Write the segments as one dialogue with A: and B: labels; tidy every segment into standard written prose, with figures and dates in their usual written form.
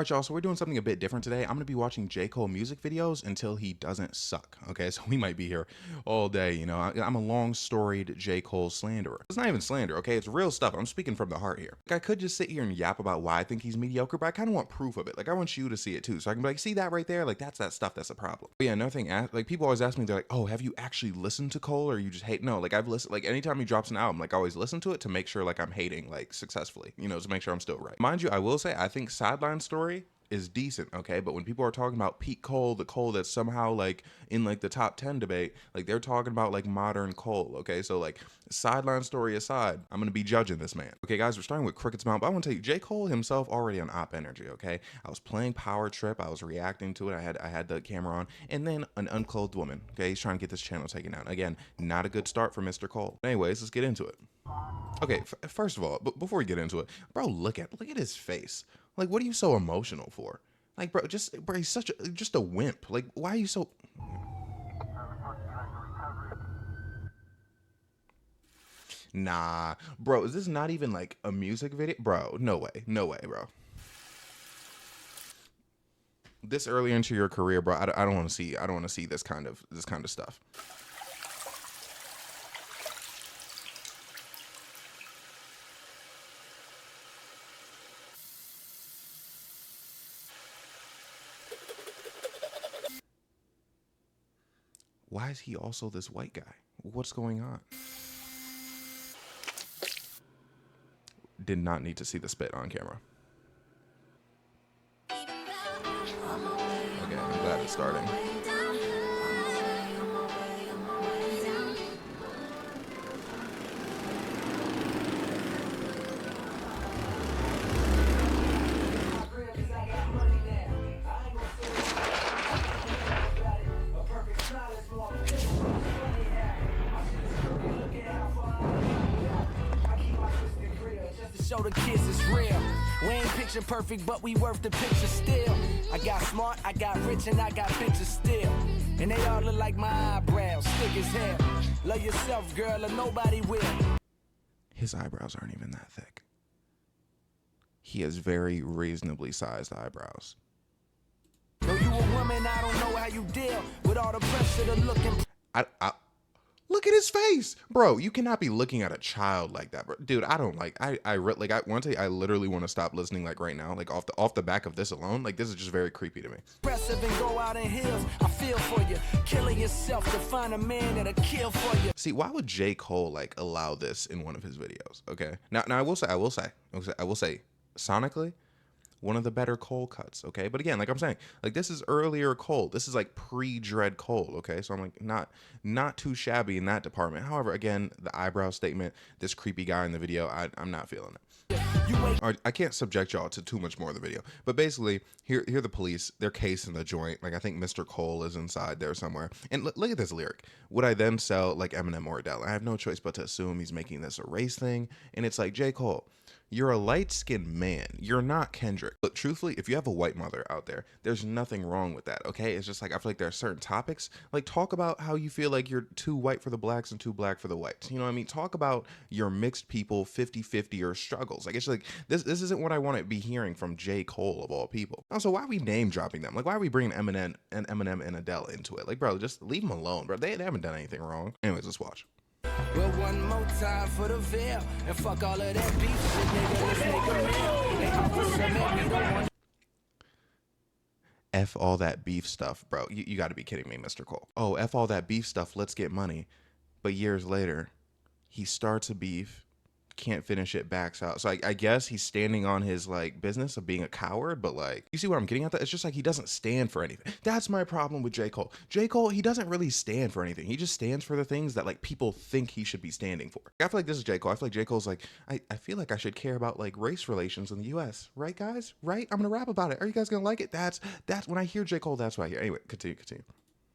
A: Alright, y'all, so we're doing something a bit different today. I'm going to be watching J. Cole music videos until he doesn't suck, okay? So we might be here all day, you know? I'm a long-storied J. Cole slanderer. It's not even slander, okay? It's real stuff. I'm speaking from the heart here. Like, I could just sit here and yap about why I think he's mediocre, but I kind of want proof of it. Like, I want you to see it, too. So I can be like, see that right there? Like, that's that stuff that's a problem. But yeah, another thing, like, people always ask me, they're like, oh, have you actually listened to Cole, or you just hate? No, like, I've listened, like, anytime he drops an album, like, I always listen to it to make sure, like, I'm hating, like, successfully, you know, to make sure I'm still right. Mind you, I will say, I think Sideline Story is decent, okay? But when people are talking about peak Cole, the Cole that's somehow like in like the top 10 debate, like they're talking about like modern Cole, okay? So like, Sideline Story aside, I'm gonna be judging this man. Okay, guys, we're starting with Cricket's Mount, but I want to tell you, J. Cole himself already on op energy, okay? I was playing Power Trip, I was reacting to it, I had the camera on, and then an unclothed woman, okay? He's trying to get this channel taken down. Again, not a good start for Mr. Cole. Anyways, let's get into it. Okay, first of all, before we get into it, bro, look at his face. Like, what are you so emotional for? Like, bro, he's such just a wimp. Like, why are you so? Nah, bro, is this not even like a music video? Bro, no way, bro. This early into your career, bro, I don't want to see this kind of stuff. Why is he also this white guy? What's going on? Did not need to see the spit on camera. Okay, I'm glad it's starting.
B: Show the kids it's real. We ain't picture perfect, but we worth the picture still. I got smart, I got rich, and I got bitches still. And they all look like my eyebrows, thick as hell. Love yourself, girl, or nobody will.
A: His eyebrows aren't even that thick. He has very reasonably sized eyebrows.
B: Though you a woman, I don't know how you deal with all the pressure to look and
A: Look at his face, bro. You cannot be looking at a child like that, bro. Dude, I don't like. I want to. I literally want to stop listening like right now, like off the back of this alone. Like, this is just very creepy to me.
B: Impressive and go out in hills. I feel for you, killing yourself to find a man that'll kill for you.
A: See, why would J. Cole like allow this in one of his videos? Okay, now I will say, sonically, one of the better Cole cuts, okay? But again, like I'm saying, like this is earlier Cole. This is like pre-Dread Cole, okay? So I'm like not too shabby in that department. However, again, the eyebrow statement, this creepy guy in the video, I'm not feeling it. All right, I can't subject y'all to too much more of the video, but basically, here the police, they're casing the joint. Like, I think Mr. Cole is inside there somewhere. And look at this lyric. Would I then sell like Eminem or Adele? I have no choice but to assume he's making this a race thing. And it's like, J. Cole, you're a light-skinned man. You're not Kendrick. But truthfully, if you have a white mother out there, there's nothing wrong with that, okay? It's just like, I feel like there are certain topics, like talk about how you feel like you're too white for the blacks and too black for the whites. You know what I mean? Talk about your mixed people 50-50 or struggles. Like, it's like, this isn't what I want to be hearing from J. Cole of all people. Also, why are we name dropping them? Like, why are we bringing Eminem and Adele into it? Like, bro, just leave them alone, bro. They haven't done anything wrong. Anyways, let's watch.
B: Well, one more time for the veil, and fuck all of that beef shit, nigga. Let's make a meal. They offer some and we don't want.
A: F all that beef stuff, bro. You got to be kidding me, Mr. Cole. Oh, F all that beef stuff. Let's get money. But years later, he starts a beef, can't finish it, backs out. So I guess he's standing on his like business of being a coward, but like, you see what I'm getting at? That it's just like he doesn't stand for anything. That's my problem with J. Cole. J. Cole, he doesn't really stand for anything. He just stands for the things that like people think he should be standing for. I feel like this is J. Cole. I feel like J. Cole's like, I feel like I should care about like race relations in the US, right guys? Right? I'm gonna rap about it. Are you guys gonna like it? That's when I hear J. Cole, that's what I hear. Anyway, continue.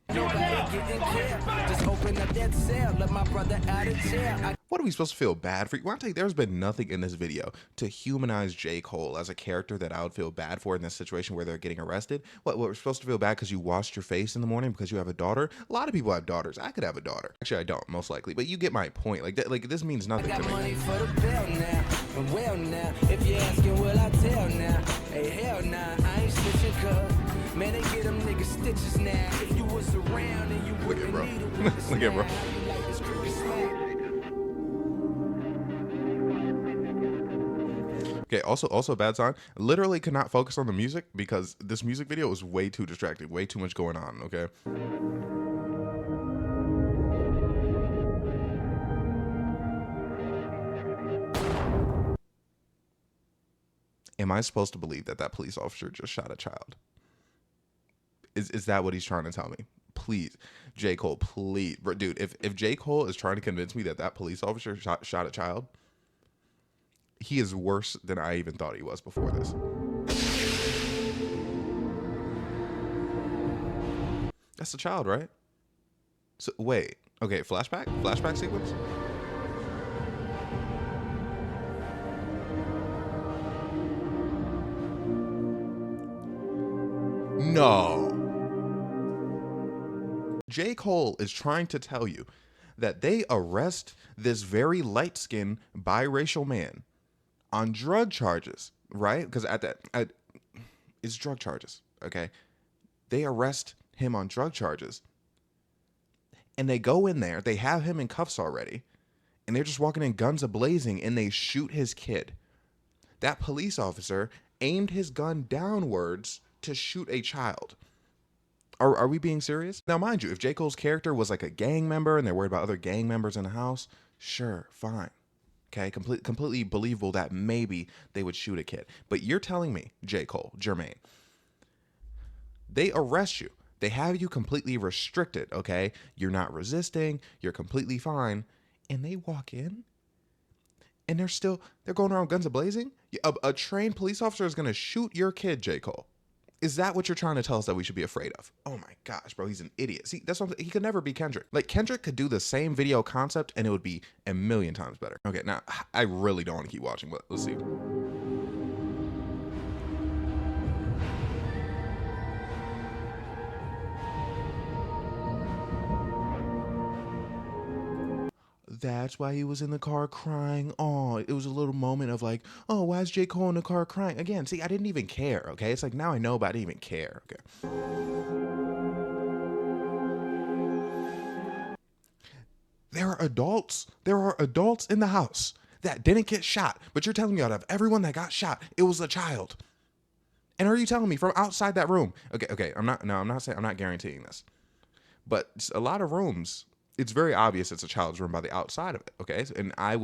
B: Nobody getting clear. Just open up that cell, let my brother out of jail.
A: What are we supposed to feel bad for? Well, I'll tell you, there's been nothing in this video to humanize J. Cole as a character that I would feel bad for in this situation where they're getting arrested. What, we're supposed to feel bad because you washed your face in the morning because you have a daughter? A lot of people have daughters. I could have a daughter. Actually, I don't, most likely. But you get my point. Like, this means nothing
B: I
A: to
B: got
A: me.
B: money for the bill now. And well now, if you're asking, will I tell now? Hey, hell nah, I ain't Cause, man, they get them niggas stitches now. If you was around and you
A: Look at bro.
B: wouldn't need a
A: Look at bro.
B: you like this cricket smack.
A: Okay, also a bad sign. Literally could not focus on the music because this music video was way too distracting, way too much going on, okay? Am I supposed to believe that that police officer just shot a child? Is that what he's trying to tell me? Please, J. Cole, please. Bro, dude, if J. Cole is trying to convince me that that police officer shot a child, he is worse than I even thought he was before this. That's a child, right? So wait, okay, flashback sequence. No. J. Cole is trying to tell you that they arrest this very light-skinned biracial man on drug charges, right? Because it's drug charges, okay? They arrest him on drug charges. And they go in there, they have him in cuffs already, and they're just walking in guns a-blazing, and they shoot his kid. That police officer aimed his gun downwards to shoot a child. Are we being serious? Now, mind you, if J. Cole's character was like a gang member and they're worried about other gang members in the house, sure, fine. Okay, completely believable that maybe they would shoot a kid. But you're telling me, J. Cole, Jermaine, they arrest you. They have you completely restricted, okay? You're not resisting. You're completely fine. And they walk in and they're going around guns a-blazing? A trained police officer is going to shoot your kid, J. Cole. Is that what you're trying to tell us that we should be afraid of? Oh my gosh, bro, he's an idiot. See, that's what he could never be Kendrick. Like, Kendrick could do the same video concept and it would be a million times better. Okay, now, I really don't want to keep watching, but let's see. That's why he was in the car crying. Oh, it was a little moment of like, oh, why is J. Cole in the car crying? Again, see, I didn't even care, okay? It's like, now I know, but I didn't even care, okay? There are adults in the house that didn't get shot, but you're telling me out of everyone that got shot, it was a child. And are you telling me from outside that room? Okay, I'm not guaranteeing this. But a lot of rooms, it's very obvious it's a child's room by the outside of it, okay? And I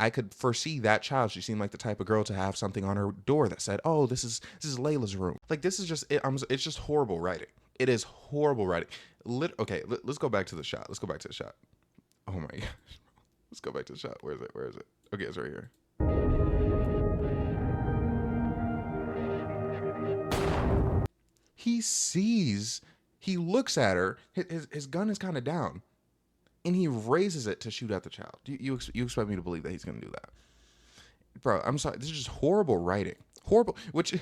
A: could foresee that child. She seemed like the type of girl to have something on her door that said, "Oh, this is Layla's room." Like, this is just it's just horrible writing. It is horrible writing. Okay, let's go back to the shot. Oh my gosh. Let's go back to the shot. Where is it? Okay, it's right here. He looks at her, his gun is kind of down, and he raises it to shoot at the child. You expect me to believe that he's going to do that? Bro, I'm sorry. This is just horrible writing. Horrible, which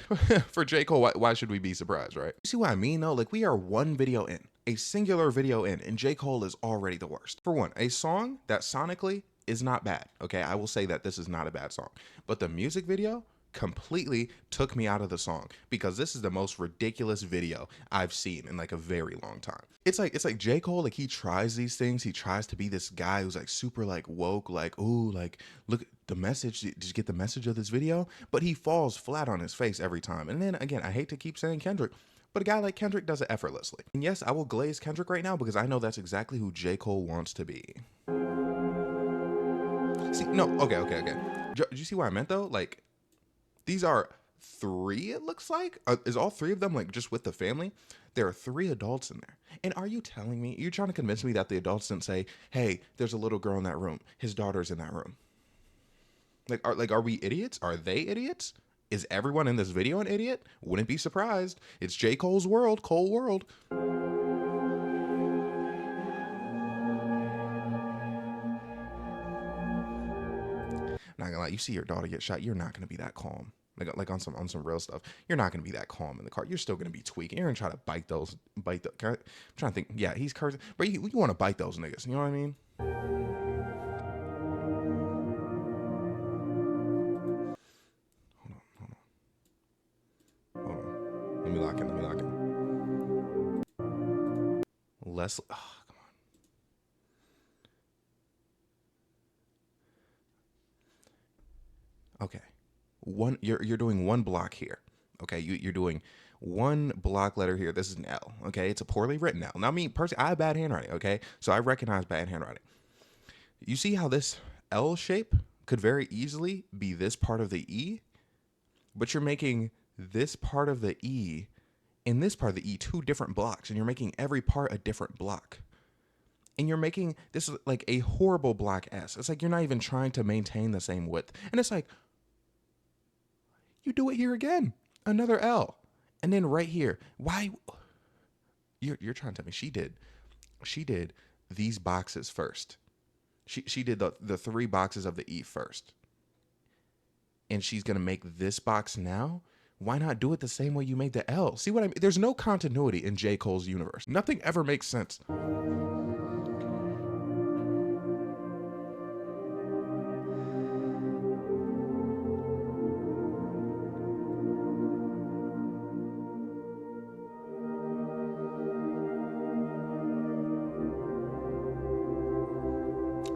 A: for J. Cole, why should we be surprised, right? You see what I mean, though? Like, we are one video in, a singular video in, and J. Cole is already the worst. For one, a song that sonically is not bad, okay? I will say that this is not a bad song. But the music video completely took me out of the song because this is the most ridiculous video I've seen in like a very long time. It's like J. Cole, like, he tries these things. He tries to be this guy who's like super like woke, like, ooh, like, look at the message. Did you get the message of this video? But he falls flat on his face every time. And then again, I hate to keep saying Kendrick, but a guy like Kendrick does it effortlessly. And yes, I will glaze Kendrick right now because I know that's exactly who J. Cole wants to be. See, no, okay. Do you see what I meant though? Like, these are 3, it looks like. Is all 3 of them like just with the family? There are 3 adults in there. And are you telling me, you're trying to convince me that the adults didn't say, hey, there's a little girl in that room. His daughter's in that room. Are we idiots? Are they idiots? Is everyone in this video an idiot? Wouldn't be surprised. It's J. Cole's world, Cole world. Not gonna lie, you see your daughter get shot, you're not gonna be that calm. Like on some real stuff, you're not gonna be that calm in the car. You're still gonna be tweaking. You're gonna try to bite the. I'm trying to think. Yeah, he's cursing, but you want to bite those niggas. You know what I mean? Hold on. Let me lock in. Let me lock in. Leslie. Oh, come on. Okay. You're doing one block here. Okay, you're doing one block letter here. This is an L. Okay, it's a poorly written L. Now, me personally, I have bad handwriting. Okay, so I recognize bad handwriting. You see how this L shape could very easily be this part of the E, but you're making this part of the E and this part of the E two different blocks, and you're making every part a different block. And you're making this like a horrible block S. It's like you're not even trying to maintain the same width. And it's like, you do it here again, another L. And then right here, why? You're trying to tell me she did these boxes first. She did the three boxes of the E first. And she's going to make this box now? Why not do it the same way you made the L? See what I mean? There's no continuity in J. Cole's universe. Nothing ever makes sense.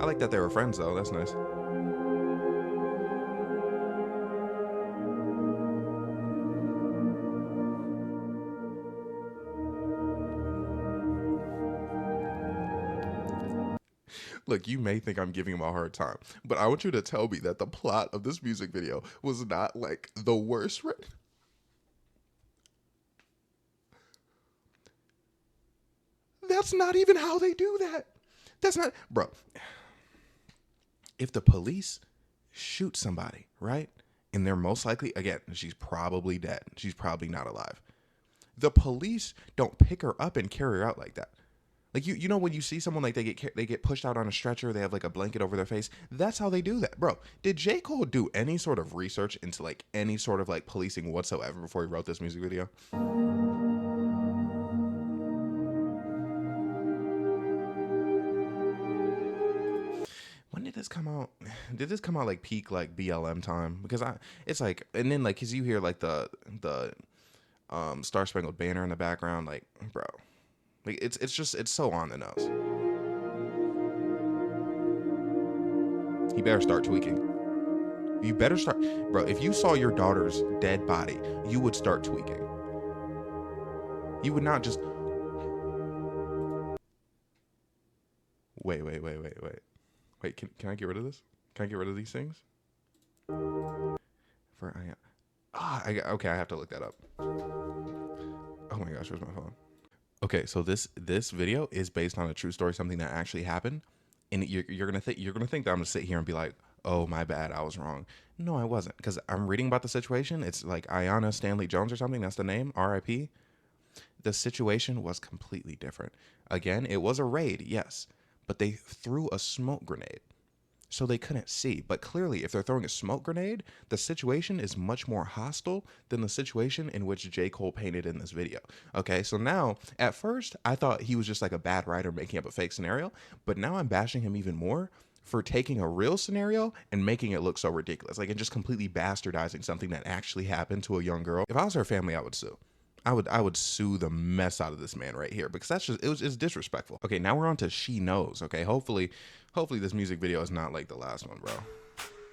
A: I like that they were friends, though. That's nice. Look, you may think I'm giving him a hard time, but I want you to tell me that the plot of this music video was not like the worst written. That's not even how they do that. That's not, bro. If the police shoot somebody, right? And they're most likely, again, she's probably dead. She's probably not alive. The police don't pick her up and carry her out like that. Like, you know when you see someone like they get pushed out on a stretcher, they have like a blanket over their face. That's how they do that, bro. Did J. Cole do any sort of research into like any sort of like policing whatsoever before he wrote this music video? When did this come out? Did this come out like peak like BLM time? Because it's like, and then like, cause you hear like the Star Spangled Banner in the background, like, bro. Like it's so on the nose. You better start tweaking. You better start, bro. If you saw your daughter's dead body, you would start tweaking. You would not just wait. Wait, can I get rid of this? Can I get rid of these things? Okay, I have to look that up. Oh my gosh, where's my phone? Okay, so this video is based on a true story, something that actually happened, and you're gonna think that I'm gonna sit here and be like, oh my bad, I was wrong. No, I wasn't, because I'm reading about the situation. It's like Ayanna Stanley Jones or something. That's the name. R.I.P. The situation was completely different. Again, it was a raid, yes, but they threw a smoke grenade. So they couldn't see. But clearly, if they're throwing a smoke grenade, the situation is much more hostile than the situation in which J. Cole painted in this video. Okay, so now, at first, I thought he was just like a bad writer making up a fake scenario, but now I'm bashing him even more for taking a real scenario and making it look so ridiculous. Like, and just completely bastardizing something that actually happened to a young girl. If I was her family, I would sue. I would sue the mess out of this man right here, because it's disrespectful. Okay, now we're on to She Knows. Okay, hopefully this music video is not like the last one, bro.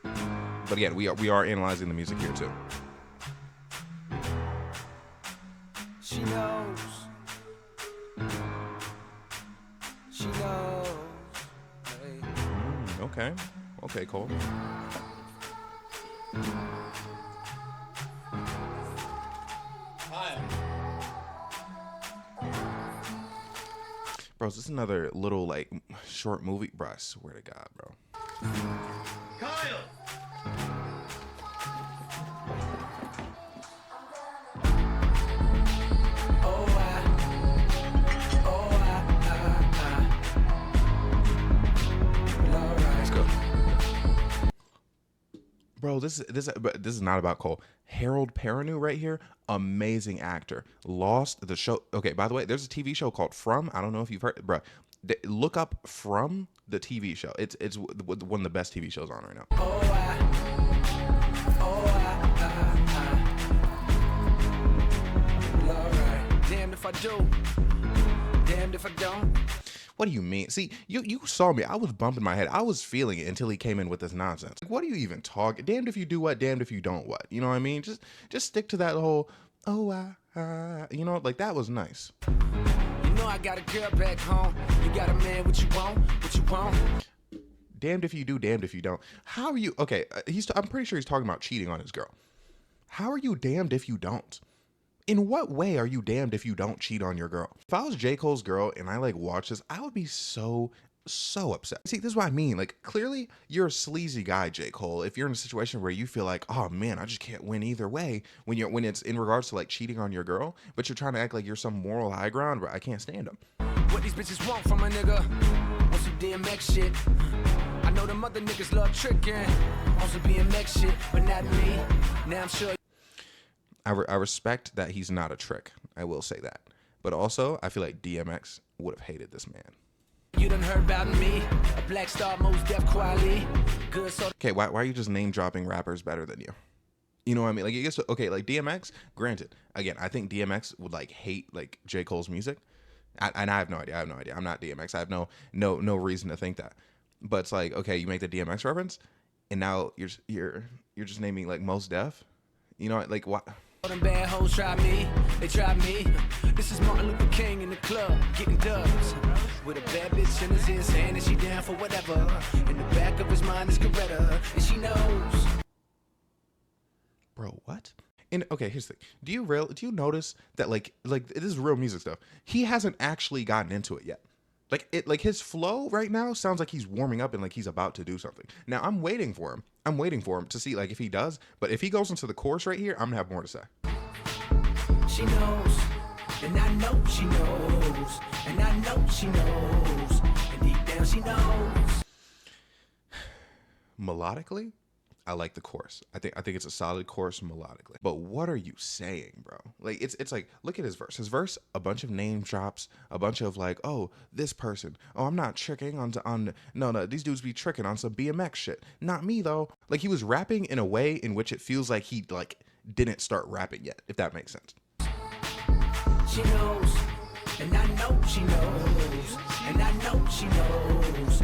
A: But again, we are analyzing the music here too.
B: She knows. She knows. Hey.
A: Okay, Cole. Bro, is this another little, like, short movie? Bro, I swear to God, bro.
C: Kyle!
A: Let's go. Bro, this is not about Cole. Harold Perrineau right here, amazing actor. Lost the show. Okay, by the way, there's a TV show called From. I don't know if you've heard, bro. Look up From, the TV show. It's one of the best TV shows on right now.
B: I do, damned if I don't.
A: What do you mean? See, you saw me. I was bumping my head. I was feeling it until he came in with this nonsense. Like, what are you even talking? Damned if you do what, damned if you don't what. You know what I mean? Just stick to that whole, you know, like that was nice.
B: You know I got a girl back home. You got a man, what you want? What you want?
A: Damned if you do, damned if you don't. How are you? Okay, I'm pretty sure he's talking about cheating on his girl. How are you damned if you don't? In what way are you damned if you don't cheat on your girl? If I was J. Cole's girl and I like watch this, I would be so upset. See, this is what I mean. Like, clearly you're a sleazy guy, J. Cole. If you're in a situation where you feel like, oh man, I just can't win either way when it's in regards to like cheating on your girl, but you're trying to act like you're some moral high ground, but I can't stand them.
B: What these bitches want from a nigga? Want some DMX shit. I know them other niggas love tricking. Want some BMX shit, but not me. Now I'm sure.
A: I respect that he's not a trick. I will say that. But also, I feel like DMX would have hated this man.
B: You done heard about me, a black star, most deaf quality. Good so.
A: Okay, why are you just name dropping rappers better than you? You know what I mean? Like, I guess, okay, like DMX, granted, again, I think DMX would like hate like J. Cole's music. And I have no idea. I'm not DMX. I have no reason to think that. But it's like, okay, you make the DMX reference, and now you're just naming like most deaf. You know, like what?
B: All them bad hoes try me, they try me. This is Martin Luther King in the club, getting dubs. With a bad bitch in his ear saying that she down for whatever. In the back of his mind is Coretta, and she knows.
A: Bro, what? And okay, here's the thing. Do you notice that like this is real music stuff? He hasn't actually gotten into it yet. Like his flow right now sounds like he's warming up and like he's about to do something. Now I'm waiting for him to see like if he does. But if he goes into the chorus right here, I'm gonna have more to say.
B: She knows, and I know she knows, and I know she knows, and deep down she knows.
A: Melodically, I like the chorus. I think it's a solid chorus melodically. But what are you saying, bro? Like it's like, look at his verse. His verse, a bunch of name drops, a bunch of like, oh, this person. Oh, I'm not tricking on no, these dudes be tricking on some BMX shit. Not me though. Like he was rapping in a way in which it feels like he like didn't start rapping yet, if that makes sense.
B: She knows, and I know she knows, and I know she knows.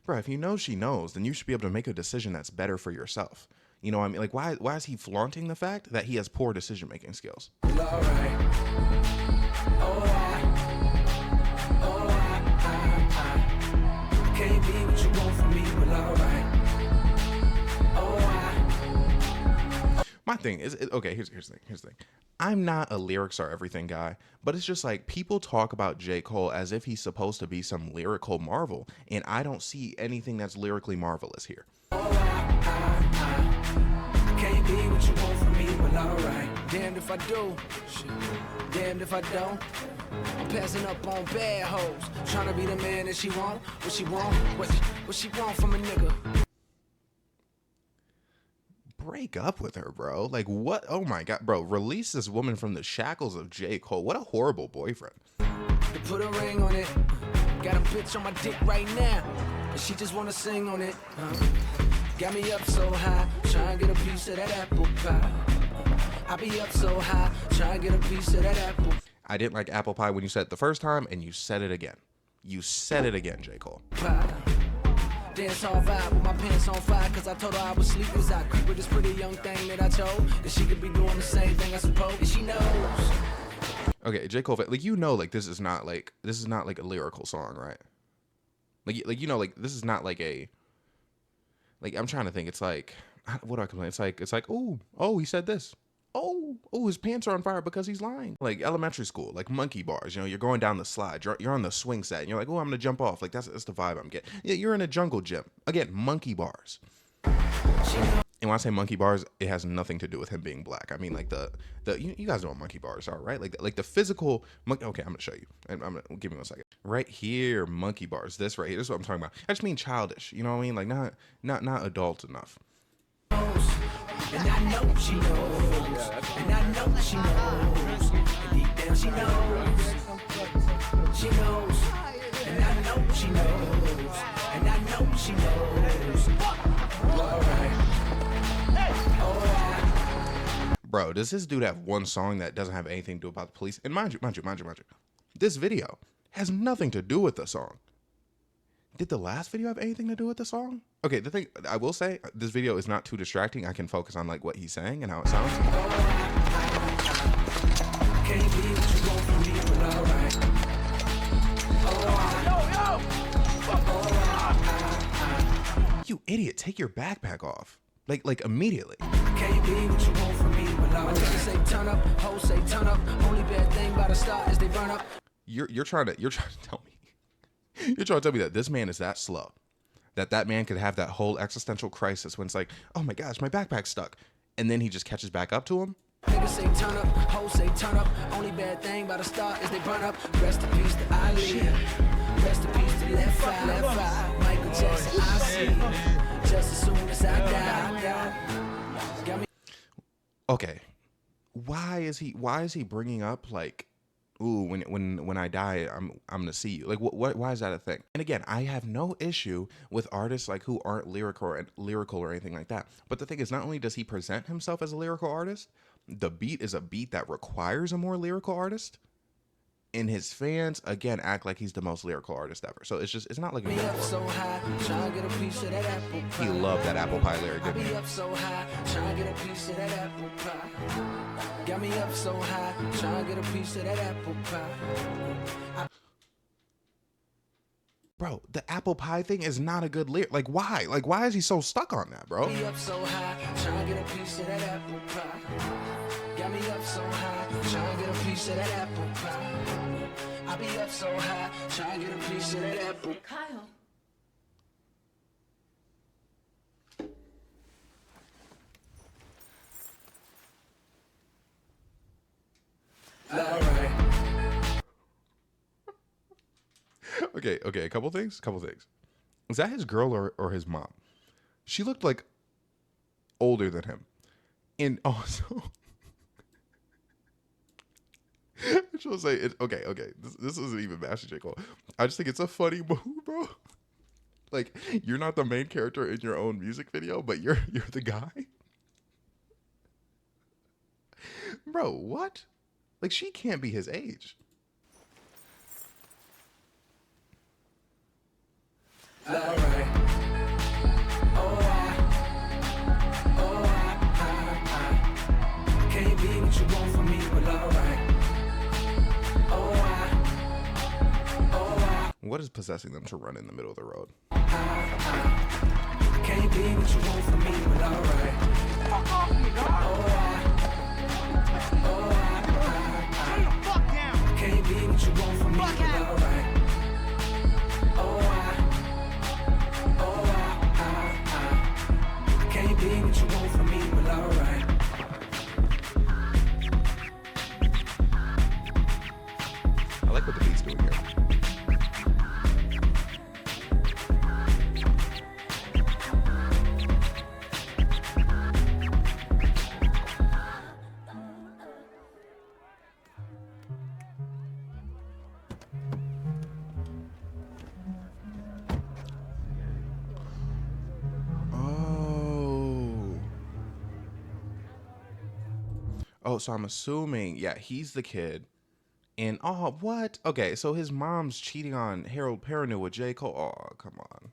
A: Bro, if you know she knows, then you should be able to make a decision that's better for yourself. You know what I mean? Like, why is he flaunting the fact that he has poor decision-making skills?
B: All right. I can't be what you want from me, but all right.
A: My thing is, okay, here's the thing. I'm not a lyrics are everything guy, but it's just like people talk about J. Cole as if he's supposed to be some lyrical marvel, and I don't see anything that's lyrically marvelous here.
B: I can't be what you want from me, but all right. Damned if I do, damned if I don't. I'm passing up on bad hoes, trying to be the man that she want. What she want, what she want from a nigga.
A: Break up with her, bro. Like, what? Oh my god, bro. Release this woman from the shackles of J. Cole. What a horrible boyfriend.
B: To put a ring on it, got a bitch on my dick right now, and she just wanna sing on it. Got me up so high, trying to get a piece of that apple pie. I be up so high, trying to get a piece of that apple.
A: I didn't like apple pie when you said it the first time, and you said it again. You said it again, J. Cole.
B: Pie. Dance all vibe with my pants on fire, cause I told her I was sleep as I creep with this pretty young thing that I told that she could be doing the same thing I suppose, and she knows.
A: Okay, J. Cole, like, you know, like this is not like a lyrical song, right? Like you know, like this is not like a, like, I'm trying to think. It's like, what do I complain? It's like, oh, he said this. Oh, his pants are on fire because he's lying. Like elementary school, like monkey bars. You know, you're going down the slide. You're on the swing set, and you're like, oh, I'm gonna jump off. Like that's the vibe I'm getting. Yeah, you're in a jungle gym. Again, monkey bars. And when I say monkey bars, it has nothing to do with him being black. I mean, like you guys know what monkey bars are, right? Like the physical monkey. Okay, I'm gonna show you. I'm gonna give me 1 second. Right here, monkey bars. This right here. This is what I'm talking about. I just mean childish. You know what I mean? Like not adult enough.
B: And I know she knows, and I know she knows, and deep down she knows, she knows, and I know she knows, and I know she knows. All right.
A: bro, does this dude have one song that doesn't have anything to do about the police? And mind you, this video has nothing to do with the song. Did the last video have anything to do with the song? Okay, the thing I will say, this video is not too distracting. I can focus on like what he's saying and how it sounds.
B: Can't be what you want from me, but alright.
A: You idiot, take your backpack off. Like immediately.
B: Can't be what you want from me, but alright. Niggas say turn up, hoes say turn up. Only bad thing about a star is they run up.
A: You're trying to tell me. You're trying to tell me that this man is that slow. That man could have that whole existential crisis when it's like, oh my gosh, my backpack's stuck. And then he just catches back up to him.
B: Niggas say turn up, hoes say turn up. Only bad thing about a star is they run up. Rest in peace to Ali. Rest in peace to Left Eye. Michael Jackson, I see. Just as soon as I die. Got me.
A: Okay, why is he bringing up like, ooh, when I die, I'm gonna see you. Like, why is that a thing? And again, I have no issue with artists like who aren't lyrical or anything like that. But the thing is, not only does he present himself as a lyrical artist, the beat is a beat that requires a more lyrical artist. And his fans again act like he's the most lyrical artist ever. So it's not like
B: Me up so high, trying to get a piece of that apple pie.
A: he loved that apple pie lyric.
B: I be up so high, trying to get a piece of that apple pie. Got me up so high, trying to get a piece of that apple pie.
A: Bro, the apple pie thing is not a good lyric. Like, why? Like, why is he so stuck on that, bro?
B: Be up so high, trying to get a piece of that apple pie. Got me up so high, trying to get a piece of that apple pie. I be up so high, trying to get a piece of that apple.
D: Kyle.
B: Alright.
A: Okay, a couple things. Is that his girl or his mom? She looked like older than him. And also, I should say it. Okay. This isn't even bashing J. Cole. I just think it's a funny move, bro. Like, you're not the main character in your own music video, but you're the guy. Bro, what? Like, she can't be his age.
B: Alright. Can't be what you want from me, but alright.
A: What is possessing them to run in the middle of the road?
B: Can't be what you want from me, but alright.
C: Fuck off me, dog. Turn the fuck down.
B: Can't be what you want from me, but alright. Can't be what you want from me, but alright.
A: I like what the beat's doing here. Oh, so I'm assuming, yeah, he's the kid. And, oh, what? Okay, so his mom's cheating on Harold Perrineau with J. Cole. Oh, come on.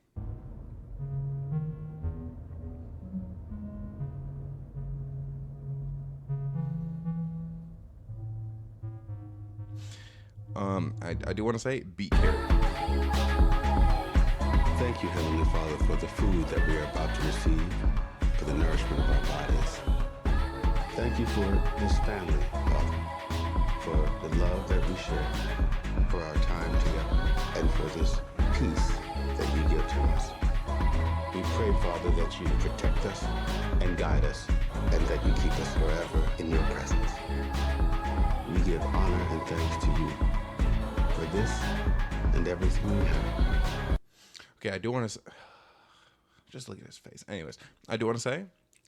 A: I do want to say, beat carry.
E: Thank you, Heavenly Father, for the food that we are about to receive, for the nourishment of our bodies. Thank you for this family, Father, for the love that we share, for our time together, and for this peace that you give to us. We pray, Father, that you protect us and guide us, and that you keep us forever in your presence. We give honor and thanks to you for this and everything we have.
A: Okay, I do want to... Just look at his face. Anyways, I do want to say,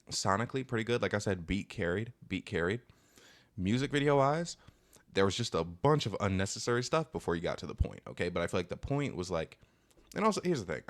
A: sonically, pretty good. Like I said, beat carried. Music video-wise, there was just a bunch of unnecessary stuff before you got to the point, okay? But I feel like the point was like... And also, here's the thing.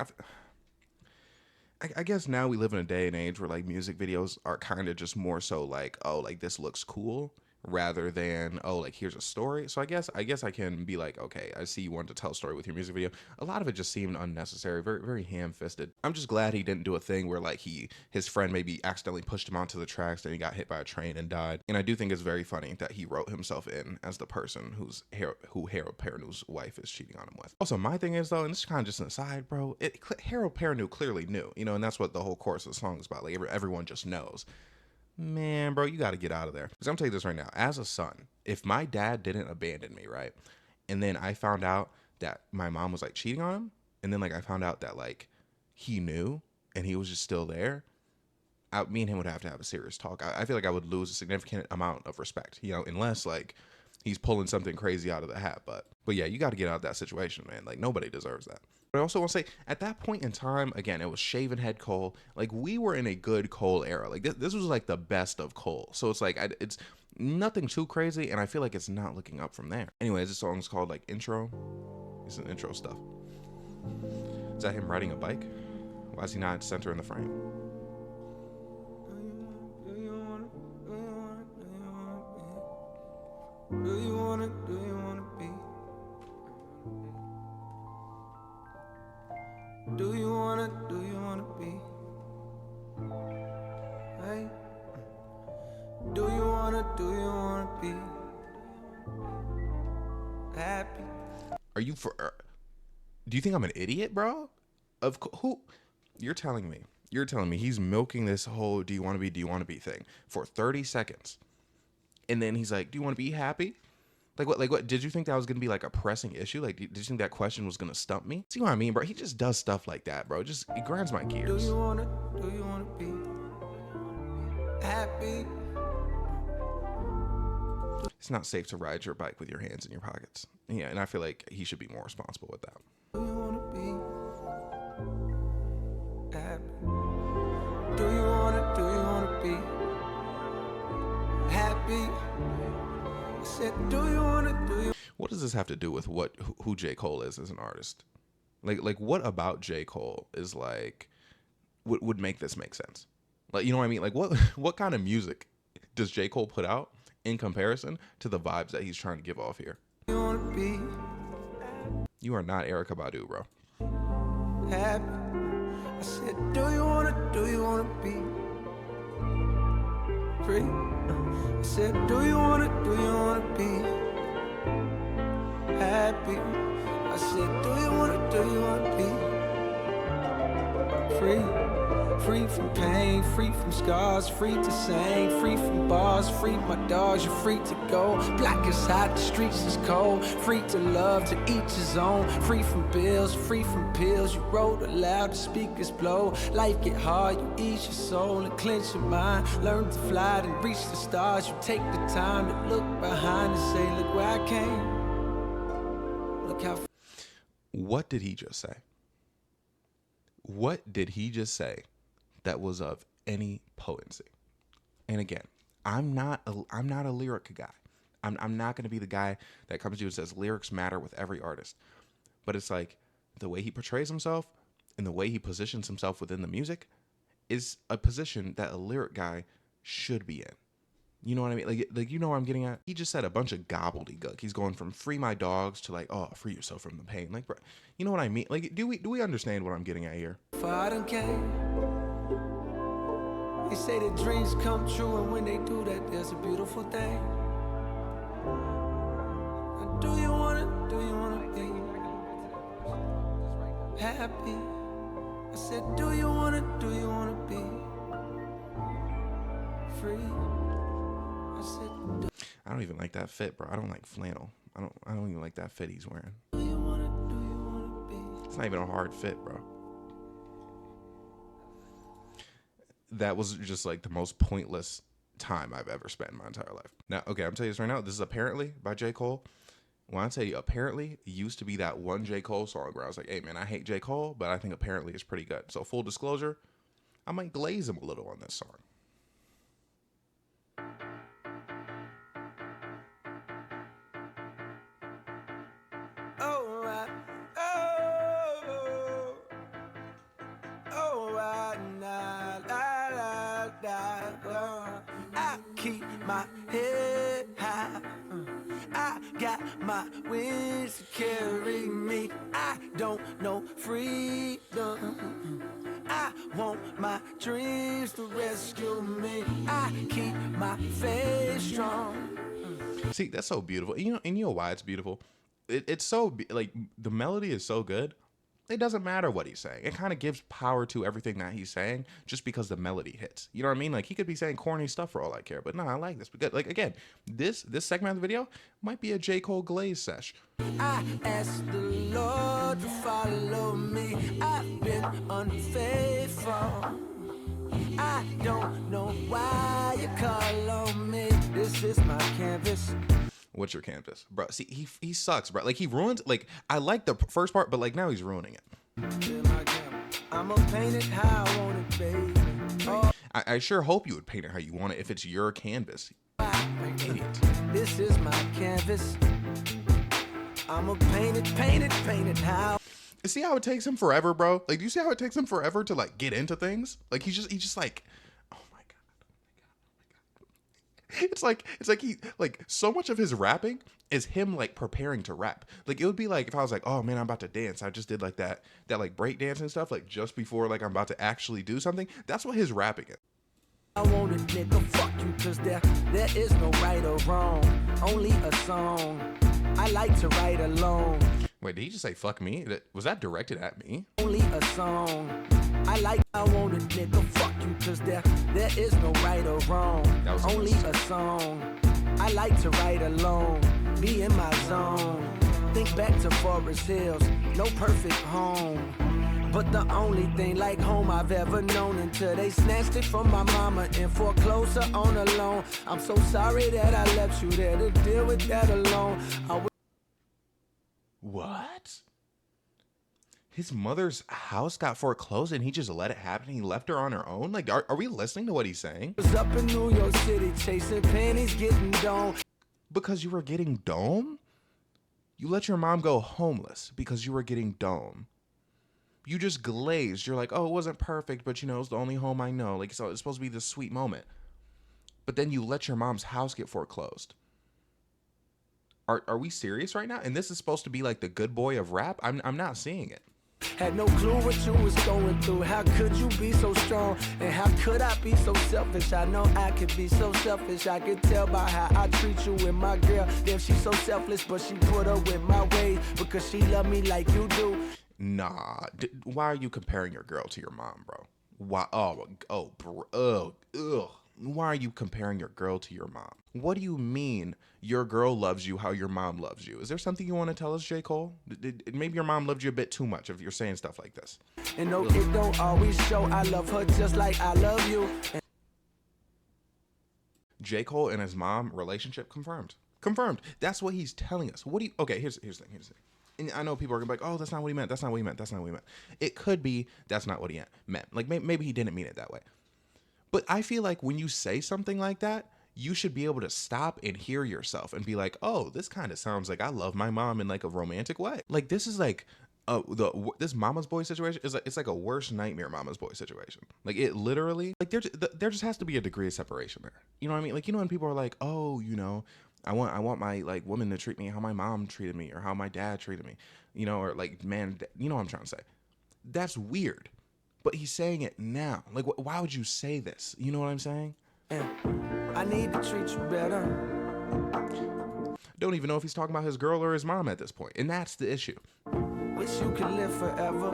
A: I guess now we live in a day and age where like music videos are kind of just more so like, oh, like this looks cool rather than, oh, like here's a story. So I guess I can be like, okay, I see you wanted to tell a story with your music video. A lot of it just seemed unnecessary, very very ham-fisted. I'm just glad he didn't do a thing where like his friend maybe accidentally pushed him onto the tracks and he got hit by a train and died. And I do think it's very funny that he wrote himself in as the person who Harold Perrineau's wife is cheating on him with. Also, my thing is though, and this is kind of just an aside, bro, Harold Perrineau clearly knew, and that's what the whole chorus of the song is about. Like everyone just knows. Man, bro, you got to get out of there. Because I'm telling you this right now. As a son, if my dad didn't abandon me, right, and then I found out that my mom was like cheating on him, and then like I found out that like he knew and he was just still there, me and him would have to have a serious talk. I feel like I would lose a significant amount of respect, unless like he's pulling something crazy out of the hat. But yeah, you got to get out of that situation, man. Like nobody deserves that. But I also want to say, at that point in time, again, it was shaven head Cole. Like we were in a good Cole era. Like this was like the best of Cole. So it's like it's nothing too crazy, and I feel like it's not looking up from there. Anyways, this song's called like Intro. It's an intro stuff. Is that him riding a bike? Why is he not center in the frame?
B: Do you wanna be? Do you wanna be? Hey. Do you wanna be happy?
A: Are you for? Do you think I'm an idiot, bro? Who? You're telling me he's milking this whole "do you want to be" thing for 30 seconds, and then he's like, "Do you want to be happy?" Like what? Did you think that was gonna be like a pressing issue? Like, did you think that question was gonna stump me? See what I mean, bro? He just does stuff like that, bro. It grinds my gears.
B: Do you wanna be happy?
A: It's not safe to ride your bike with your hands in your pockets. Yeah, and I feel like he should be more responsible with that.
B: Do you wanna be happy? Do you wanna be happy? I said, do you?
A: What does this have to do with who J. Cole is as an artist? Like what about J. Cole is like would make this make sense? Like, you know what I mean? Like what kind of music does J. Cole put out in comparison to the vibes that he's trying to give off here?
B: Do you wanna be
A: You are not Erykah Badu, bro.
B: happy? I said, do you wanna be free? I said, do you wanna be happy? I said, do you wanna be free? Free from pain, free from scars, free to sing, free from bars, free my dogs, you're free to go. Black is hot, the streets is cold, free to love, to each his own, free from bills, free from pills, you wrote aloud, the speakers blow. Life get hard, you ease your soul and clench your mind, learn to fly and reach the stars. You take the time to look behind and say, look where I came, look how.
A: What did he just say? What did he just say that was of any potency? And again, I'm not a lyric guy. I'm not going to be the guy that comes to you and says lyrics matter with every artist. But it's like the way he portrays himself and the way he positions himself within the music is a position that a lyric guy should be in. You know what I mean? Like you know what I'm getting at? He just said a bunch of gobbledygook. He's going from free my dogs to like, oh, free yourself from the pain. Like, bro, you know what I mean? Like, do we understand what I'm getting at here?
B: Far came. They say that dreams come true, and when they do that, there's a beautiful thing. Now, do you wanna be happy? I said, do you wanna be free? I said,
A: I don't even like that fit, bro. I don't like flannel. I don't even like that fit he's wearing.
B: do you wanna be?
A: It's not even a hard fit, bro. That was just like the most pointless time I've ever spent in my entire life. Now, okay, I'm telling you this right now. This is Apparently by J. Cole. When I tell you Apparently, it used to be that one J. Cole song where I was like, hey, man, I hate J. Cole, but I think Apparently is pretty good. So full disclosure, I might glaze him a little on this song.
B: Oh, my head high. I got my wings to carry me. I don't know freedom. I want my dreams to rescue me. I keep my faith strong.
A: See, that's so beautiful. And you know why it's beautiful? It's so like the melody is so good. It doesn't matter what he's saying. It kind of gives power to everything that he's saying just because the melody hits. You know what I mean? Like he could be saying corny stuff for all I care, but no, I like this. Because like again, this segment of the video might be a J. Cole Glaze sesh.
B: I asked the Lord to follow me. I've been unfaithful. I don't know why you call on me. This is my canvas.
A: What's your canvas, bro? See, he sucks, bro. Like he ruined. Like I like the first part, but like now he's ruining it.
B: I'ma paint it how I want it, baby. Oh,
A: I sure hope you would paint it how you want it if it's your canvas. Idiot.
B: this is my canvas. I'ma paint it how.
A: See how it takes him forever, bro? Like, do you see how it takes him forever to like get into things? Like he's just like, oh my god. It's like he like so much of his rapping is him like preparing to rap. Like it would be like if I was like, oh man, I'm about to dance. I just did like that like break dance and stuff like just before like I'm about to actually do something. That's what his rapping is.
B: I want a nigga, fuck you, cause there is no right or wrong. Only a song. I like to write alone.
A: Wait, did he just say fuck me? Was that directed at me?
B: Only a song. I want a nigga, fuck you, cause there is no right or wrong.
A: That was
B: Only a song. I like to write alone. Be in my zone. Think back to Forest Hills. No perfect home. But the only thing like home I've ever known until they snatched it from my mama and foreclosed her on a loan. I'm so sorry that I left you there to deal with that alone.
A: What? His mother's house got foreclosed and he just let it happen? He left her on her own? Like, are we listening to what he's saying?
B: Was up in New York City chasing pennies, getting dome.
A: Because you were getting dome? You let your mom go homeless because you were getting dome. You just glazed. You're like, oh, it wasn't perfect, but you know, it's the only home I know. Like, so it's supposed to be this sweet moment. But then you let your mom's house get foreclosed. Are we serious right now? And this is supposed to be like the good boy of rap? I'm not seeing it.
B: Had no clue what you was going through. How could you be so strong? And how could I be so selfish? I know I could be so selfish. I could tell by how I treat you with my girl. Damn, she's so selfless, but she put up with my ways because she love me like you do.
A: Nah. Why are you comparing your girl to your mom, bro? Why? Bro. Ugh. Why are you comparing your girl to your mom? What do you mean your girl loves you how your mom loves you? Is there something you want to tell us, J. Cole? Maybe your mom loved you a bit too much if you're saying stuff like this.
B: And no, it don't always show. I love her just like I love you.
A: J. Cole and his mom relationship confirmed. Confirmed. That's what he's telling us. What do you? Okay, here's the thing. And I know people are gonna be like, oh, that's not what he meant. That's not what he meant. That's not what he meant. It could be that's not what he meant. Like maybe he didn't mean it that way. But I feel like when you say something like that, you should be able to stop and hear yourself and be like, oh, this kind of sounds like I love my mom in like a romantic way. Like this is like this mama's boy situation is like, it's like a worst nightmare mama's boy situation. Like it literally, like there just has to be a degree of separation there. You know what I mean? Like, you know, when people are like, oh, you know, I want my like woman to treat me how my mom treated me or how my dad treated me, you know, or like, man, you know what I'm trying to say? That's weird. But he's saying it now. Like, why would you say this? You know what I'm saying?
B: I need to treat you better.
A: Don't even know if he's talking about his girl or his mom at this point. And that's the issue.
B: Wish you could live forever,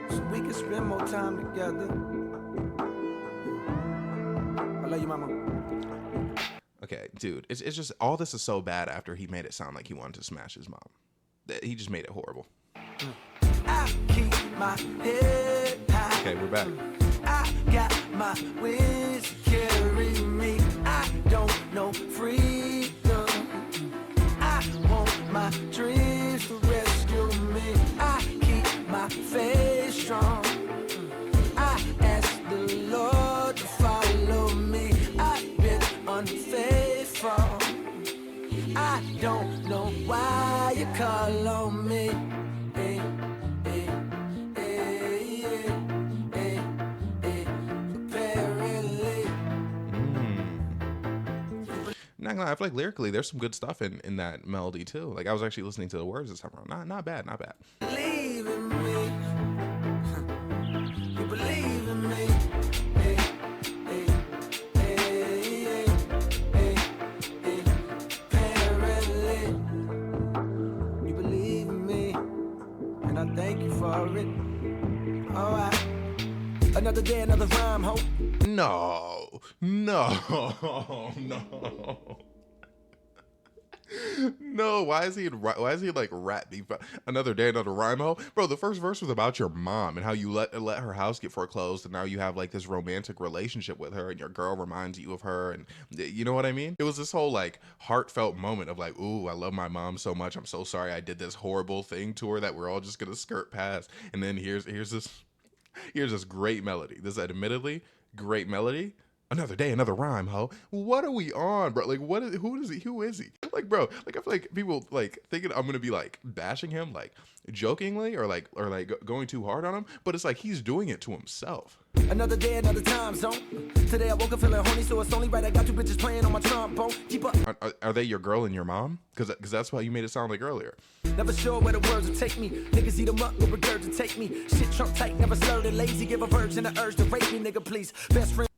B: so we could spend more time together. I love you, mama.
A: Okay, dude, it's just all this is so bad after he made it sound like he wanted to smash his mom. He just made it horrible.
B: I keep my head high.
A: Okay, we're back.
B: I got my wings to carry me. I don't know freedom. I want my dreams to rescue me. I keep my faith strong. I ask the Lord to follow me. I've been unfaithful. I don't know why you call on me.
A: not gonna lie, I feel like lyrically, there's some good stuff in that melody too. Like I was actually listening to the words this time around. Not bad, not bad.
B: Believe in me. You believe in me. Hey, hey, hey, hey, hey, apparently. You believe in me, and I thank you for it. Alright. Another day, another rhyme, ho.
A: No, no, no. No, why is he like rap beef? Another day, another rhyme ho? Bro, the first verse was about your mom and how you let her house get foreclosed, and now you have like this romantic relationship with her, and your girl reminds you of her, and you know what I mean? It was this whole like heartfelt moment of like, ooh, I love my mom so much. I'm so sorry I did this horrible thing to her that we're all just gonna skirt past. And then here's this great melody. This admittedly great melody. Another day, another rhyme, ho. What are we on, bro? Like, who is he? Like, bro, like, I feel like people, like, thinking I'm gonna be, like, bashing him, like, jokingly, or going too hard on him, but it's like, he's doing it to himself.
B: Another day, another time zone. Today I woke up feeling horny, so it's only right I got two bitches playing on my trombone. Keep up.
A: Are they your girl and your mom? Because that's what you made it sound like earlier.
B: Never sure where the words will take me. Niggas eat them up, will regurgitate me. Shit trunk tight, never slurred and lazy. Give a virgin the urge to rape me, nigga, please. Best friend.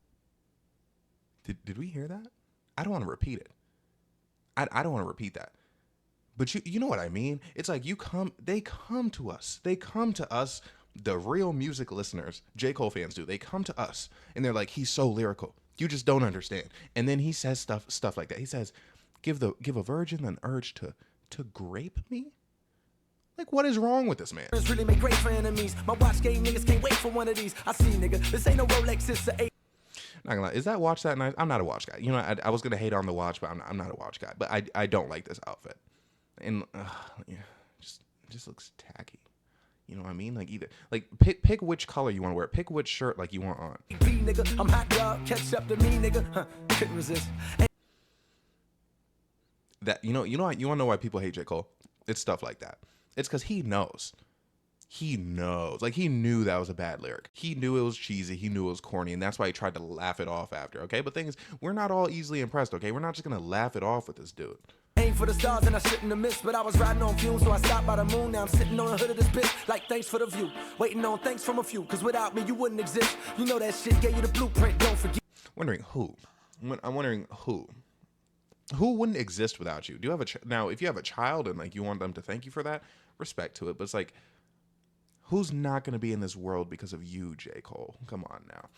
A: Did we hear that? I don't want to repeat it. I don't want to repeat that. But you know what I mean? It's like they come to us. They come to us, the real music listeners, J. Cole fans do. They come to us and they're like, he's so lyrical. You just don't understand. And then he says stuff like that. He says, give a virgin an urge to grape me? Like, what is wrong with this man?
B: Really make great for enemies. My watch game niggas can't wait for one of these. I see, nigga, this ain't no Rolex, it's a
A: Not gonna lie, is that watch that nice? I'm not a watch guy. You know, I was gonna hate on the watch, but I'm not a watch guy. But I don't like this outfit, and yeah, just looks tacky. You know what I mean? Like either like pick which color you want to wear. Pick which shirt like you want on.
B: Nigga, I'm hot dog, catch up to me, nigga. Couldn't resist.
A: That you want to know why people hate J. Cole? It's stuff like that. It's because he knows. He knows. Like, he knew that was a bad lyric. He knew it was cheesy. He knew it was corny. And that's why he tried to laugh it off after, okay? But thing is, we're not all easily impressed, okay? We're not just going to laugh it off with this dude.
B: Aim for the stars and I shouldn't have missed, but I was riding on fumes, so I stopped by the moon. Now I'm sitting on the hood of this bitch, like thanks for the view. Waiting on thanks from a few, because without me, you wouldn't exist. You know that shit gave you the blueprint, don't forget.
A: Wondering who? I'm wondering who. Who wouldn't exist without you? Do you have now, if you have a child and, like, you want them to thank you for that, respect to it. But it's like, who's not going to be in this world because of you, J. Cole? Come on now.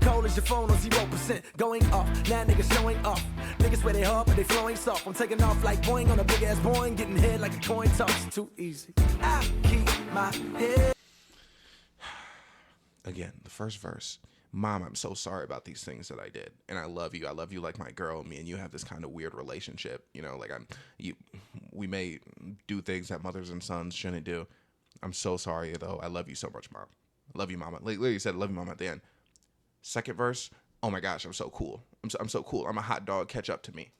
B: Cold as your phone on 0%, going off. Now niggas showing off. Niggas where they hard, but they flowing soft. I'm taking off like Boeing on a big ass Boeing, getting hit like a coin toss. Too easy. I keep my head.
A: Again, the first verse. Mom, I'm so sorry about these things that I did. And I love you. I love you like my girl. Me and you have this kind of weird relationship. You know, like we may do things that mothers and sons shouldn't do. I'm so sorry, though. I love you so much, Mom. I love you, Mama. Like literally said, I love you, Mama, at the end. Second verse, oh my gosh, I'm so cool. I'm so cool. I'm a hot dog. Catch up to me.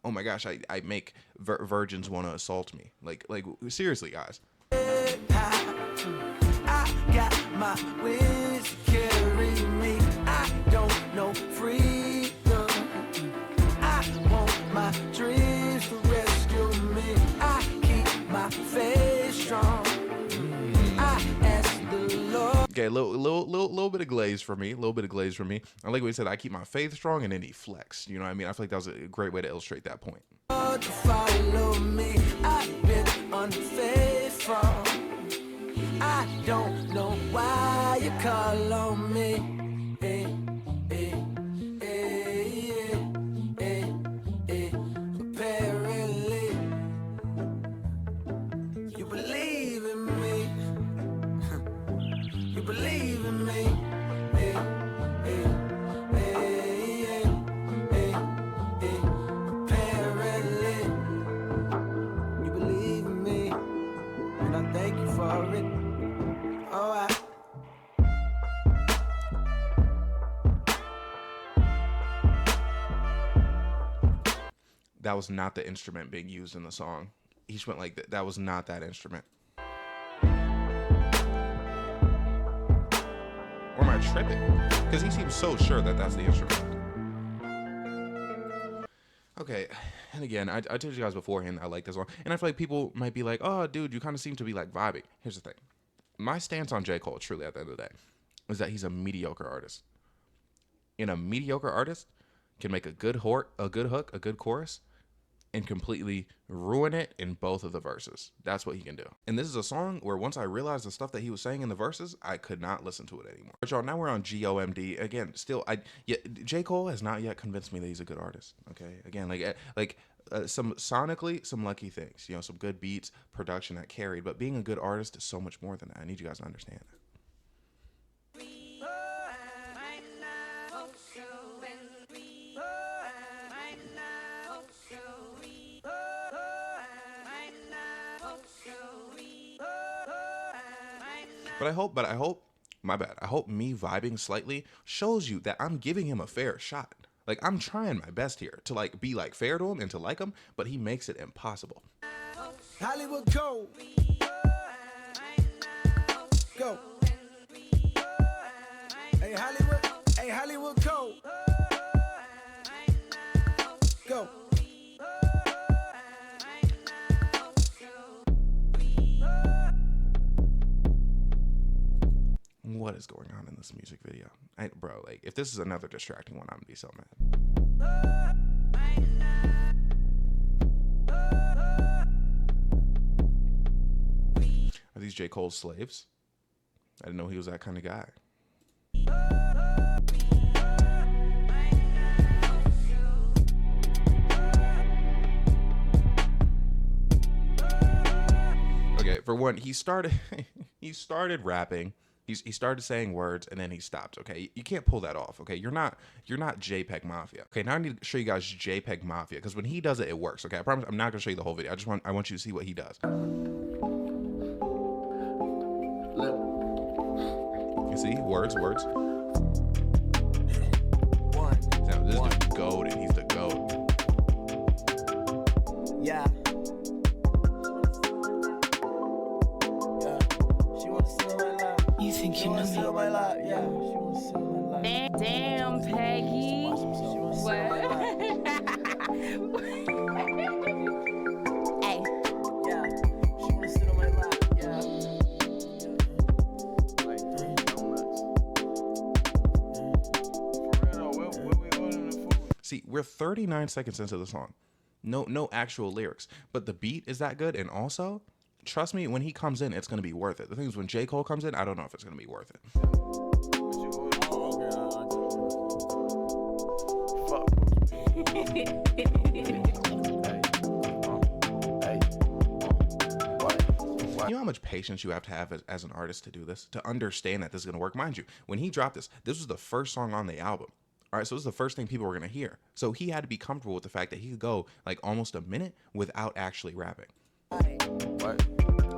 A: Oh my gosh, I make virgins want to assault me. Like seriously, guys.
B: I got my wings to carry me. I don't know freedom. I want my dreams to rescue me. I keep my faith strong.
A: Okay, a little bit of glaze for me. A little bit of glaze for me. I like what he said. I keep my faith strong, and then he flexed. You know what I mean? I feel like that was a great way to illustrate that point.
B: To follow me, I've been unfaithful. I don't know why you call on me. Hey, hey, hey, hey, hey. Apparently, you believe in me. You believe in me. Hey, hey, hey, hey, hey. Apparently, you believe in me, and I thank you for it. Oh,
A: That was not the instrument being used in the song. He just went like that was not that instrument. Or am I tripping? Because he seems so sure that that's the instrument. Okay, and again, I told you guys beforehand I like this song, and I feel like people might be like, "Oh, dude, you kind of seem to be like vibing." Here's the thing: my stance on J. Cole, truly, at the end of the day, is that he's a mediocre artist. And a mediocre artist can make a good hook, a good chorus, and completely ruin it in both of the verses. That's what he can do. And this is a song where once I realized the stuff that he was saying in the verses, I could not listen to it anymore. But y'all, now we're on GOMD again. Still, J. Cole has not yet convinced me that he's a good artist. Okay, again, some sonically, some lucky things. You know, some good beats, production that carried. But being a good artist is so much more than that. I need you guys to understand that. But I hope, my bad. I hope me vibing slightly shows you that I'm giving him a fair shot. Like, I'm trying my best here to like be like fair to him and to like him, but he makes it impossible.
B: Hollywood go. Go. Hey Hollywood go. Go.
A: What is going on in this music video? Bro, like, if this is another distracting one, I'm gonna be so mad. Are these J. Cole's slaves? I didn't know he was that kind of guy. Okay, for one, he started rapping. He started saying words and then he stopped. Okay, you can't pull that off. Okay, you're not JPEG Mafia. Okay, now I need to show you guys JPEG Mafia because when he does it, it works. Okay, I promise I'm not gonna show you the whole video. I want you to see what he does. You see, words. Now, this dude's goated. He's the goat.
B: Yeah. She wanna see my life.
D: You think you know me?
B: My life. Yeah. She wanna see my life.
D: Damn, Peggy. What? Hey.
B: Yeah. She wanna sit on my lap. Yeah.
A: See, we're 39 seconds into the song. No actual lyrics, but the beat is that good, and also, trust me, when he comes in, it's gonna be worth it. The thing is, when J. Cole comes in, I don't know if it's gonna be worth it. You know how much patience you have to have as an artist to do this, to understand that this is gonna work. Mind you, when he dropped this was the first song on the album. All right, so this is the first thing people were gonna hear. So he had to be comfortable with the fact that he could go like almost a minute without actually rapping, and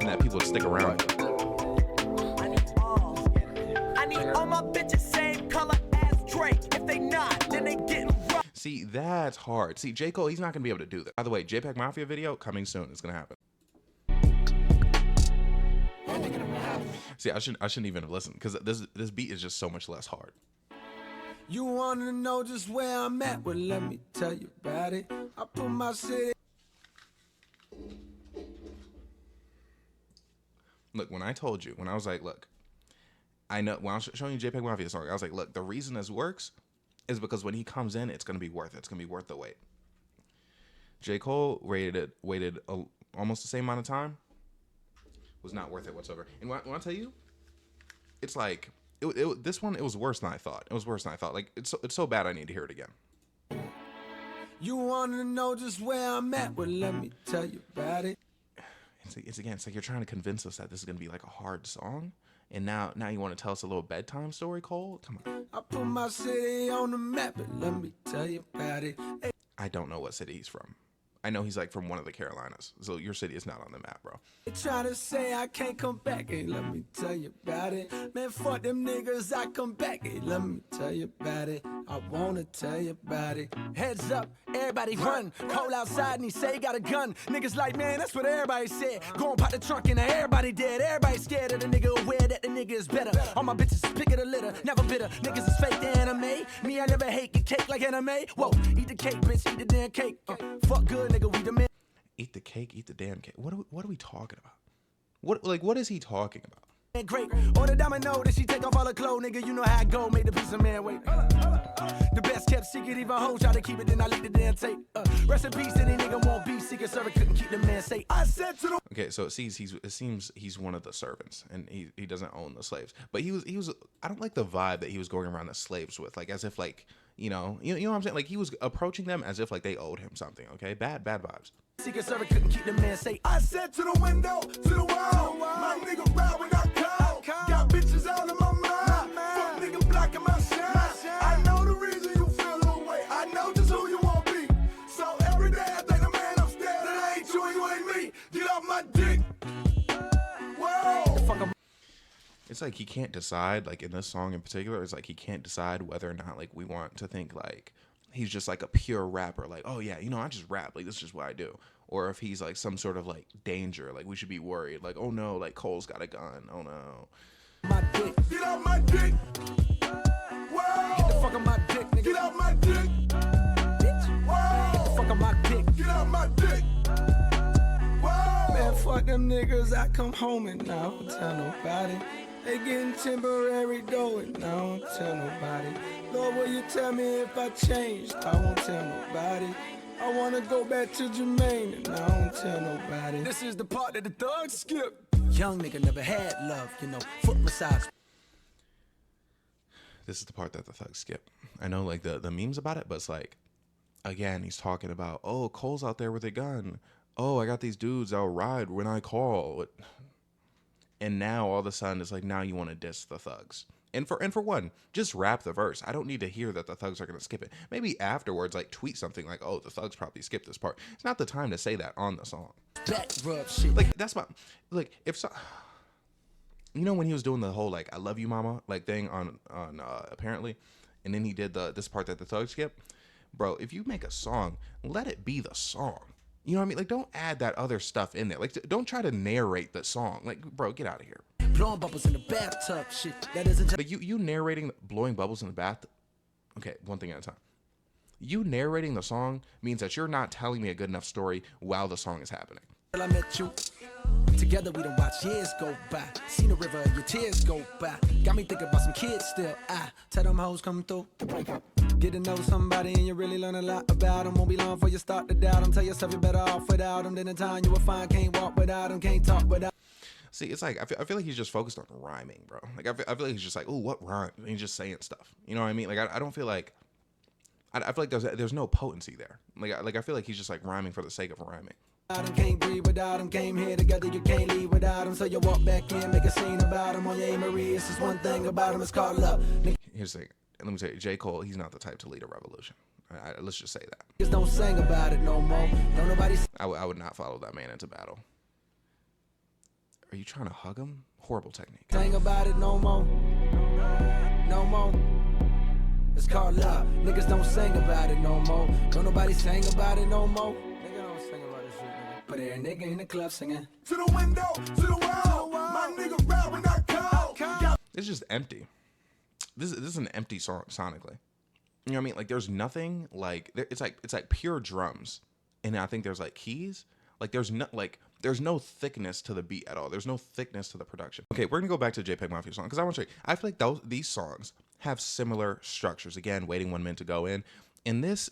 A: that people would stick around.
B: I need all my bitches same color as Drake. If they not, then they getting rough.
A: See, that's hard. See, J. Cole, he's not gonna be able to do that. By the way, JPEG Mafia video coming soon. It's gonna happen. See, I shouldn't even have listened because this beat is just so much less hard.
B: You wanna know just where I'm at? Well, let me tell you about it. I put my city.
A: Look, when I told you, when I was like, look, I know when I was showing you JPEG Mafia song, I was like, look, the reason this works is because when he comes in, it's gonna be worth it. It's gonna be worth the wait. J. Cole waited almost the same amount of time. Was not worth it whatsoever. And when I tell you, it's like this one. It was worse than I thought. It was worse than I thought. Like it's so bad. I need to hear it again.
B: You wanna know just where I'm at? Well, let me tell you about it.
A: It's like you're trying to convince us that this is gonna be like a hard song, and now you want to tell us a little bedtime story, Cole? Come on.
B: I put my city on the map, but let me tell you about it.
A: I don't know what city he's from. I know he's like from one of the Carolinas, so your city is not on the map, bro.
B: They try to say I can't come back, hey, let me tell you about it. Man, fuck them niggas, I come back, hey, let me tell you about it. I wanna tell you about it. Heads up, everybody run. Cole outside and he say he got a gun. Niggas like, man, that's what everybody said. Go and pop the trunk and everybody dead. Everybody scared of the nigga, aware that the nigga is better. All my bitches is pick of the litter, never bitter. Niggas is fake the anime. Me, I never hate, get cake like anime. Whoa, eat the cake, bitch, eat the damn cake. Fuck good, nigga, we the man.
A: Eat the cake, eat the damn cake. What are we talking about? What is he talking about?
B: Great. Or the domino that she take off all her clothes, nigga. You know how I go, make the piece of man wait. The best kept secret, even hoes try to keep it, then I leak the damn tape. Rest in peace, any nigga won't be secret server couldn't keep the man safe. I said to the
A: Okay, so it seems he's one of the servants, and he doesn't own the slaves. But he was I don't like the vibe that he was going around the slaves with, like as if like you know what I'm saying, like he was approaching them as if like they owed him something. Okay, bad vibes.
B: secret server couldn't keep the man safe. I said to the window, to the wall, my nigga ride when I call. Got bitches out of my mind. Fuck nigga blocking my shine. I know the reason you feel the way. I know just who you want to be. So every day I think the man upstairs that ain't you and you ain't me. Get off my dick. Whoa.
A: It's like he can't decide, like in this song in particular, it's like he can't decide whether or not like we want to think like he's just like a pure rapper, like, oh yeah, you know, I just rap, like this is just what I do. Or if he's like some sort of like danger, like we should be worried, like, oh no, like Cole's got a gun, oh no.
B: My dick. Get off my dick. Whoa. Get the fuck on my dick, nigga. Get off my dick. Bitch. Whoa. Get the fuck on my dick. Get off my dick. Whoa. Man, fuck them niggas. I come home and I don't tell nobody. They getting temporary dough and I don't tell nobody. Lord, will you tell me if I changed? I won't tell nobody. I wanna go back to Jermaine and I don't tell nobody. This is the part that the thugs skip. Young nigga never had love, you know, foot massage.
A: This is the part that the thugs skip. I know like the memes about it, but it's like, again, he's talking about, oh, Cole's out there with a gun. Oh, I got these dudes that'll ride when I call. And now all of a sudden it's like, now you want to diss the thugs. And for one, just rap the verse. I don't need to hear that the thugs are going to skip it. Maybe afterwards, like tweet something like, oh, the thugs probably skipped this part. It's not the time to say that on the song.
B: Back rub shit.
A: Like, that's my, like, if so, you know, when he was doing the whole, like, I love you, mama, like thing on apparently, and then he did this part that the thugs skip. Bro, if you make a song, let it be the song. You know what I mean? Like, don't add that other stuff in there. Like, don't try to narrate the song. Like, bro, get out of here.
B: Blowing bubbles in the bathtub, shit. That isn't just
A: like you narrating blowing bubbles in the bath. Okay, one thing at a time. You narrating the song means that you're not telling me a good enough story while the song is happening.
B: I met you. Together we done watch years go by. Seen the river, your tears go by. Got me thinking about some kids still. I tell them hoes come through to break up. Get to know somebody and you really learn a lot about them. Won't be long before you start to doubt them. Tell yourself you're better off without them. Then in time you will find can't walk without them, can't talk without.
A: See, it's like I feel like he's just focused on rhyming, bro. Like I feel like he's just like, oh, what rhyme? And he's just saying stuff. You know what I mean? Like I don't feel like I feel like there's no potency there. Like I feel like he's just like rhyming for the sake of rhyming.
B: Can't breathe without him. Came here together, you can't leave without him. So you walk back in, make a scene about him on your Marie. It's just one thing about him, it's called love.
A: Here's the thing. Let me tell you, J. Cole, he's not the type to lead a revolution. Let's just say that.
B: Just don't sing about it no more. Don't nobody.
A: I would not follow that man into battle. Are you trying to hug him? Horrible technique.
B: Sing about it no more. No more. It's called love. Niggas don't sing about it no more. Don't nobody sing about it no more. Nigga don't sing about this shit, nigga. But every nigga in the club singing. To the window, to the wall. My nigga rap when I call.
A: It's just empty. This is an empty song sonically. You know what I mean? Like there's nothing like it's like pure drums, and I think there's like keys. Like there's no thickness to the beat at all. There's no thickness to the production. Okay, we're gonna go back to the JPEG Mafia song because I want to show you. I feel like these songs have similar structures. Again, waiting 1 minute to go in. And this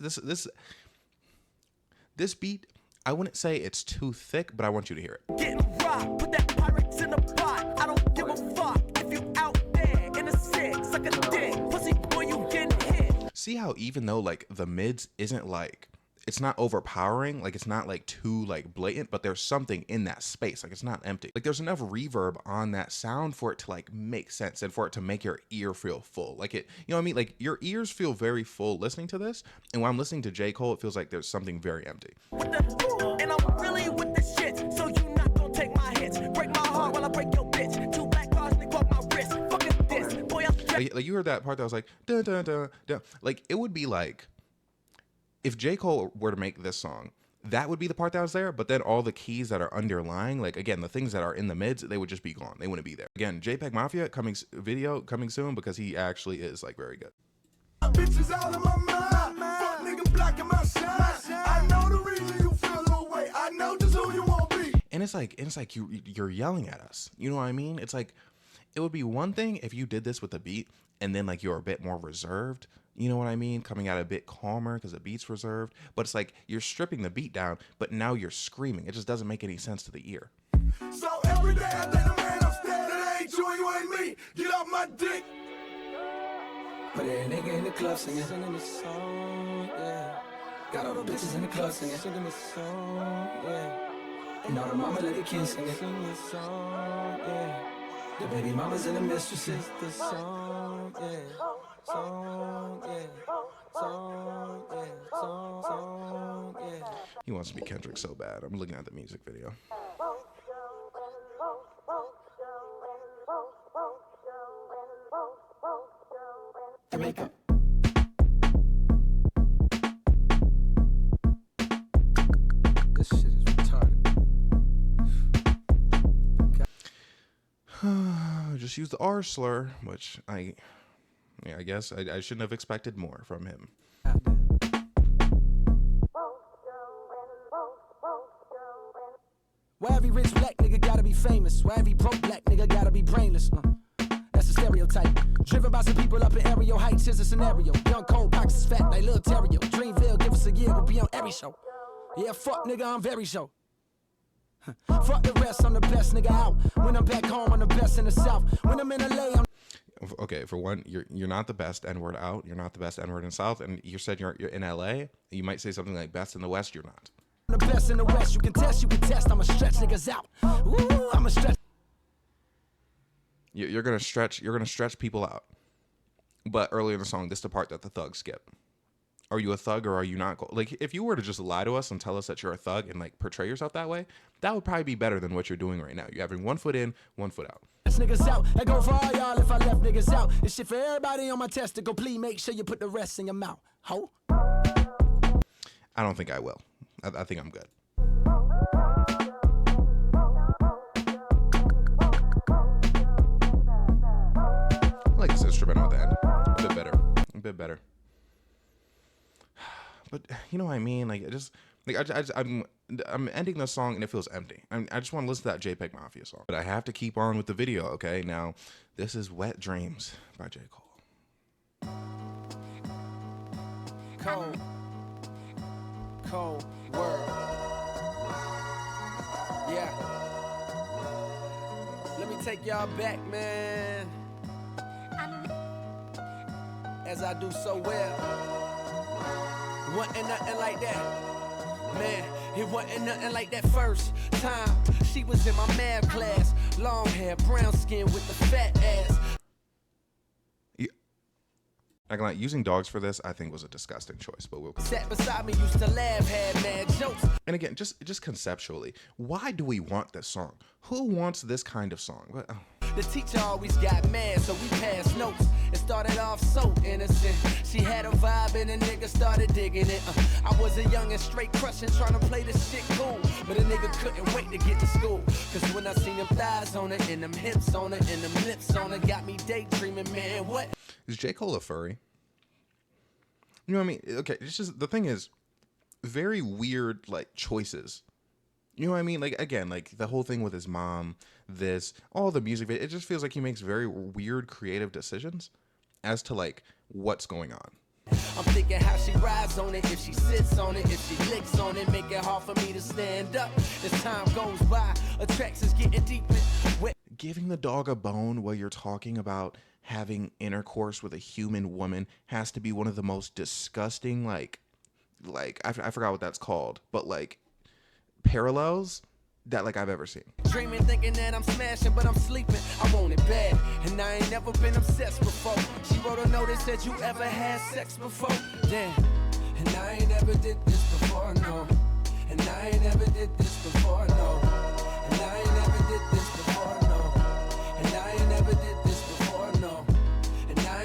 A: beat, I wouldn't say it's too thick, but I want you to hear it.
B: Getting rocked, put that Pyrex in the pot. I don't give a fuck if you out there in a six, suck a dick, pussy boy, you getting hit.
A: See how even though like the mids isn't like, it's not overpowering, like it's not like too like blatant, but there's something in that space, like it's not empty. Like there's enough reverb on that sound for it to like make sense and for it to make your ear feel full. Like it, you know what I mean? Like your ears feel very full listening to this, and when I'm listening to J. Cole, it feels like there's something very empty.
B: With the, and I'm really with the shit, so you not gonna take my hits. Break my heart while I break your bitch. Two black cars, they caught my wrist. Fucking this, boy, I'm
A: like you heard that part that was like da da da da. Like it would be like if J. Cole were to make this song, that would be the part that was there, but then all the keys that are underlying, like again, the things that are in the mids, they would just be gone. They wouldn't be there. Again, JPEG Mafia video coming soon because he actually is like very good.
F: Bitches out of my mind. Fuck nigga blocking my shine. I know the reason you feel no way. I know just who you won't be.
A: And it's like you're yelling at us. You know what I mean? It's like it would be one thing if you did this with a beat and then like you're a bit more reserved. You know what I mean? Coming out a bit calmer because the beat's reserved. But it's like you're stripping the beat down, but now you're screaming. It just doesn't make any sense to the ear.
F: So every day I think a man upstairs. It ain't you, you ain't me. Get off my dick.
B: But every nigga in the club singing the song, yeah. Got all the bitches in the club singing the song, yeah. And all the mama let the kids singing the song, yeah. The baby mamas and the mistresses, the song, yeah. Song, yeah. Song, yeah. Song, yeah.
A: He wants to be Kendrick so bad. I'm looking at the music video.
B: Jamaica. This shit is retarded.
A: Just use the R slur, which I guess I shouldn't have expected more from him.
B: Why every rich black nigga gotta be famous? Why every broke black nigga gotta be brainless? That's a stereotype. Driven by some people up in aerial heights. Here's a scenario. Young cold pockets is fat like Lil Terrio. Dreamville, give us a year, we'll be on every show. Yeah, fuck nigga, I'm very show. Fuck the rest, I'm the best nigga out. When I'm back home, I'm the best in the South. When I'm in LA, I'm...
A: Okay, for one, you're not the best N-word out. You're not the best N-word in the South. And you said you're in LA. You might say something like best in the West. You're not.
B: the best in the West. You can test, I'ma stretch niggas out. Ooh, I'ma stretch.
A: You're gonna stretch people out. But earlier in the song, this is the part that the thugs skip. Are you a thug or are you not? Like, if you were to just lie to us and tell us that you're a thug and like portray yourself that way, that would probably be better than what you're doing right now. You're having 1 foot in, 1 foot out.
B: Niggas out. I go for all y'all if I left niggas out. This shit for everybody on my testicle. Please make sure you put the rest in your mouth. Ho.
A: I don't think I will. I think I'm good. I like this instrumental at the end. A bit better. A bit better. But you know what I mean? Like, I'm ending the song and it feels empty. I just want to listen to that JPEG Mafia song. But I have to keep on with the video, okay? Now, this is Wet Dreams by J. Cole.
B: Cold world. Yeah. Let me take y'all back, man. As I do so well. Wasn't nothing like that. Man, it wasn't nothing like that first time. She was in my math class. Long hair, brown skin with the fat ass.
A: I can, like, using dogs for this, I think, was a disgusting choice, but we'll
B: Sat beside me, used to laugh, had mad jokes.
A: And again, just conceptually, why do we want this song? Who wants this kind of song? What, oh.
B: The teacher always got mad, so we passed notes. It started off so innocent. She had a vibe and a nigga started digging it. I was a young and straight crushing, trying to play this shit cool. But a nigga couldn't wait to get to school. Cause when I seen them thighs on her, and them hips on her, and them lips on her, got me daydreaming, man, what?
A: Is J. Cole a furry? You know what I mean? Okay, it's just, the thing is, very weird, like, choices. You know what I mean? Like, again, like, the whole thing with his mom, all the music, it just feels like he makes very weird creative decisions as to, like, what's going on.
B: I'm thinking how she rides on it, if she sits on it, if she licks on it, make it hard for me to stand up. As time goes by, attractions getting deeper.
A: Giving the dog a bone while you're talking about having intercourse with a human woman has to be one of the most disgusting, like I forgot what that's called, but like parallels that like I've ever seen.
B: Dreaming, thinking that I'm smashing, but I'm sleeping. I want it bad, and I ain't never been obsessed before. She wrote a note that said, you ever had sex before? Damn, and I ain't ever did this before, no. And I ain't ever did this before, no. And I ain't ever did this before, no. And I ain't ever did this before, no. And I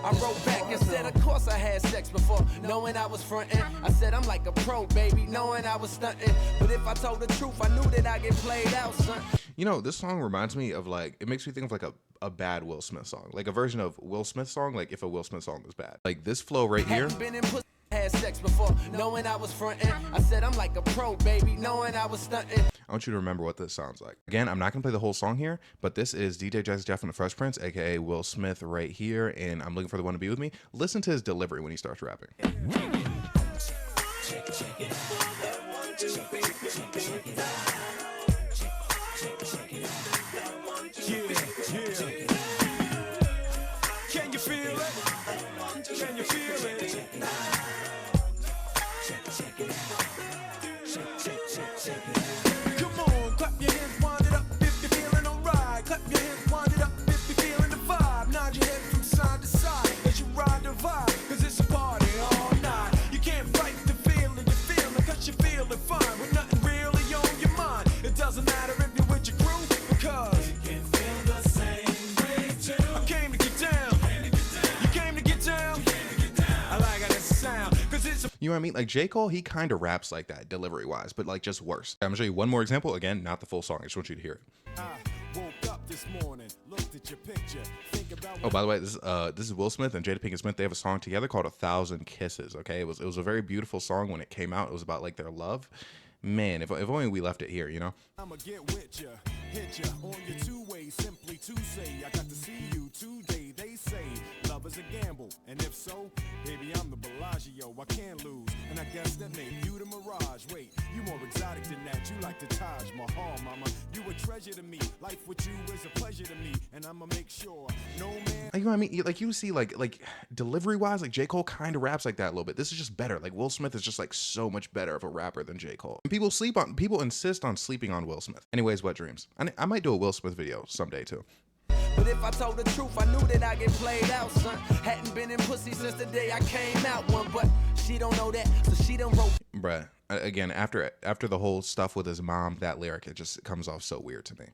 B: I wrote back and said, of course I had sex before, knowing I was frontin'. I said, I'm like a pro, baby, knowing I was stuntin'. But if I told the truth, I knew that I'd get played out, son.
A: You know, this song reminds me of like, it makes me think of like a bad Will Smith song, like a version of Will Smith song, like if a Will Smith song was bad. Like this flow right here.
B: Had sex before, knowing I was frontin'. I said, I'm like a pro, baby, knowing I was stuntin'.
A: I want you to remember what this sounds like. Again, I'm not gonna play the whole song here, but this is DJ Jazzy Jeff and the Fresh Prince, aka Will Smith right here, and I'm looking for the one to be with me. Listen to his delivery when he starts rapping.
B: Can you feel it? Can you feel it? Come on, clap your hands, wind it up if you're feeling alright. Clap your hands, wind it up if you're feeling the vibe. Nod your head from side to side as you ride the vibe, cause it's a party all night. You can't fight the feeling you're feeling, cause you're feeling fine with nothing really on your mind. It doesn't matter if you're with your crew, because you can feel the same way too. I came to get down. You came to get down. I like how that sound, cause it's a
A: You know what I mean? Like J. Cole, he kind of raps like that delivery wise, but like just worse. I'm gonna show you one more example. Again, not the full song. I just want you to hear it.
B: woke up this morning, looked at your picture, think about
A: Oh, by the way, this is Will Smith and Jada Pinkett Smith. They have a song together called "1,000 Kisses." Okay, it was a very beautiful song when it came out. It was about like their love. Man, if only we left it here, you know.
B: I'ma get with ya, hit ya on your two-way, simply to say I got to see you today. They say love is a gamble, and if so, baby, I'm the Bellagio. I can't lose, and I guess that made you the Mirage. Wait, you more exotic than that. You like the Taj Mahal, mama. You a treasure to me. Life with you is a pleasure to me, and I'ma make sure no man.
A: Like, you know what I mean? Like you see, like delivery wise, like J. Cole kind of raps like that a little bit. This is just better. Like Will Smith is just like so much better of a rapper than J. Cole. People insist on sleeping on Will Smith. Anyways, wet dreams. I might do a Will Smith video someday too.
B: But if I told the truth, I knew that I'd get played out, son. Hadn't been in pussy since the day I came out one, but she don't know that, so she done wrote.
A: Bruh, again, after the whole stuff with his mom, that lyric, it just comes off so weird to me.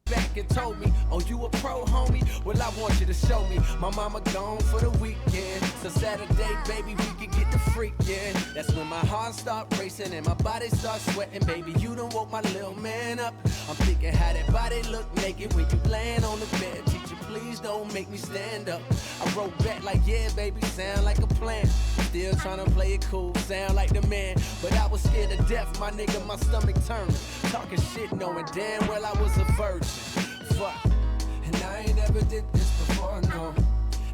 B: Back and told me, oh, you a pro, homie? Well, I want you to show me. My mama gone for the weekend, so Saturday, baby, we can get the freakin'. That's when my heart start racing and my body starts sweating, baby. You done woke my little man up. I'm thinking how that body look naked when you laying on the bed. Teacher, please don't make me stand up. I wrote back like, yeah, baby, sound like a plan. Still trying to play it cool, sound like the man. But I was scared to death, my nigga, my stomach turned. Talking shit, knowing damn well I was a virgin. Fuck. And I ain't never did this before, no.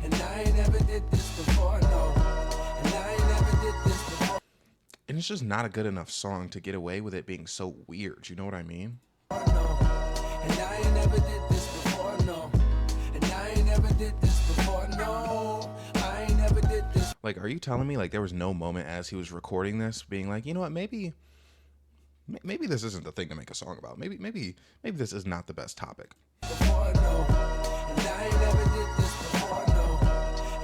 B: And I ain't never did this before, no. And I ain't never did this before,
A: And it's just not a good enough song to get away with it being so weird. You know what I mean?
B: no. And I ain't never did this before, no. And I ain't never did this before, no. I ain't never did this.
A: Like, are you telling me like there was no moment as he was recording this being like, you know what, maybe this isn't the thing to make a song about. Maybe this is not the best topic.
B: Before, no. And I ain't never did this before, no.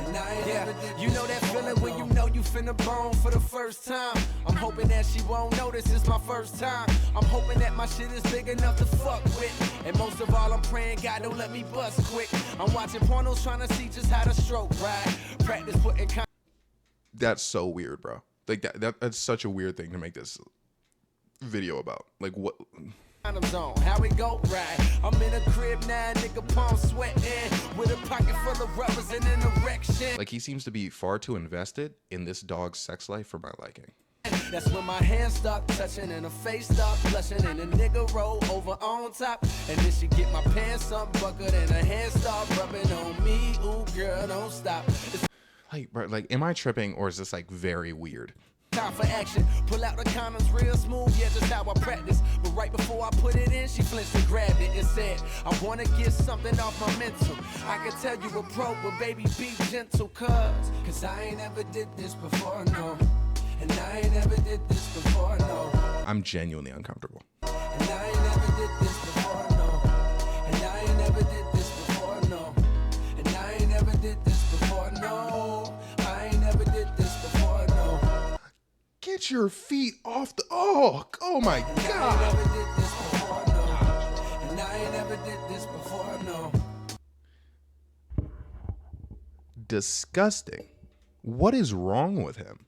B: And I ain't never did this. You know that feeling when you know you finna bone for the first time. I'm hoping that she won't know this is my first time. I'm hoping that my shit is big enough to fuck with. And most of all, I'm praying God don't let me bust quick. I'm watching pornos trying to see just how to stroke ride. Practice putting
A: That's so weird, bro. Like that's such a weird thing to make this video about. Like what?
B: condoms on. How it go, right? I'm in a crib now, nigga, palm sweating with a pocket full of rubbers and an erection.
A: Like he seems to be far too invested in this dog's sex life for my liking.
B: That's when my hands start touching and her face start blushing and a nigga roll over on top. And then she get my pants unbuckled and her hands start rubbing on me. Ooh, girl, don't stop. It's
A: Like, bro, like, am I tripping or is this like very weird?
B: time for action. Pull out the condoms real smooth, yeah, just how I practice. But right before I put it in, she flinched and grabbed it and said, I wanna get something off my mental. I can tell you a pro, but baby, be gentle, cause I ain't ever did this before, no. And I ain't never did this before, no.
A: I'm genuinely uncomfortable.
B: And I ain't never did this before, no. And I ain't never did this before, no. And I ain't never did this before, no. I ain't never did this before, no.
A: Get your feet off the, oh my
B: And I ain't
A: God.
B: never did this before, no. And I ain't never did this before, no.
A: disgusting. What is wrong with him?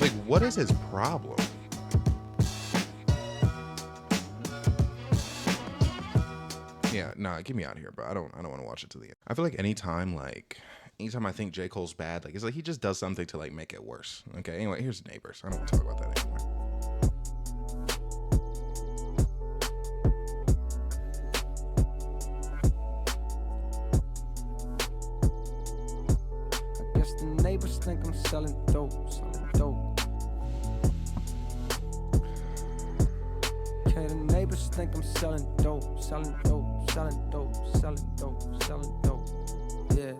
A: Like, what is his problem? Yeah, nah, get me out of here, bro. I don't want to watch it to the end. I feel like anytime I think J. Cole's bad, like, it's like he just does something to like make it worse. Okay, anyway, here's Neighbors. I don't want to talk about that anymore.
B: I guess the neighbors think I'm selling dope. Okay, the neighbors think I'm selling dope. Yeah.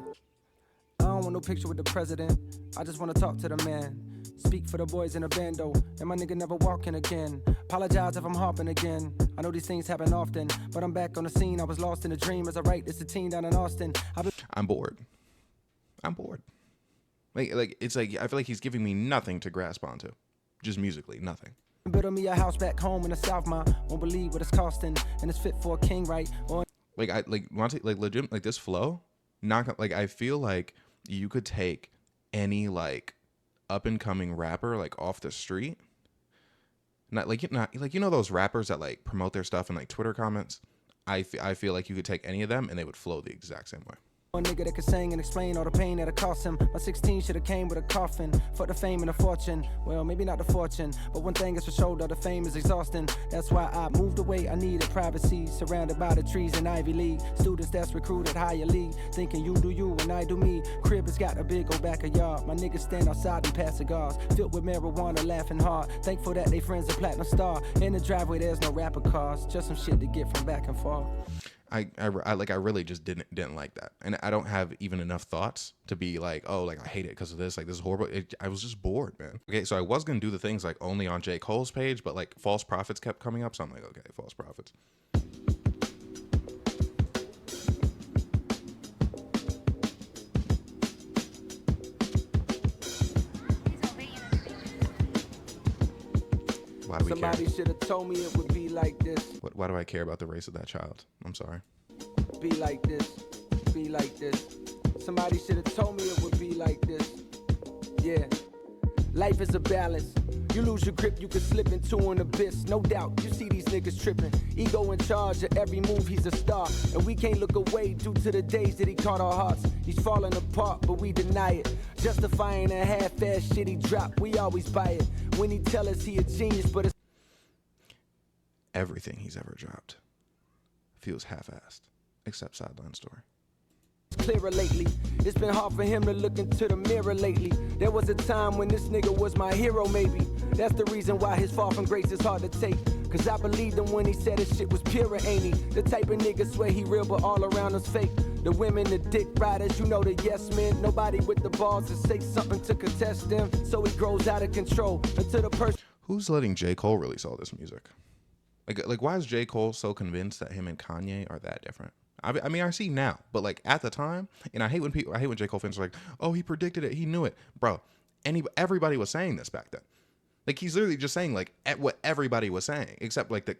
B: I don't want no picture with the president. I just want to talk to the man. Speak for the boys in the bando. And my nigga never walking again. Apologize if I'm harping again. I know these things happen often, but I'm back on the scene. I was lost in a dream as I write this 18 down in Austin.
A: I'm bored. Like it's like I feel like he's giving me nothing to grasp onto, just musically, nothing.
B: Build me a house back home in the South, ma. Won't believe what it's costing, and it's fit for a king, right? Or
A: Like I want to like legit like this flow. Not like I feel like you could take any like up and coming rapper like off the street. Not like you know those rappers that like promote their stuff in like Twitter comments. I feel like you could take any of them and they would flow the exact same way.
B: one nigga that could sing and explain all the pain that it cost him. My 16 should have came with a coffin. For the fame and the fortune. Well, maybe not the fortune, but one thing is for sure, though, the fame is exhausting. That's why I moved away. I needed privacy, surrounded by the trees in Ivy League. Students that's recruited higher league, thinking you do you and I do me. Crib has got a big old back of yard. My niggas stand outside and pass cigars, filled with marijuana, laughing hard. Thankful that they friends a platinum star. In the driveway, there's no rapper cars, just some shit to get from back and forth.
A: I really just didn't like that, and I don't have even enough thoughts to be like, oh, like I hate it because of this, like this is horrible. I was just bored, man. Okay, so I was gonna do the things like only on J. Cole's page, but like false prophets kept coming up, so I'm like, okay, false prophets. Why do we care?
B: Somebody should have told me it would be like this.
A: Why do I care about the race of that child? I'm sorry.
B: Be like this, be like this. Somebody should have told me it would be like this. Yeah, life is a balance. You lose your grip, you can slip into an abyss. No doubt, you see these niggas tripping. Ego in charge of every move, he's a star. And we can't look away due to the days that he caught our hearts. He's falling apart, but we deny it. Justifying that half-ass shit he dropped, we always buy it. When he tell us he a genius, but it's
A: Everything he's ever dropped feels half-assed, except Sideline Story.
B: clearer lately. It's been hard for him to look into the mirror lately. There was a time when this nigga was my hero, maybe. That's the reason why his fall from grace is hard to take. Cause I believed him when he said his shit was pure, ain't he? The type of nigga swear he real, but all around us fake. The women, the dick riders, you know the yes men. Nobody with the balls to say something to contest them. So he grows out of control until the person.
A: Who's letting J. Cole release all this music? Like, why is J. Cole so convinced that him and Kanye are that different? I mean, I see now, but like at the time, and I hate when J. Cole fans are like, oh, he predicted it, he knew it, bro. Everybody was saying this back then. Like, he's literally just saying like what everybody was saying, except like the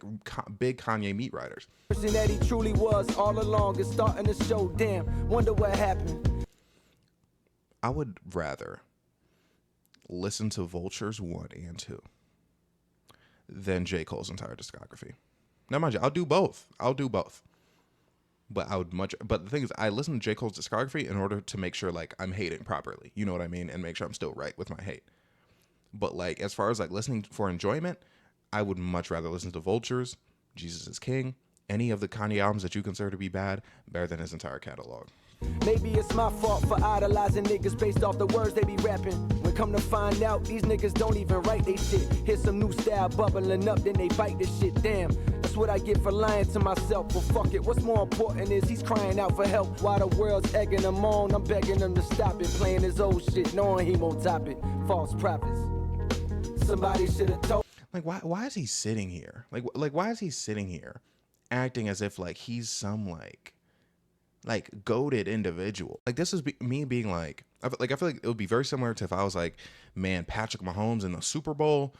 A: big Kanye meat riders.
B: Person that he truly was all along is starting to show. Damn, wonder what happened.
A: I would rather listen to Vultures 1 and 2 than J. Cole's entire discography. Now, mind you, I'll do both. But but the thing is, I listen to J. Cole's discography in order to make sure like I'm hating properly. You know what I mean? And make sure I'm still right with my hate. But like, as far as like listening for enjoyment, I would much rather listen to Vultures, Jesus is King, any of the Kanye albums that you consider to be bad, better than his entire catalog.
B: Maybe it's my fault for idolizing niggas based off the words they be rapping. When come to find out, these niggas don't even write they shit. Hear some new style bubbling up, then they bite this shit. Damn, that's what I get for lying to myself. Well, fuck it, what's more important is he's crying out for help. While the world's egging him on, I'm begging him to stop it. Playing his old shit, knowing he won't top it. False prophets. Somebody should have told.
A: Like, why is he sitting here? Like why is he sitting here acting as if like he's some like goated individual? Like, this is me being like I feel like it would be very similar to if I was like, man, Patrick Mahomes in the Super Bowl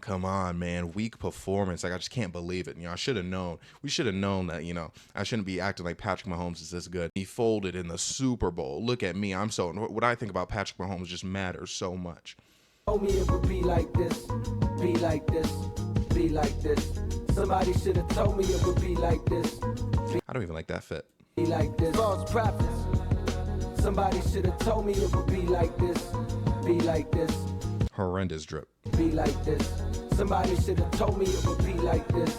A: Come on, man. Weak performance. Like, I just can't believe it. You know, I should have known. We should have known that, you know, I shouldn't be acting like Patrick Mahomes is this good. He folded in the Super Bowl. Look at me. I'm so, what I think about Patrick Mahomes just matters so much.
B: Told me it would be like this, be like this, be like this. Somebody should have told me it would be like this,
A: I don't even like that fit.
B: be like this. False prophets. Somebody should have told me it would be like this, be like this,
A: Horrendous drip.
B: be like this. Somebody should have told me it would be like this.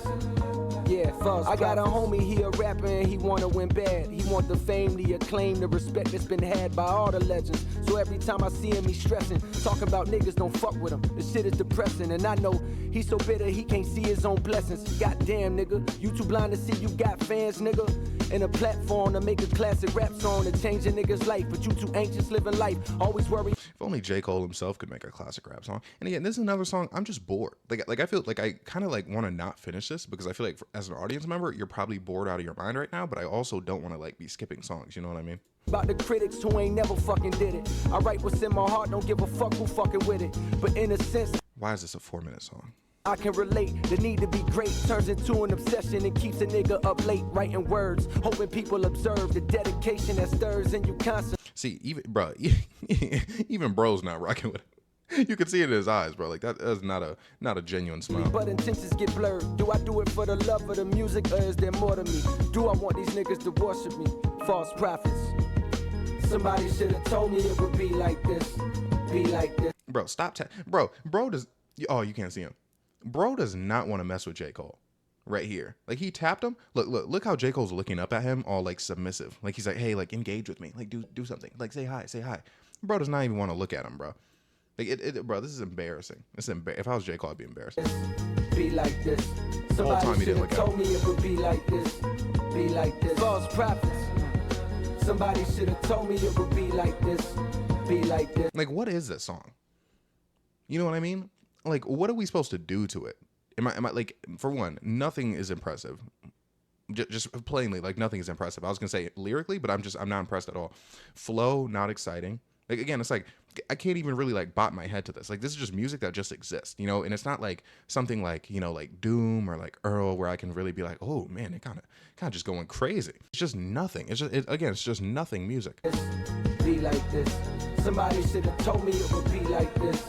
B: Yeah, false. I got a homie, he a rapper and he wanna win bad. He want the fame, the acclaim, the respect that's been had by all the legends. So every time I see him, he stressing, talking about niggas don't fuck with him. The shit is depressing, and I know he's so bitter he can't see his own blessings. Goddamn, nigga, you too blind to see you got fans, nigga. And a platform to make a classic rap song to change a nigga's life, but you too anxious living life, always worry.
A: If only J. Cole himself could make a classic rap song. And again, this is another song. I'm just bored. Like I feel like I kind of like want to not finish this because I feel like as an audience member, you're probably bored out of your mind right now. But I also don't want to like be skipping songs. You know what I mean?
B: About the critics who ain't never fucking did it. I write what's in my heart, don't give a fuck who fucking with it. But in a sense,
A: Why is this a 4-minute song?
B: I can relate. The need to be great turns into an obsession and keeps a nigga up late writing words, hoping people observe the dedication that stirs in you constantly.
A: See, even bro, even bro's not rocking with it. You can see it in his eyes, bro. Like that is not a genuine smile.
B: But intentions get blurred. Do I do it for the love of the music, or is there more to me? Do I want these niggas to worship me? False prophets. Somebody should have told me it would be like this, be like this.
A: Bro, stop. Bro does. Oh, you can't see him. Bro does not want to mess with J. Cole. Right here. Like he tapped him. Look how J. Cole's looking up at him all like submissive. Like he's like, hey, like engage with me. Like do something. Like say hi. Bro does not even want to look at him, bro. Like bro, this is embarrassing. If I was J. Cole, I'd be embarrassed.
B: Be like this.
A: The whole time he
B: Somebody should
A: didn't
B: have
A: look at
B: told me it would be like this, be like this. False prophets. Somebody should have told me it would be like this, be like this.
A: Like, what is this song? You know what I mean? Like, what are we supposed to do to it? Am I like, for one, nothing is impressive. Just plainly, like nothing is impressive. I was gonna say lyrically, but I'm not impressed at all. Flow, not exciting. Like again, it's like I can't even really like bop my head to this. Like this is just music that just exists, you know. And it's not like something like, you know, like Doom or like Earl where I can really be like, oh man, it kind of just going crazy. It's just nothing. It's just nothing music.
B: Be like this. Somebody should have told me it would be like this.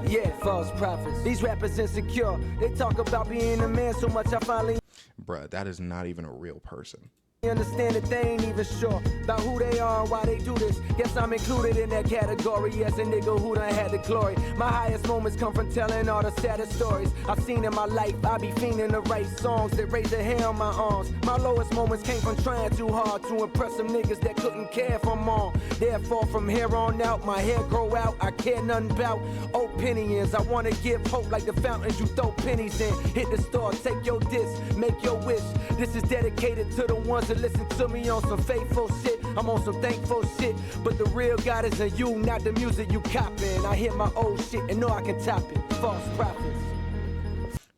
B: Yeah, false prophets. These rappers insecure. They talk about being a man so much I finally
A: Bruh, that is not even a real person.
B: understand that they ain't even sure about who they are and why they do this. Guess I'm included in that category. Yes, a nigga who done had the glory. My highest moments come from telling all the saddest stories I've seen in my life. I be fiending to write songs that raise the hair on my arms. My lowest moments came from trying too hard to impress some niggas that couldn't care for more. Therefore, from here on out, my hair grow out. I care nothing about opinions. I wanna give hope like the fountains you throw pennies in. Hit the store, take your diss, make your wish. This is dedicated to the ones that listen to me on some faithful shit. I'm on some thankful shit. But the real God is in you, not the music you copying. I hear my old shit and know I can top it. False prophets.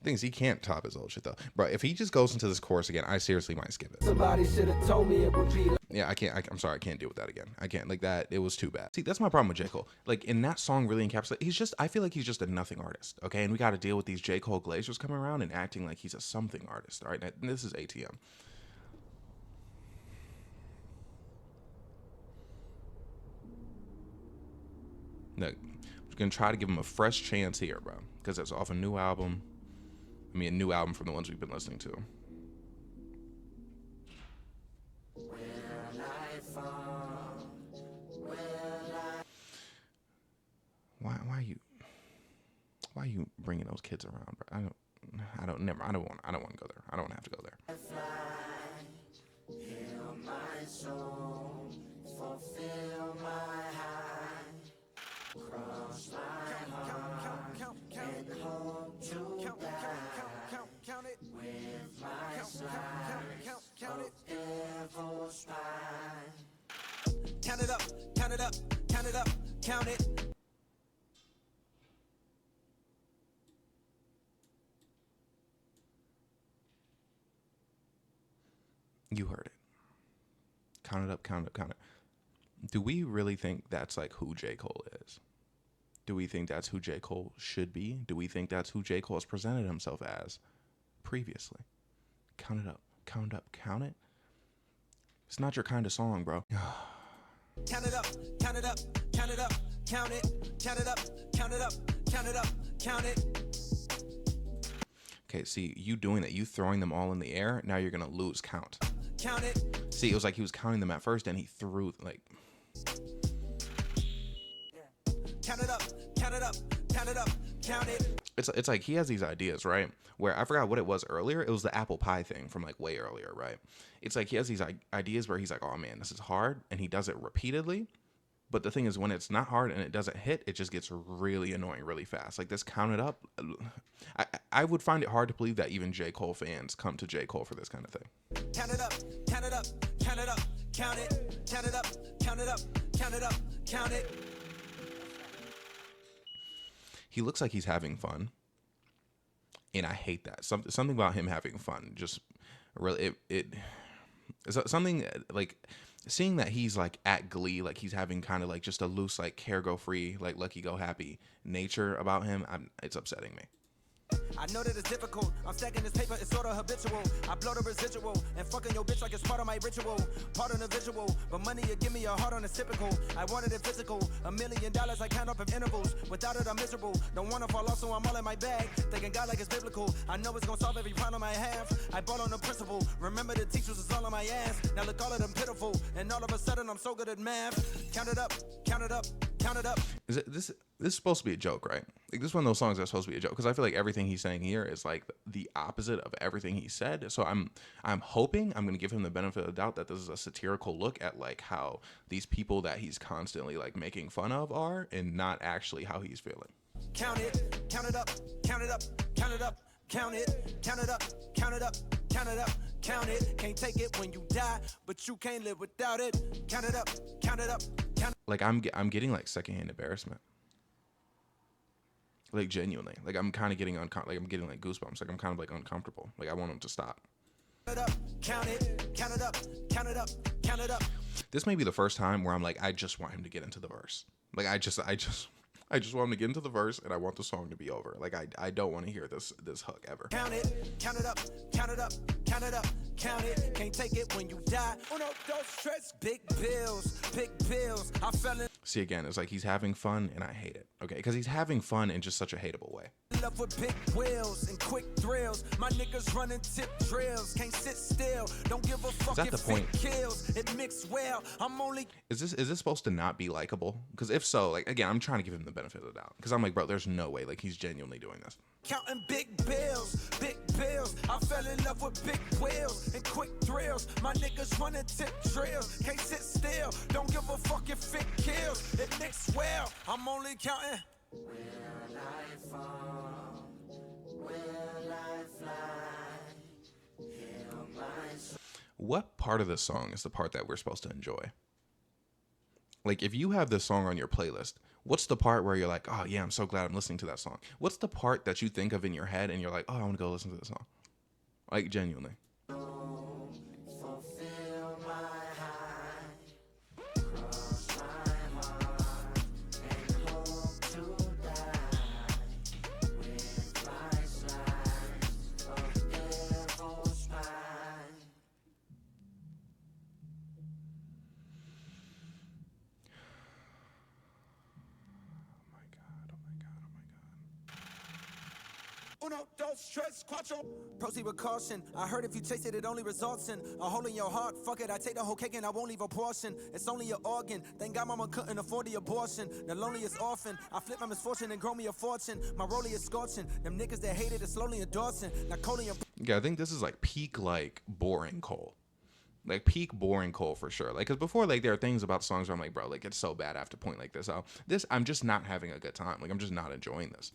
A: Things he can't top his old shit though. Bro, if he just goes into this chorus again, I seriously might skip it.
B: Somebody should have told me it would be like
A: Yeah, I can't. I'm sorry, I can't deal with that again. I can't. Like that, it was too bad. See, that's my problem with J. Cole. Like in that song, really encapsulates. I feel like he's just a nothing artist. Okay, and we got to deal with these J. Cole glaciers coming around and acting like he's a something artist. All right, now, this is ATM. Look, I'm gonna try to give him a fresh chance here, bro, because it's off a new album. I mean, a new album from the ones we've been listening to. Why are you bringing those kids around, bro? I don't want to go there. I don't want to have to go there.
B: Count it up, count it up, count it up, count it.
A: You heard it. Count it up, count it up, count it. Do we really think that's like who J. Cole is? Do we think that's who J. Cole should be? Do we think that's who J. Cole has presented himself as previously? Count it up, count it up, count it. It's not your kind of song, bro.
B: Count it up, count it up, count it up, count it, count it up, count it up, count it up, count it.
A: Okay, see, you doing that, you throwing them all in the air, now you're gonna lose count.
B: Count it.
A: See, it was like he was counting them at first and he threw, like...
B: Count it up, count it up, count it up, count it.
A: It's like he has these ideas, right? Where I forgot what it was earlier. It was the apple pie thing from like way earlier, right? It's like he has these ideas where he's like, oh man, this is hard. And he does it repeatedly. But the thing is, when it's not hard and it doesn't hit, it just gets really annoying really fast. Like this count it up. I would find it hard to believe that even J. Cole fans come to J. Cole for this kind of thing.
B: Count it up, count it up, count it up, count it, count it up, count it up, count it up, count it.
A: He looks like he's having fun. And I hate that. Something about him having fun just really it's something like seeing that he's like at Glee, like he's having kind of like just a loose like care go free, like lucky go happy nature about him. It's upsetting me.
B: I know that it's difficult. I'm stacking this paper, it's sort of habitual. I blow the residual and fucking your bitch like it's part of my ritual. Part of the visual, but money you give me a heart on a typical. I wanted it physical, $1 million I count up in intervals. Without it I'm miserable. Don't wanna fall off, so I'm all in my bag. Thinking God like it's biblical. I know it's gonna solve every problem I have. I bought on the principle. Remember the teachers was all on my ass. Now look all of them pitiful, and all of a sudden I'm so good at math. Count it up, count it up, count it up.
A: This is supposed to be a joke, right? Like this is one of those songs that's supposed to be a joke because I feel like everything he's saying here is like the opposite of everything he said. So I'm hoping, I'm gonna give him the benefit of the doubt that this is a satirical look at like how these people that he's constantly like making fun of are, and not actually how he's feeling.
B: Count it, count it up, count it up, count it up, count it, count it up, count it up, count it up, count it. Can't take it when you die, but you can't live without it. Count it up, count it up, count it.
A: Like I'm getting like secondhand embarrassment. Like genuinely, like I'm kind of getting I'm getting like goosebumps. Like I'm kind of like uncomfortable. Like I want him to stop.
B: Count it up, count it, count it up, count it up, count it up.
A: This may be the first time where I'm like, I just want him to get into the verse. Like I just want him to get into the verse, and I want the song to be over. Like I don't want to hear this hook ever.
B: Count it, count it up, count it up, count it up, count it. Can't take it when you die. Oh no, don't stress. Big bills, big bills. I fell in
A: See, again, it's like he's having fun, and I hate it. Okay, because he's having fun in just such a hateable way.
B: love with big wheels and quick thrills. My niggas running tip drills. Can't sit still. Don't give a fuck
A: that
B: if
A: the point?
B: it kills. It mix well. I'm only
A: Is this supposed to not be likable? Because if so, like again, I'm trying to give him the benefit of the doubt. Because I'm like, bro, there's no way like he's genuinely doing this.
B: counting big bills, big bills. I fell in love with big wheels and quick thrills. My niggas running tip drills. Can't sit still. Don't give a fuck if it kills. It mix well. I'm only counting. Will I fall? Will I fly? Heal my soul.
A: What part of the song is the part that we're supposed to enjoy? Like, if you have this song on your playlist, what's the part where you're like, oh yeah, I'm so glad I'm listening to that song? What's the part that you think of in your head and you're like, oh, I want to go listen to this song? Like, genuinely.
B: Fulfill my high, cross my heart, and hope to die with my slice of devil's pie. Uno, dos, tres, cuatro. Proceed with caution. I heard if you taste it, it only results in a hole in your heart. Fuck it, I take the whole cake and I won't leave a portion. It's only an organ. Thank God mama couldn't afford the abortion. The loneliest orphan. I flip my misfortune and grow me a fortune. My rollie is scorching. Them niggas that hated it slowly endorsing. Napoleon.
A: Yeah, I think this is like peak, like, boring Cole. Like, peak boring Cole for sure. Like, because before, like, there are things about songs where I'm like, bro, like, it's so bad I have to point like this out. This, I'm just not having a good time. Like, I'm just not enjoying this.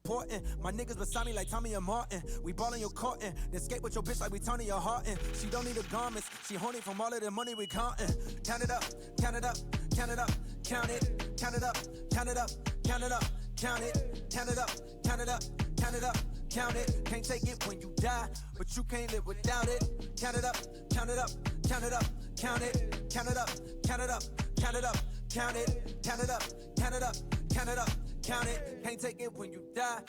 B: Important. My niggas beside me like Tommy and Martin. We ballin' your cotton. Then skate with your bitch like we turning your heart in. She don't need the garments. She horny from all of the money we countin'. Count it up, count it up, count it up, count it, count it up, count it up, count it up, count it, count it up, count it up, count it up, count it. Can't take it when you die, but you can't live without it. Count it up, count it up, count it up, count it, count it up, count it up, count it up, count it, count it up, count it up, Count it up, count it, can't take it when you die.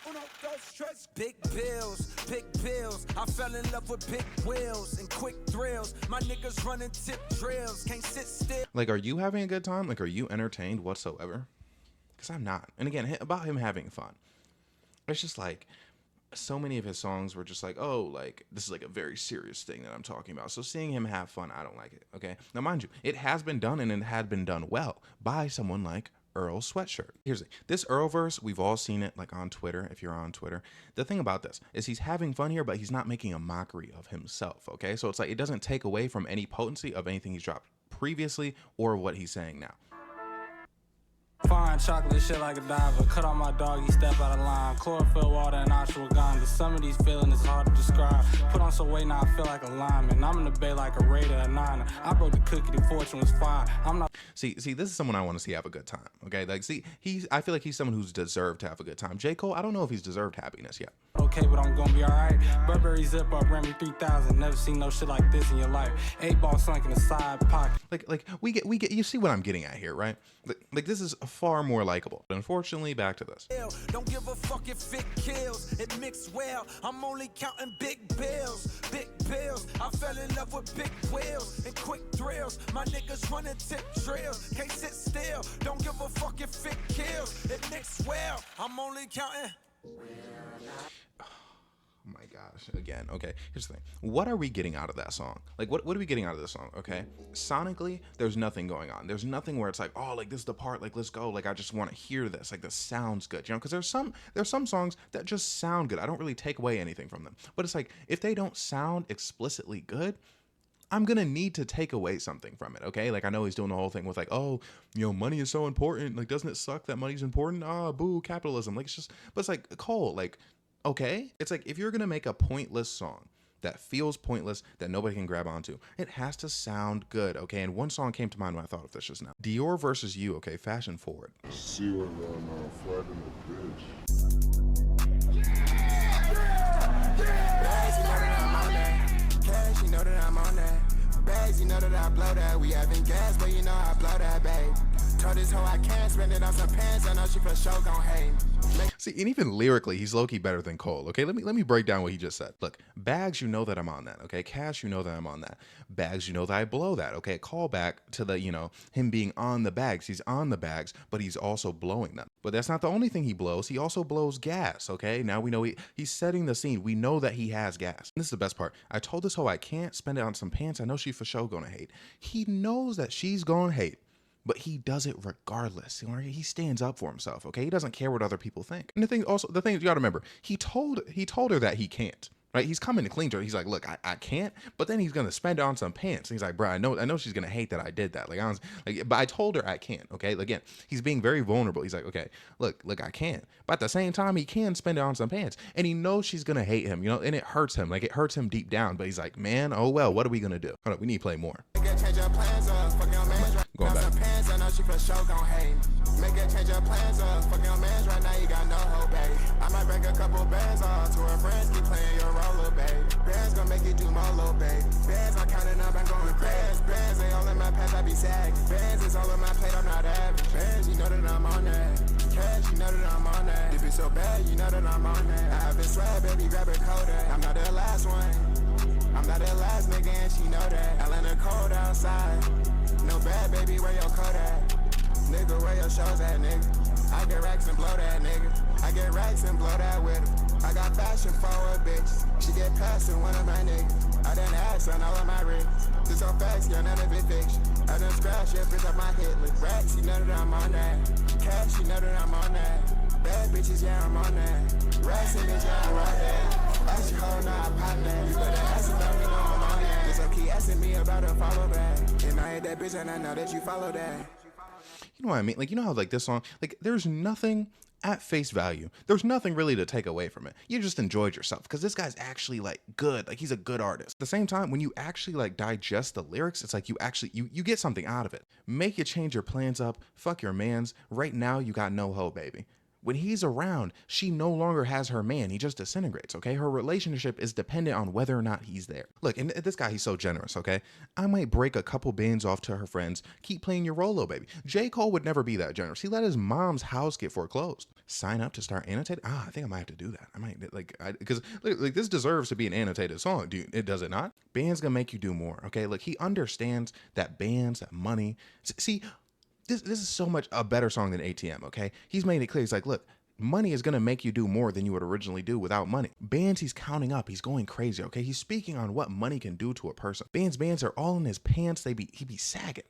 B: Big bills, I fell in love with big wheels and quick thrills. My niggas running tip drills, can't sit still.
A: Like, are you having a good time? Like, are you entertained whatsoever? Because I'm not. And again, about him having fun, it's just like, so many of his songs were just like, oh, like, this is like a very serious thing that I'm talking about. So seeing him have fun, I don't like it, okay? Now, mind you, it has been done, and it had been done well by someone like Earl Sweatshirt. Here's the thing. This Earl verse, we've all seen it, like, on Twitter, if you're on Twitter. The thing about this is he's having fun here, but he's not making a mockery of himself, okay? So it's like, it doesn't take away from any potency of anything he's dropped previously or what he's saying now.
G: Fine chocolate shit like a diver. Cut on my dog, he step out of line. Chlorophyll, water, and ashwagandha. Some of these feelings is hard to describe. Put on some weight, now I feel like a lineman. I'm in the bay like a Raider, a Niner. I broke the cookie, the fortune was fine. I'm not.
A: See, this is someone I want to see have a good time. Okay, like, see, I feel like he's someone who's deserved to have a good time. J. Cole, I don't know if he's deserved happiness yet.
G: Okay, but I'm gonna be alright. Burberry zip up, ran me 3,000. Never seen no shit like this in your life. 8-ball sunk in the side pocket.
A: Like we get. You see what I'm getting at here, right? Like this is far more likable. But unfortunately, back to this.
B: Don't give a fuck if it kills, it mixed well. I'm only counting big bills. I fell in love with big wheels and quick thrills. My niggas running tip drills, can't sit still. Don't give a fuck if it kills, it mixed well. I'm only counting.
A: Oh my gosh, again, okay, here's the thing. What are we getting out of that song? Like, what are we getting out of this song, okay? Sonically, there's nothing going on. There's nothing where it's like, oh, like, this is the part, like, let's go. Like, I just want to hear this. Like, this sounds good, you know? Because there's some songs that just sound good. I don't really take away anything from them. But it's like, if they don't sound explicitly good, I'm going to need to take away something from it, okay? Like, I know he's doing the whole thing with, like, oh, you know, money is so important. Like, doesn't it suck that money's important? Ah, boo, capitalism. Like, it's just, but it's like, Cole, like, okay, it's like, if you're gonna make a pointless song that feels pointless, that nobody can grab onto, it has to sound good, okay? And one song came to mind when I thought of this just now. Dior versus You, okay? Fashion forward.
H: See what going on, flooding the bitch.
F: Bags, you know that I'm on that. Cash, you know that I'm on that. Bags, you know that I blow that. We having gas, but you know I blow that, babe. Told this hoe I can't spend it on some pants. I know she for sure gon' hate.
A: See, and even lyrically, he's low-key better than Cole, okay? Let me break down what he just said. Look, bags, you know that I'm on that, okay? Cash, you know that I'm on that. Bags, you know that I blow that, okay? Call back to the, you know, him being on the bags. He's on the bags, but he's also blowing them. But that's not the only thing he blows. He also blows gas, okay? Now we know he's setting the scene. We know that he has gas. And this is the best part. I told this hoe I can't spend it on some pants. I know she for sure gonna hate. He knows that she's gonna hate, but he does it regardless. He stands up for himself, okay? He doesn't care what other people think. And the thing you gotta remember, he told her that he can't, right? He's coming to clean to her. He's like, look, I can't, but then he's gonna spend it on some pants. And he's like, bro, I know she's gonna hate that I did that. But I told her I can't, okay? Again, he's being very vulnerable. He's like, okay, look, I can't. But at the same time, he can spend it on some pants. And he knows she's gonna hate him, you know, and it hurts him. Like, it hurts him deep down, but he's like, man, oh well, what are we gonna do? Hold on, we need to play more. Going back.
F: I know she for sure gon' hate. Make her change her plans up. Fuck your mans right now, you got no hope, babe. I might break a couple bands off to her friends, keep playing your role, little babe. Bands gon' make you do more, little babe. Bands I'm counting up, I'm going crazy. Bands ain't all in my pants, I be sagging. Bands is all in my plate, I'm not average. Bands, you know that I'm on that. Cash, you know that I'm on that. If it's so bad, you know that I'm on that. I've been swag, baby, grab a Kodak. I'm not the last one. I'm not the last nigga, and she know that. I in the cold outside. No bad, baby, where your coat at? Nigga, where your shows at, nigga? I get racks and blow that, nigga. I get racks and blow that with her. I got fashion for a bitch. She get past in one of my niggas. I done ass on all of my rings. This all facts, yeah, none of it fiction. I done scratch your bitch up my hit list. Racks, you know that I'm on that. Cash, you know that I'm on that. Bad bitches, yeah, I'm on that. Racks and bitch, yeah, I'm on that. Ask your hoe, nah, I pop that. You better ask it, don't you know I'm on that. Just keep asking me about a follow back. And I hate that bitch and I know that you follow that.
A: You know what I mean? Like, you know how, like, this song, like, there's nothing at face value. There's nothing really to take away from it. You just enjoyed yourself because this guy's actually, like, good. Like, he's a good artist. At the same time, when you actually, like, digest the lyrics, it's like you actually, you get something out of it. Make you change your plans up. Fuck your mans. Right now, you got no hoe, baby. When he's around, she no longer has her man. He just disintegrates, okay? Her relationship is dependent on whether or not he's there. Look, and this guy, he's so generous, okay? I might break a couple bands off to her friends. Keep playing your role, baby. J. Cole would never be that generous. He let his mom's house get foreclosed. Sign up to start annotating? I think I might have to do that. I might, because this deserves to be an annotated song. Does it not? Band's gonna make you do more, okay? Look, he understands that bands, that money. See, this is so much a better song than ATM, okay? He's made it clear. He's like, look, money is going to make you do more than you would originally do without money. Bands, he's counting up. He's going crazy, okay? He's speaking on what money can do to a person. Bands are all in his pants. He'd be sagging.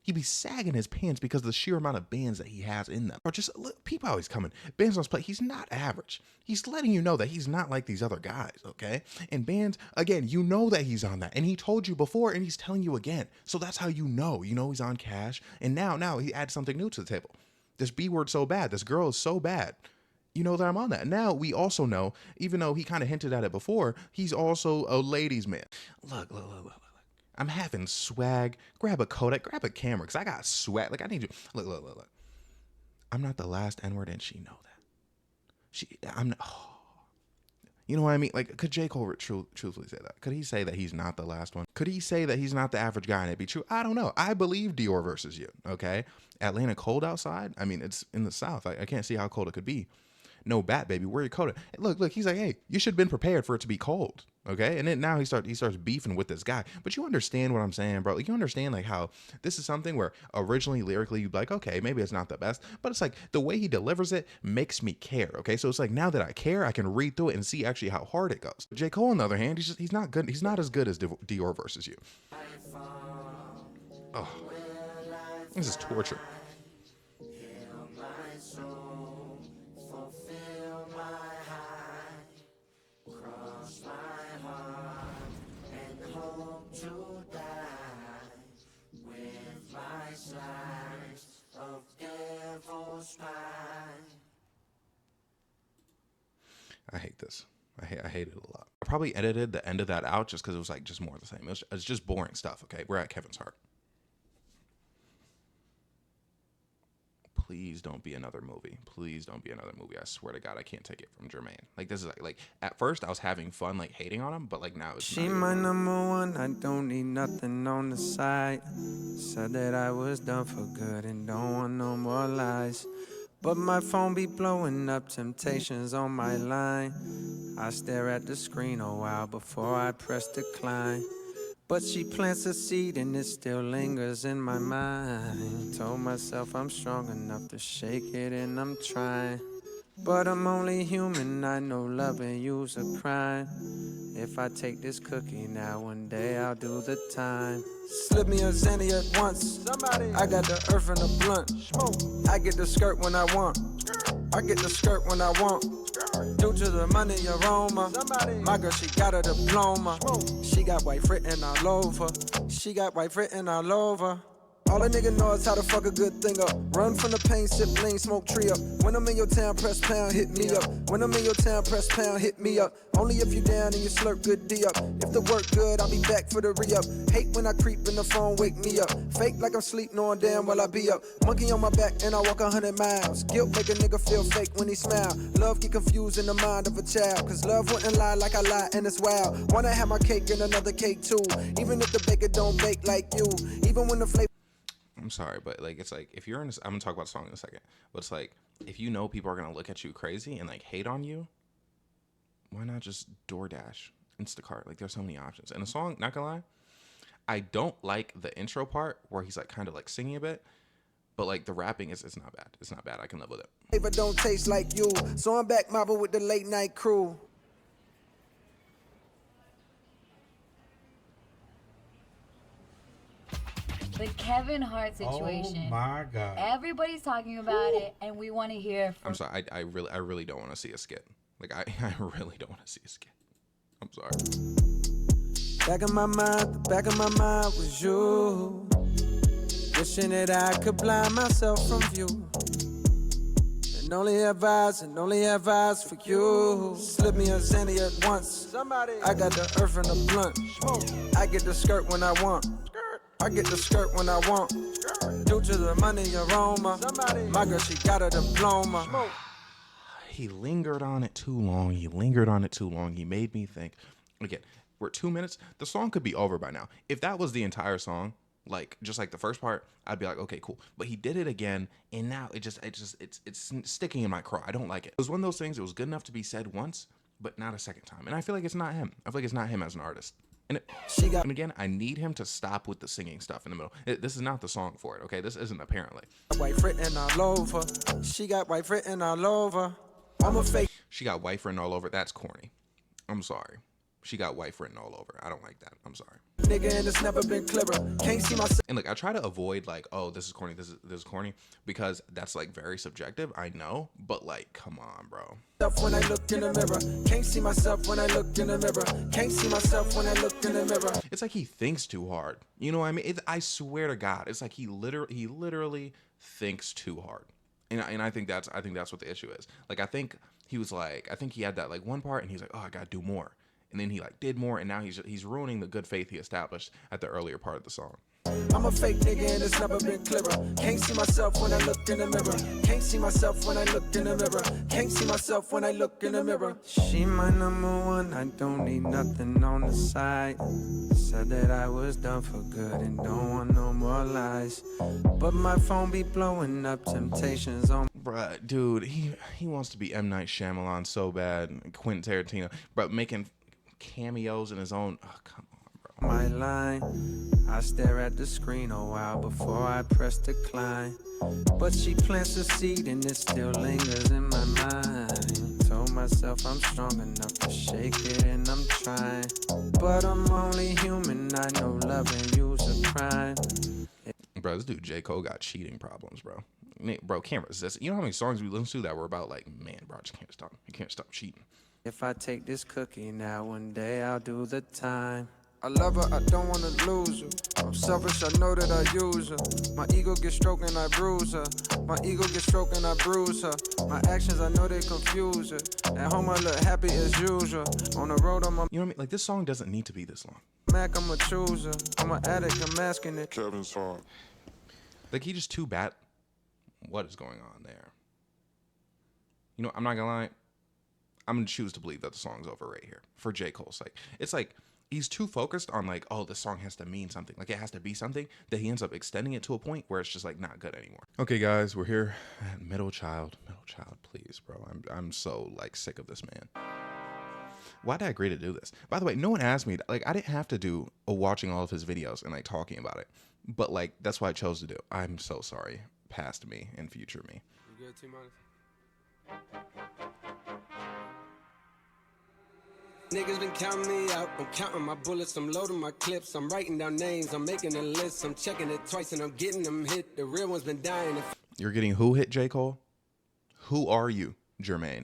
A: He'd be sagging his pants because of the sheer amount of bands that he has in them. Or just, look, people always coming. Bands on his plate. He's not average. He's letting you know that he's not like these other guys, okay? And Bands, again, you know that he's on that. And he told you before, and he's telling you again. So that's how you know. You know he's on cash. And now he adds something new to the table. This B word so bad. This girl is so bad. You know that I'm on that. Now, we also know, even though he kind of hinted at it before, he's also a ladies' man. Look. I'm having swag. Grab a Kodak, grab a camera, because I got swag. Like, I need you. Look. I'm not the last N-word, and she know that. I'm not. Oh. You know what I mean? Like, could J. Cole truthfully say that? Could he say that he's not the last one? Could he say that he's not the average guy and it'd be true? I don't know. I believe Dior versus you, okay? Atlanta cold outside? I mean, it's in the South. I can't see how cold it could be. No bat, baby. Wear your coat. Look. He's like, hey, you should have been prepared for it to be cold, okay? And then now he starts beefing with this guy. But you understand what I'm saying, bro? Like, you understand like how this is something where originally lyrically you'd be like, okay, maybe it's not the best, but it's like the way he delivers it makes me care, okay? So it's like now that I care, I can read through it and see actually how hard it goes. J. Cole, on the other hand, he's not good. He's not as good as Dior versus you. Oh, this is torture. I hate this. I hate it a lot. I probably edited the end of that out just because it was like just more of the same. It's just boring stuff, okay? We're at Kevin's heart. Please don't be another movie. Please don't be another movie. I swear to God, I can't take it from Jermaine. Like, this is like at first I was having fun, like hating on him, but like now it's
I: She my number one, I don't need nothing on the side. Said that I was done for good and don't want no more lies. But my phone be blowing up, temptations on my line. I stare at the screen a while before I press decline. But she plants a seed and it still lingers in my mind. Told myself I'm strong enough to shake it and I'm trying. But I'm only human, I know loving you's a crime. If I take this cookie now, one day I'll do the time. Slip me a Xanny at once. I got the earth and the blunt. I get the skirt when I want. I get the skirt when I want. Due to the money aroma. My girl, she got a diploma. She got white written all over. She got white written all over. All a nigga know is how to fuck a good thing up. Run from the pain, sip lean, smoke tree up. When I'm in your town, press pound, hit me up. When I'm in your town, press pound, hit me up. Only if you down and you slurp good D up. If the work good, I'll be back for the re-up. Hate when I creep in the phone, wake me up. Fake like I'm sleep, knowing damn well I be up. Monkey on my back and I walk 100 miles. Guilt make a nigga feel fake when he smile. Love get confused in the mind of a child. Cause love wouldn't lie like I lie and it's wild. Wanna have my cake and another cake too. Even if the baker don't bake like you. Even when the flavor.
A: I'm sorry, but like it's like if you're in this, I'm gonna talk about the song in a second, but it's like if you know people are gonna look at you crazy and like hate on you, why not just DoorDash, Instacart? Like there's so many options. And the song, not gonna lie, I don't like the intro part where he's like kind of like singing a bit, but like the rapping is it's not bad. It's not bad. I can live with it.
I: Flavor don't taste like you, so I'm back mobbing with the late night crew.
D: The Kevin Hart situation.
J: Oh my God.
D: Everybody's talking about it, and we want to hear from...
A: I'm sorry. I really don't want to see a skit. Like I really don't want to see a skit. I'm sorry.
I: Back in my mind, the back of my mind was you. Wishing that I could blind myself from view. And only have eyes for you. Slip me a Xanny at once. I got the earth and the blunt. I get the skirt when I want. I get the skirt when I want. Due to the money aroma. My girl, she got a diploma.
A: he lingered on it too long. He lingered on it too long. He made me think, again, we're 2 minutes. The song could be over by now. If that was the entire song, like just like the first part, I'd be like, okay, cool. But he did it again, and now it's sticking in my craw. I don't like it. It was one of those things. It was good enough to be said once, but not a second time. And I feel like it's not him. I feel like it's not him as an artist. And again, I need him to stop with the singing stuff in the middle. This is not the song for it, okay? This isn't apparently.
I: White written all over. She got white written all over. I'm a fake.
A: She got wife written all over. That's corny. I'm sorry. She got wife written all over. I don't like that. I'm sorry.
I: Nigga, and it's never been clearer. Can't see myself.
A: And like, I try to avoid like, oh, this is corny. This is corny, because that's like very subjective. I know, but like, come on, bro.
I: When I look in the mirror, can't see myself when I look in the mirror. Can't see myself when I look in the mirror.
A: It's like he thinks too hard. You know what I mean? I swear to God, it's like he literally thinks too hard. And I think that's what the issue is. Like, I think he had that like one part, and he's like, oh, I gotta do more. And then he like did more, and now he's ruining the good faith he established at the earlier part of the song.
I: I'm a fake nigga and it's never been clearer. Can't see myself when I look in the mirror. Can't see myself when I look in the mirror. Can't see myself when I look in the mirror. She my number one, I don't need nothing on the side. Said that I was done for good and don't want no more lies. But my phone be blowing up temptations on.
A: Bruh, dude, he wants to be M. Night Shyamalan so bad. Quentin Tarantino, but making cameos in his own. Oh, come on, bro.
I: My line, I stare at the screen a while before I press decline. But she plants a seed and it still lingers in my mind. Told myself I'm strong enough to shake it and I'm trying. But I'm only human, I know loving you's a crime.
A: Bro, this dude J. Cole got cheating problems, bro. Bro, can't resist. You know how many songs we listen to that were about like, man, bro, I just can't stop. You can't stop cheating.
I: If I take this cookie now, one day I'll do the time. I love her, I don't wanna lose her. I'm selfish, I know that I use her. My ego gets stroked and I bruise her. My ego gets stroked and I bruise her. My actions, I know they confuse her. At home, I look happy as usual. On the road, I'm a...
A: You know what I mean? Like, this song doesn't need to be this long.
I: Mac, I'm a chooser. I'm an addict, I'm masking it.
H: Kevin's hard.
A: Like, he just too bad. What is going on there? You know, I'm not gonna lie. I'm gonna choose to believe that the song's over right here for J. Cole's sake. It's like he's too focused on like, oh, this song has to mean something, like it has to be something, that he ends up extending it to a point where it's just like not good anymore. Okay, guys, we're here at middle child, please, bro. I'm so like sick of this man. Why did I agree to do this? By the way, no one asked me. Like, I didn't have to do a watching all of his videos and like talking about it, but like that's what I chose to do. I'm so sorry, past me and future me.
I: You good, T-Minus? Niggas been counting me out. I'm counting my bullets, I'm loading my clips. I'm writing down names, I'm making a list. I'm checking it twice and I'm getting them hit. The real one's been dying.
A: You're getting who hit, J. Cole? Who are you, Jermaine?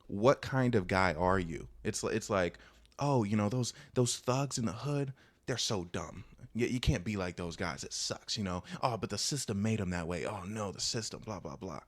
A: What kind of guy are you? It's like, oh, you know, those thugs in the hood, they're so dumb. You can't be like those guys. It sucks, you know. Oh, but the system made them that way. Oh no, the system, blah blah blah.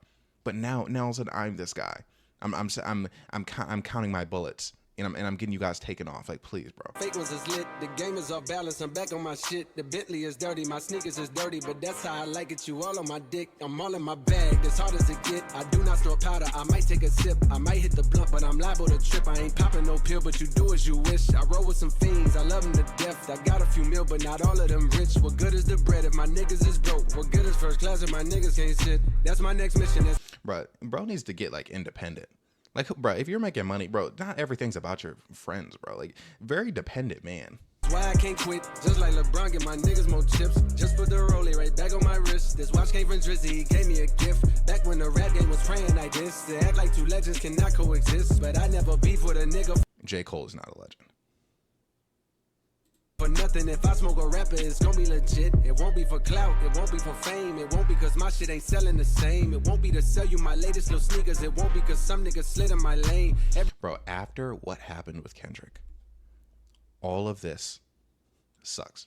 A: But now all of a sudden I'm this guy. I'm counting my bullets. And I'm getting you guys taken off. Like, please, bro.
I: Fake ones is lit. The game is off balance. I'm back on my shit. The Bentley is dirty. My sneakers is dirty. But that's how I like it. You all on my dick. I'm all in my bag. As hard as it get. I do not snort powder. I might take a sip. I might hit the blunt. But I'm liable to trip. I ain't popping no pill. But you do as you wish. I roll with some fiends. I love them to death. I got a few mil. But not all of them rich. What good is the bread if my niggas is broke? What good is first class if my niggas can't sit? That's my next mission.
A: Bro needs to get, like, independent. Like, bro, if you're making money, bro, not everything's about your friends, bro. Like, very dependent man.
I: That's why I can't quit. Just like LeBron, get my niggas more chips. Just put the rollie right back on my wrist. This watch came from Drizzy, he gave me a gift. Back when the rap game was praying like this. They act like two legends cannot coexist. But I never beef with a nigga.
A: J. Cole is not a legend.
I: For nothing, if I smoke a rapper, it's gonna be legit. It won't be for clout, it won't be for fame. It won't be cause my shit ain't selling the same. It won't be to sell you my latest little sneakers. It won't be cause some niggas slid in my lane.
A: Bro, after what happened with Kendrick, all of this sucks.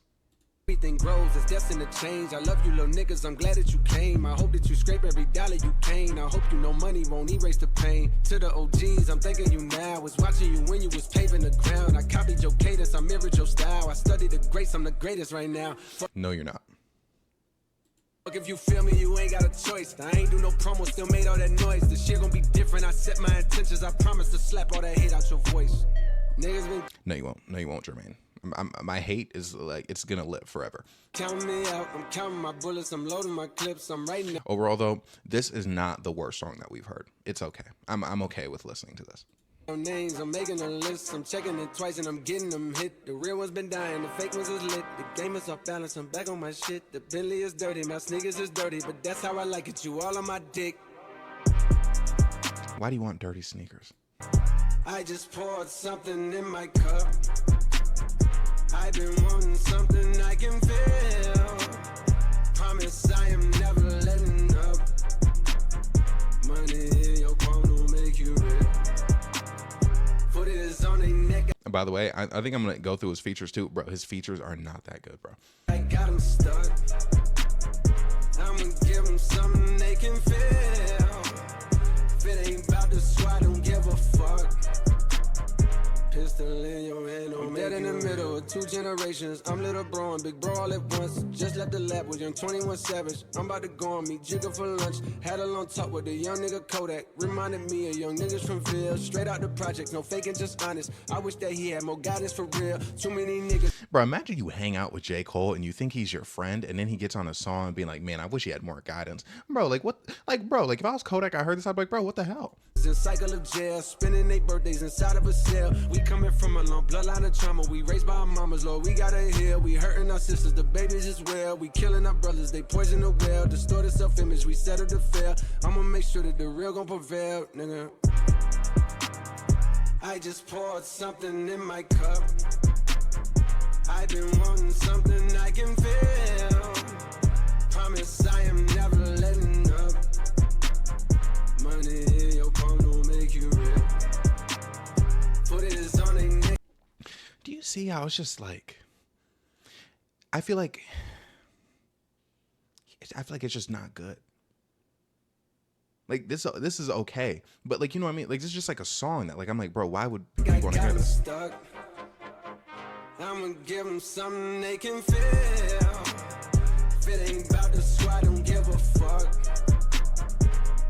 I: Everything grows, it's destined to change. I love you little niggas, I'm glad that you came. I hope that you scrape every dollar you came. I hope you know money won't erase the pain. To the OGs, I'm thanking you now. Was watching you when you was paving the ground. I copied your cadence, I mirrored your style. I studied the greats, I'm the greatest right now.
A: No, you're not.
I: Look, if you feel me, you ain't got a choice. I ain't do no promo, still made all that noise. The shit gon' be different. I set my intentions. I promise to slap all that hate out your voice. Niggas been.
A: No, you won't. No, you won't, Jermaine. My hate is like, it's gonna live forever.
I: Counting me out. I'm counting my bullets. I'm loading my clips. I'm writing.
A: Overall, though, this is not the worst song that we've heard. It's okay. I'm okay with listening to this.
I: Names, I'm making a list. I'm checking it twice and I'm getting them hit. The real ones been dying, the fake ones is lit. The game is off balance, I'm back on my shit. The Bentley is dirty, my sneakers is dirty, but that's how I like it. You all on my dick.
A: Why do you want dirty sneakers?
I: I just poured something in my cup. I've been wanting something I can feel. Promise I am never letting up. Money in your palm will make you real. Put it on their neck.
A: And by the way, I think I'm gonna go through his features too, bro. His features are not that good, bro.
I: I got them stuck. I'ma give them something they can feel. If it ain't about the squad, don't give a fuck. Pistol in your hand, I'm dead in the middle of two generations. I'm little bro and big bro all at once. Just left the lab with young 21 Savage. I'm about to go on me Jigger for lunch. Had a long talk with the young nigga Kodak. Reminded me of young niggas from Ville. Straight out the project, no faking, just honest. I wish that he had more guidance for real. Too many niggas.
A: Bro, imagine you hang out with J. Cole and you think he's your friend, and then he gets on a song and being like, man, I wish he had more guidance. Bro, like what? Like, bro, like if I was Kodak, I heard this, I'd be like, bro, what the hell?
I: A cycle of jail, spending their birthdays inside of a cell. We coming from a long bloodline of trauma. We raised by our mamas, Lord, we gotta heal. We hurting our sisters, the babies as well. We killing our brothers, they poison the well. Distorted self-image, we settle to fail. I'ma make sure that the real gon' prevail, nigga. I just poured something in my cup. I've been wanting something I can feel. Promise I am never letting up. Money in your palm don't make you real. Put it on their neck.
A: Do you see how it's just like, I feel like it's just not good. Like this is okay, but like, you know what I mean? Like this is just like a song that like, I'm like, bro, why would people want to hear this?
I: Stuck. I'ma give them something they can feel. If it ain't about the squad, don't give a fuck.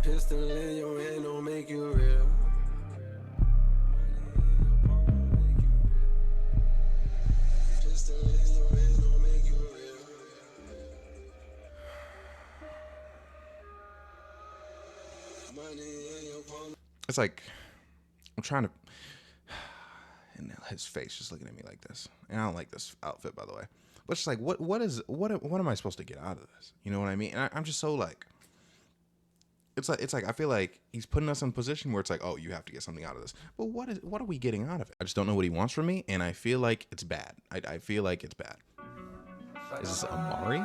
I: Pistol in your hand don't make you real. Pistol in your hand don't make you real. Money in your palm.
A: It's like, I'm trying to, and his face just looking at me like this. And I don't like this outfit, by the way. But it's like, what am I supposed to get out of this? You know what I mean? And I'm just so like, it's like I feel like he's putting us in a position where it's like, oh, you have to get something out of this. But what are we getting out of it? I just don't know what he wants from me, and I feel like it's bad. I feel like it's bad. Is this Amari?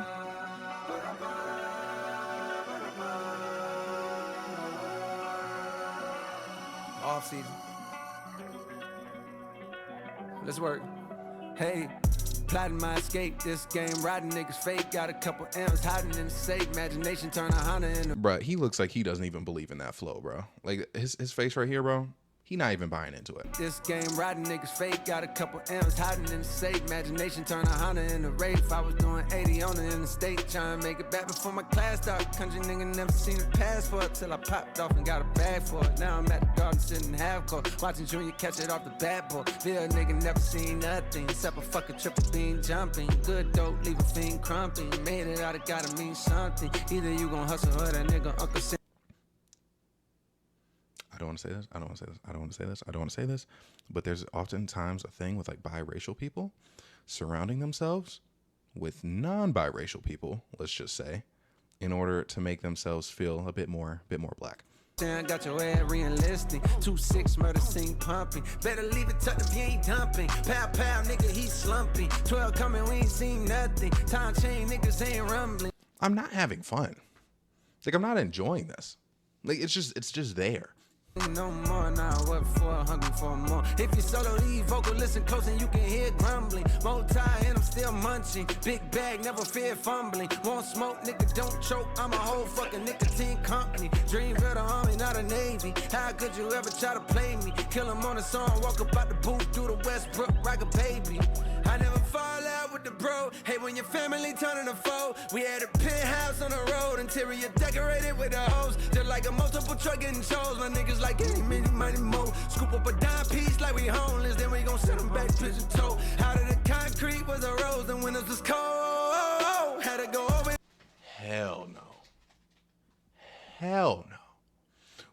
I: Off season. Let's work. Hey, plotting my escape. This game, riding niggas fake. Got a couple M's hiding in the safe. Imagination turn a Honda into.
A: Bro, he looks like he doesn't even believe in that flow, bro. Like his face right here, bro. He not even buying into it.
I: This game, riding niggas fake. Got a couple M's hiding in the safe. Imagination turn a Honda into Wraith. I was doing 80 on the interstate, trying to make it back before my class started. Country nigga never seen a passport till I popped off and got a bag for it. Now I'm at the garden sitting half court, watching Junior catch it off the bat boy. Bill nigga never seen nothing except a fucking triple beam jumping. Good dope, leave a fiend crumping. Made it out, it gotta mean something. Either you gon' hustle or that nigga Uncle Sam.
A: I don't want to say this. I don't want to say this. I don't want to say this. I don't want to say this. But there's oftentimes a thing with like biracial people surrounding themselves with non-biracial people, let's just say, in order to make themselves feel a bit more black.
I: Got your head re-enlisting. 2-6 murder scene pumping. Better leave it tucked if you ain't dumping. Pow pow nigga he slumping. 12 coming we ain't seen nothing. Time chain niggas ain't rumbling.
A: I'm not having fun. Like I'm not enjoying this. Like it's just there.
I: No more now, what for? Hungry for more. If you solo leave vocal, listen close and you can hear grumbling. Multi and I'm still munching. Big bag, never fear fumbling. Won't smoke, nigga, don't choke. I'm a whole fucking nicotine company. Dream of the army, not a navy. How could you ever try to play me? Kill him on a song, walk up out the booth, through the Westbrook, like a baby. I never fall out
B: up with the bro. Hey, when your family turning a foe. We had a penthouse on the road, interior decorated with the hose. Just like a multiple truck getting chose. My niggas like any mini money mo. Scoop up a dime piece like we homeless, then we gon' send them back pigeon toe. Out of the concrete was a rose, and windows was cold. Had to go over.
A: Hell no. Hell no.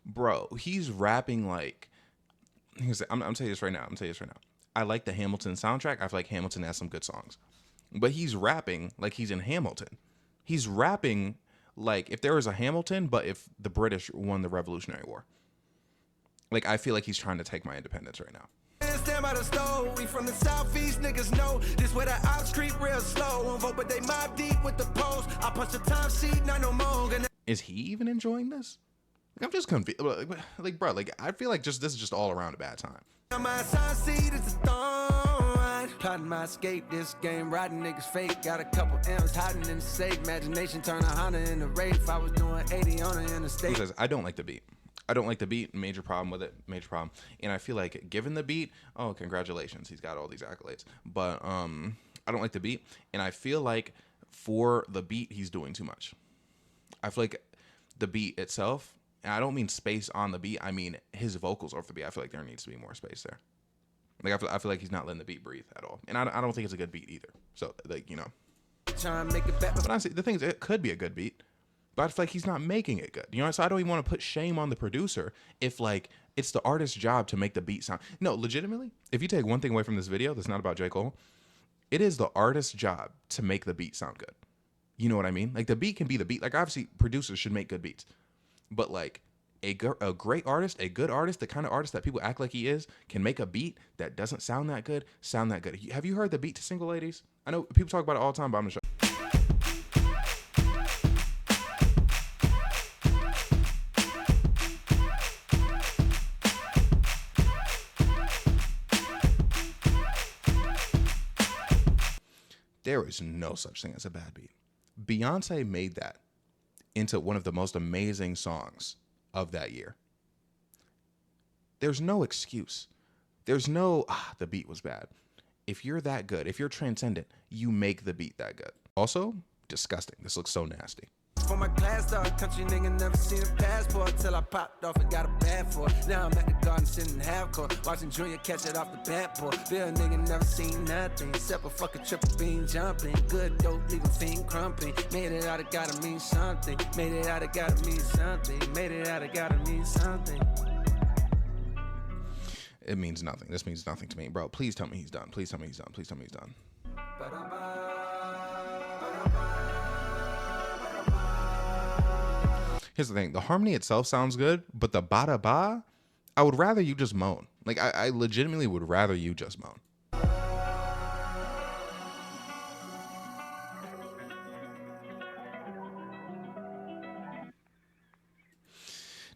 A: Bro, he's rapping like, I'm telling you this right now. I like the Hamilton soundtrack. I feel like Hamilton has some good songs. But he's rapping like he's in Hamilton. He's rapping like if there was a Hamilton, but if the British won the Revolutionary War. Like, I feel like he's trying to take my independence right now.
B: Stand by the stove. We from the southeast, niggas know this where the ops creep real slow. Won't vote, but they mob deep with the post. I punch the time sheet, not no more.
A: Is he even enjoying this? Like, I'm just confused. Like, bro, like, I feel like this is just all around a bad time.
B: My sign seat is a thorn. Plotting my escape, this game riding niggas fake. Got a couple M's hiding in the safe. Imagination turn a Honda into Wraith. I was doing 80 on the interstate.
A: He says, I don't like the beat. I don't like the beat. Major problem with it. Major problem. And I feel like given the beat, oh, congratulations. He's got all these accolades. But I don't like the beat. And I feel like for the beat, he's doing too much. I feel like the beat itself, and I don't mean space on the beat. I mean his vocals off the beat. I feel like there needs to be more space there. Like, I feel like he's not letting the beat breathe at all. And I don't think it's a good beat either. So, like, you know.
B: Trying to make it back.
A: But honestly, the thing is, it could be a good beat. But I feel like he's not making it good. You know, so I don't even want to put shame on the producer if, like, it's the artist's job to make the beat sound. No, legitimately, if you take one thing away from this video that's not about J. Cole, it is the artist's job to make the beat sound good. You know what I mean? Like, the beat can be the beat. Like, obviously, producers should make good beats. But, like, a great artist, a good artist, the kind of artist that people act like he is, can make a beat that doesn't sound that good. Have you heard the beat to Single Ladies? I know people talk about it all the time, but I'm going to show you. There is no such thing as a bad beat. Beyonce made that into one of the most amazing songs of that year. There's no excuse. There's no, the beat was bad. If you're that good, if you're transcendent, you make the beat that good. Also, disgusting. This looks so nasty.
B: For my class dog, country nigga never seen a passport till I popped off and got a bad for it. Now I'm at the garden sitting half court, watching Junior catch it off the bat board. Bill nigga never seen nothing except a fucking triple beam jumping. Good dope, leave a fiend crumping. Made it out, it gotta mean something. Made it out, it gotta mean something. Made it out, it gotta mean something.
A: It means nothing. This means nothing to me, bro. Please tell me he's done. Please tell me he's done. Please tell me he's done. Here's the thing. The harmony itself sounds good, but the ba-da-ba, I would rather you just moan. Like, I legitimately would rather you just moan.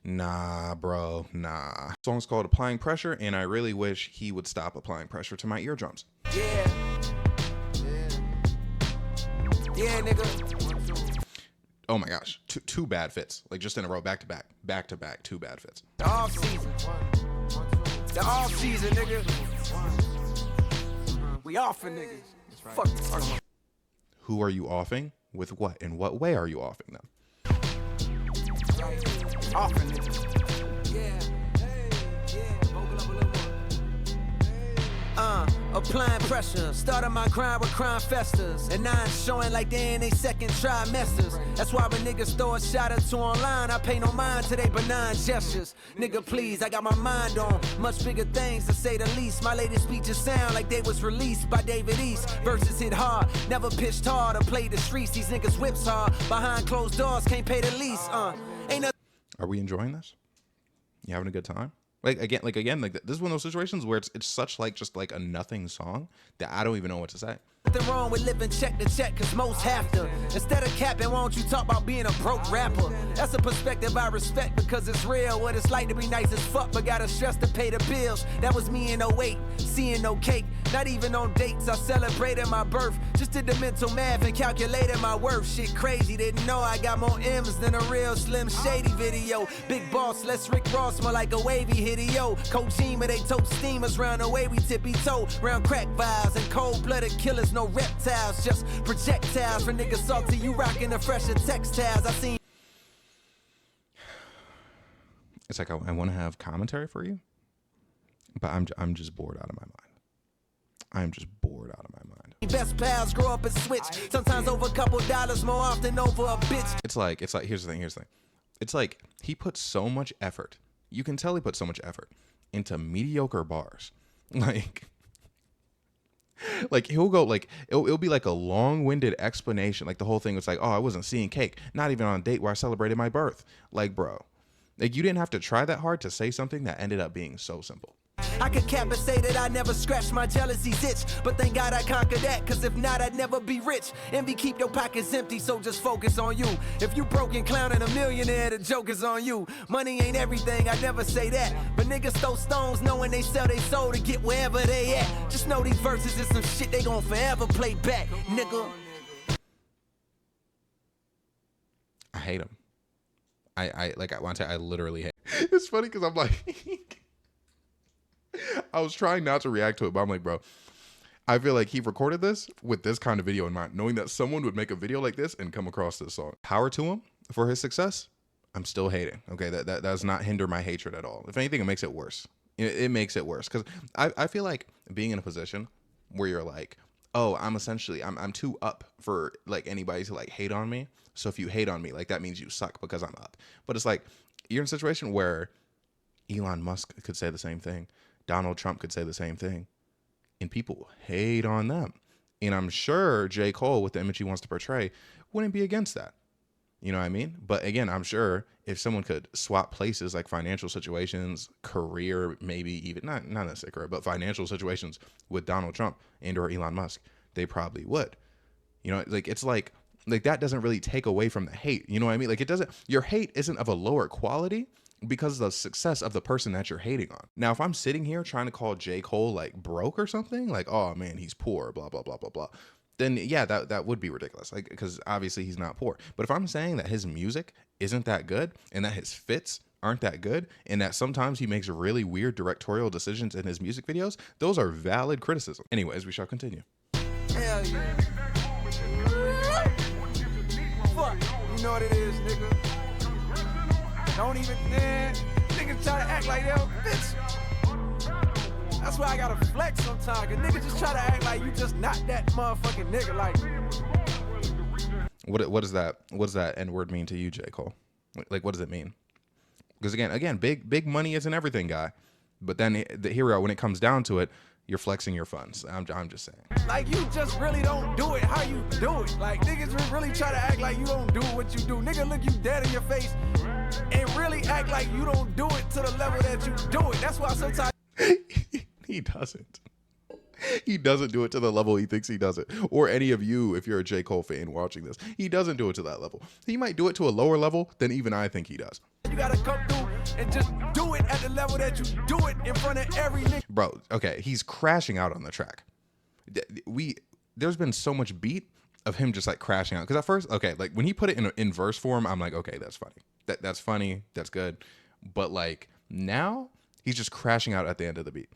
A: Nah, bro, nah. The song's called Applying Pressure, and I really wish he would stop applying pressure to my eardrums.
B: Yeah, nigga.
A: Oh my gosh, two bad fits. Like, just in a row, back to back, two bad fits.
B: The off season, nigga. We offing niggas. Fuck the fuck.
A: Who are you offing? With what? In what way are you offing them?
B: Offing niggas. Applying pressure, started my grind with crime festers, and now I'm showing like they in they second trimesters. That's why when niggas throw a shot or two online, I pay no mind to they benign gestures. Nigga, please, I got my mind on much bigger things to say the least. My latest speeches sound like they was released by David East. Verses hit hard, never pitched hard or played the streets. These niggas whips hard, behind closed doors, can't pay the lease. Ain't no.
A: Are we enjoying this? You having a good time? Like, again, this is one of those situations where it's such like just like a nothing song that I don't even know what to say.
B: Nothing wrong with living check to check, cause most have to. Instead of capping, why don't you talk about being a broke rapper? That's a perspective I respect because it's real. What it's like to be nice as fuck, but gotta stress to pay the bills. That was me in 08, seeing no cake. Not even on dates, I celebrated my birth. Just did the mental math and calculated my worth. Shit crazy, didn't know I got more M's than a real Slim Shady video. Big boss, less Rick Ross, more like a wavy hitio. Kojima, they tote steamers round the way we tippy toe. Round crack vibes and cold-blooded killers, no reptiles, just projectiles. For niggas salty, you rockin' the fresher textiles. I seen.
A: It's like I want to have commentary for you, but I'm just bored out of my mind. I'm just bored out of my mind.
B: Best pals grow up and switch. Sometimes over a couple dollars, more often over a bitch.
A: It's like here's the thing. It's like he put so much effort. You can tell he put so much effort into mediocre bars. Like he'll go like it'll be like a long-winded explanation. Like the whole thing was like, oh, I wasn't seeing cake, not even on a date where I celebrated my birth. Like, bro, like you didn't have to try that hard to say something that ended up being so simple.
B: I could cap and say that I never scratched my jealousy's itch, but thank God I conquered that, cause if not, I'd never be rich. Envy keep your pockets empty, so just focus on you. If you broke and clowning a millionaire, the joke is on you. Money ain't everything, I never say that, but niggas throw stones knowing they sell their soul to get wherever they at. Just know these verses is some shit they gon' forever play back, nigga.
A: I hate him. I want to. I literally hate. It's funny because I'm like, I was trying not to react to it, but I'm like, bro, I feel like he recorded this with this kind of video in mind, knowing that someone would make a video like this and come across this song. Power to him for his success. I'm still hating. Okay, that does not hinder my hatred at all. If anything, it makes it worse. It makes it worse because I feel like being in a position where you're like, oh, I'm too up for like anybody to like hate on me. So if you hate on me, like that means you suck because I'm up. But it's like you're in a situation where Elon Musk could say the same thing. Donald Trump could say the same thing. And people hate on them. And I'm sure J. Cole, with the image he wants to portray, wouldn't be against that. You know what I mean? But again, I'm sure if someone could swap places like financial situations, career, maybe even, not necessarily career, but financial situations with Donald Trump and or Elon Musk, they probably would. You know, like it's like that doesn't really take away from the hate. You know what I mean? Like it doesn't, your hate isn't of a lower quality because of the success of the person that you're hating on. Now, if I'm sitting here trying to call J. Cole like broke or something, like, oh man, he's poor, blah, blah, blah, blah, blah, then yeah, that would be ridiculous. Like, because obviously he's not poor. But if I'm saying that his music isn't that good and that his fits aren't that good and that sometimes he makes really weird directorial decisions in his music videos, those are valid criticism. Anyways, we shall continue.
B: Hell yeah. Fuck, you know what it is, nigga. Don't even, man. Niggas try to act like they're a bitch. That's why I gotta flex sometimes, cause niggas just try to act like you just not that motherfucking nigga. Like,
A: what does that N-word mean to you, J. Cole? Like, what does it mean? Because again, big money isn't everything, guy. But then here we are. When it comes down to it, you're flexing your funds. I'm just saying.
B: Like you just really don't do it how you do it. Like niggas really try to act like you don't do what you do. Nigga look you dead in your face and really act like you don't do it to the level that you do it. That's why sometimes
A: he doesn't. He doesn't do it to the level he thinks he does it. Or any of you, if you're a J. Cole fan watching this, he doesn't do it to that level. He might do it to a lower level than even I think he does.
B: You gotta come through and just do it at the level that you do it in front of every nigga.
A: Bro, okay, he's crashing out on the track. There's been so much beat of him just like crashing out. Because at first, okay, like when he put it in verse form, I'm like, okay, that's funny. That's funny. That's good. But like now, he's just crashing out at the end of the beat.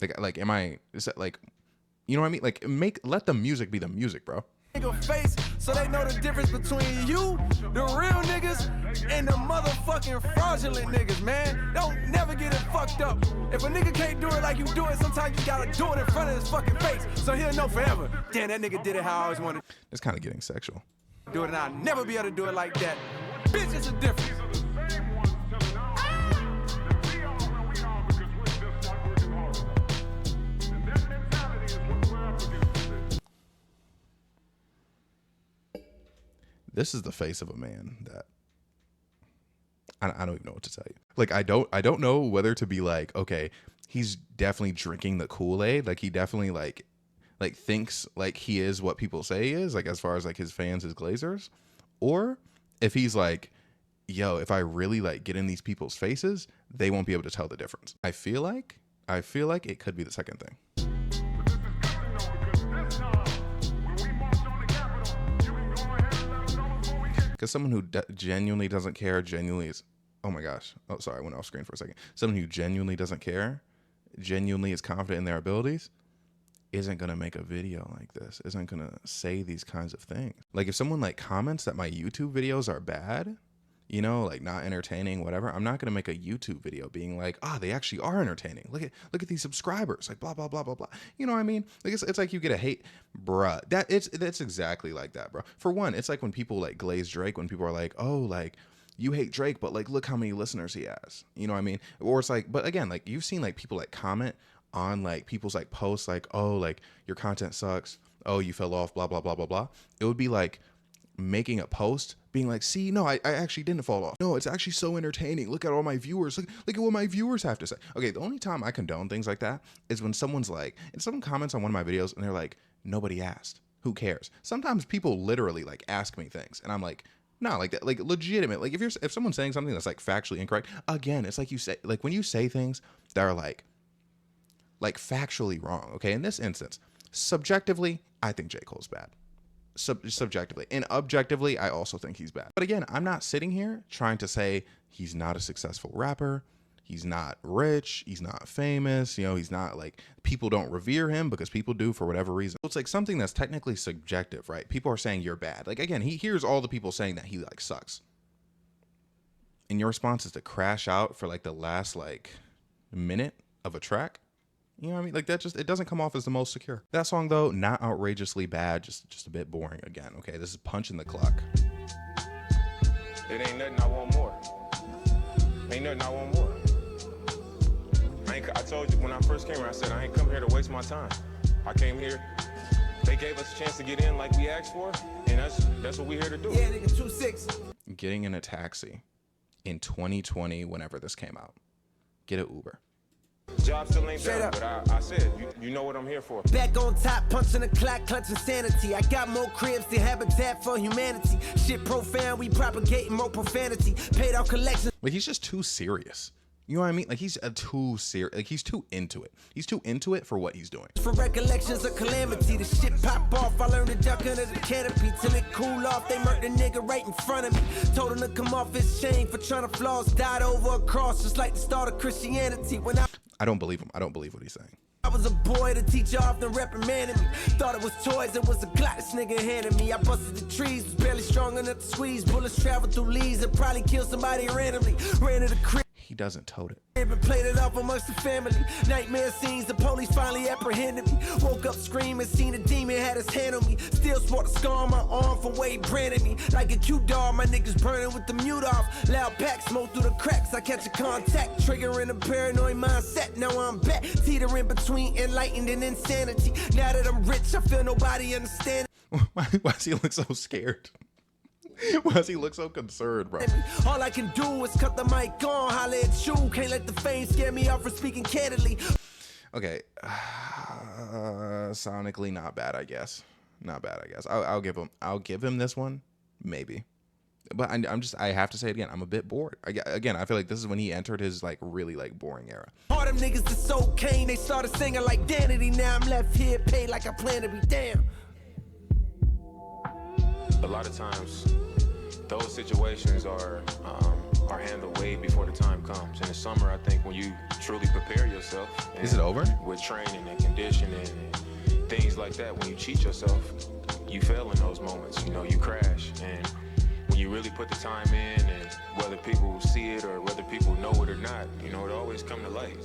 A: Like, is that like, you know what I mean? Like, let the music be the music, bro.
B: Face so they know the difference between you, the real niggas, and the motherfucking fraudulent niggas, man. Don't never get it fucked up. If a nigga can't do it like you do it, sometimes you gotta do it in front of his fucking face so he'll know forever. Damn, that nigga did it how I always wanted.
A: It's kind of getting sexual.
B: Do it and I'll never be able to do it like that. Bitch, it's a difference.
A: This is the face of a man that I don't even know what to tell you. Like, I don't know whether to be like, okay, he's definitely drinking the Kool-Aid. Like, he definitely like thinks like he is what people say he is, like as far as like his fans, his glazers, or if he's like, yo, if I really like get in these people's faces, they won't be able to tell the difference. I feel like it could be the second thing. Because someone who genuinely doesn't care, genuinely is, oh my gosh. Oh, sorry, I went off screen for a second. Someone who genuinely doesn't care, genuinely is confident in their abilities, isn't going to make a video like this, isn't going to say these kinds of things. Like if someone like comments that my YouTube videos are bad, you know, like not entertaining, whatever, I'm not going to make a YouTube video being like, they actually are entertaining. Look at these subscribers, like blah, blah, blah, blah, blah. You know what I mean? Like it's like you get a hate, bruh. That's exactly like that, bro. For one, it's like when people like glaze Drake, when people are like, oh, like you hate Drake, but like, look how many listeners he has. You know what I mean? Or it's like, but again, like you've seen like people like comment on like people's like posts, like, oh, like your content sucks. Oh, you fell off, blah, blah, blah, blah, blah. It would be like making a post being like, see, no, I actually didn't fall off. No, it's actually so entertaining. Look at all my viewers. Look at what my viewers have to say. Okay, the only time I condone things like that is when someone's like, and someone comments on one of my videos and they're like, nobody asked. Who cares? Sometimes people literally like ask me things and I'm like, no, like that, like legitimate. Like if someone's saying something that's like factually incorrect, again, it's like you say, like when you say things that are like factually wrong. Okay, in this instance, subjectively, I think J. Cole's bad. Subjectively and objectively, I also think he's bad. But again, I'm not sitting here trying to say he's not a successful rapper. He's not rich. He's not famous. You know, he's not like, people don't revere him because people do for whatever reason. It's like something that's technically subjective, right? People are saying you're bad. Like again, he hears all the people saying that he like sucks. And your response is to crash out for like the last like minute of a track. You know what I mean? Like that just, it doesn't come off as the most secure. That song though, not outrageously bad, just a bit boring again. Okay, this is punching the clock.
J: It ain't nothing, I want more. Ain't nothing, I want more. I told you when I first came here, I said I ain't come here to waste my time. I came here, they gave us a chance to get in like we asked for, and that's what we here to do.
B: Yeah, nigga, 2-6.
A: Getting in a taxi in 2020, whenever this came out. Get an Uber.
J: Job still ain't done, but I said, you know what I'm here for.
B: Back on top, punching the clock, clutching sanity. I got more cribs than Habitat for Humanity. Shit profound, we propagating more profanity. Paid off collections.
A: Like he's just too serious. You know what I mean? Like he's too serious. Like he's too into it. He's too into it for what he's doing.
B: For recollections of calamity, the shit pop off. I learned to duck under the canopy till it cool off. They murked the nigga right in front of me. Told him to come off his chain for trying to floss. Died over a cross, just like the start of Christianity. When
A: I don't believe him. I don't believe what he's saying.
B: I was a boy, the teacher often reprimanded me. Thought it was toys, it was a Glock this nigga handed me. I busted the trees, was barely strong enough to squeeze. Bullets traveled through leaves and probably killed somebody randomly. Ran to the crib.
A: He doesn't tote it.
B: And played it off amongst the family. Nightmare scenes, the police finally apprehended me. Woke up screaming, seen a demon, had his hand on me. Still sport a scar on my arm from where he branded me. Like a cute dog, my niggas burning with the mute off. Loud pack, smoke through the cracks, I catch a contact. Triggering a paranoid mindset, now I'm back. Teetering between enlightened and insanity. Now that I'm rich, I feel nobody understand.
A: Why does he look so scared? Why does he look so concerned, bro?
B: All I can do is cut the mic on, holla at you. Can't let the fame scare me off for speaking candidly.
A: Okay, sonically not bad, I guess. Not bad, I guess. I'll give him this one, maybe. But I have to say it again. I'm a bit bored. Again, I feel like this is when he entered his like really like boring era.
B: All them niggas that so cane, they started singing like Danity. Now I'm left here, paid like I plan to be damn.
J: A lot of times, those situations are handled way before the time comes. In the summer, I think when you truly prepare yourself.
A: Is it over?
J: With training and conditioning and things like that, when you cheat yourself, you fail in those moments. You know, you crash. And when you really put the time in, and whether people see it or whether people know it or not, you know, it always come to light.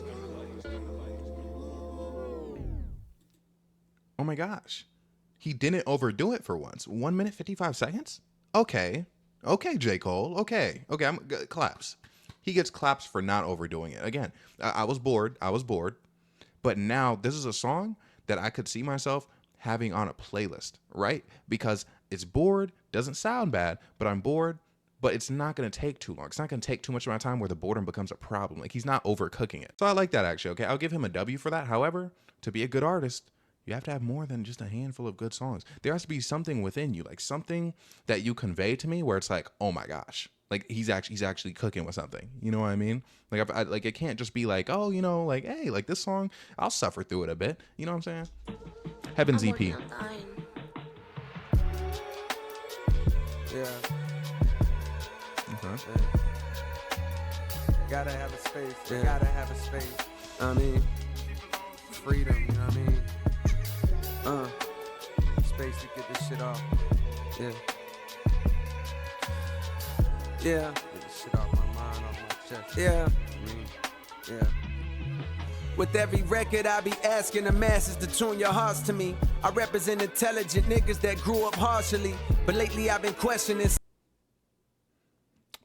A: Oh my gosh. He didn't overdo it for once. 1 minute, 55 seconds? Okay, J. Cole. Okay, claps. He gets claps for not overdoing it. Again, I was bored. But now this is a song that I could see myself having on a playlist, right? Because it's bored, doesn't sound bad, but I'm bored, but it's not going to take too long. It's not going to take too much of my time where the boredom becomes a problem. Like he's not overcooking it. So I like that actually, okay? I'll give him a W for that. However, to be a good artist, you have to have more than just a handful of good songs. There has to be something within you, like something that you convey to me where it's like, oh my gosh, like he's actually cooking with something. You know what I mean? Like, like it can't just be like, oh, you know, like, hey, like this song, I'll suffer through it a bit. You know what I'm saying? Heaven's EP.
I: Yeah. Gotta have a space. Yeah. Gotta have a space. I mean, freedom. You know what I mean? Space to get this shit off. Yeah. Yeah. Get this shit off my mind, off my chest. Yeah. I mean, yeah. With every record, I be asking the masses to tune your hearts to me. I represent intelligent niggas that grew up harshly, but lately I've been questioning.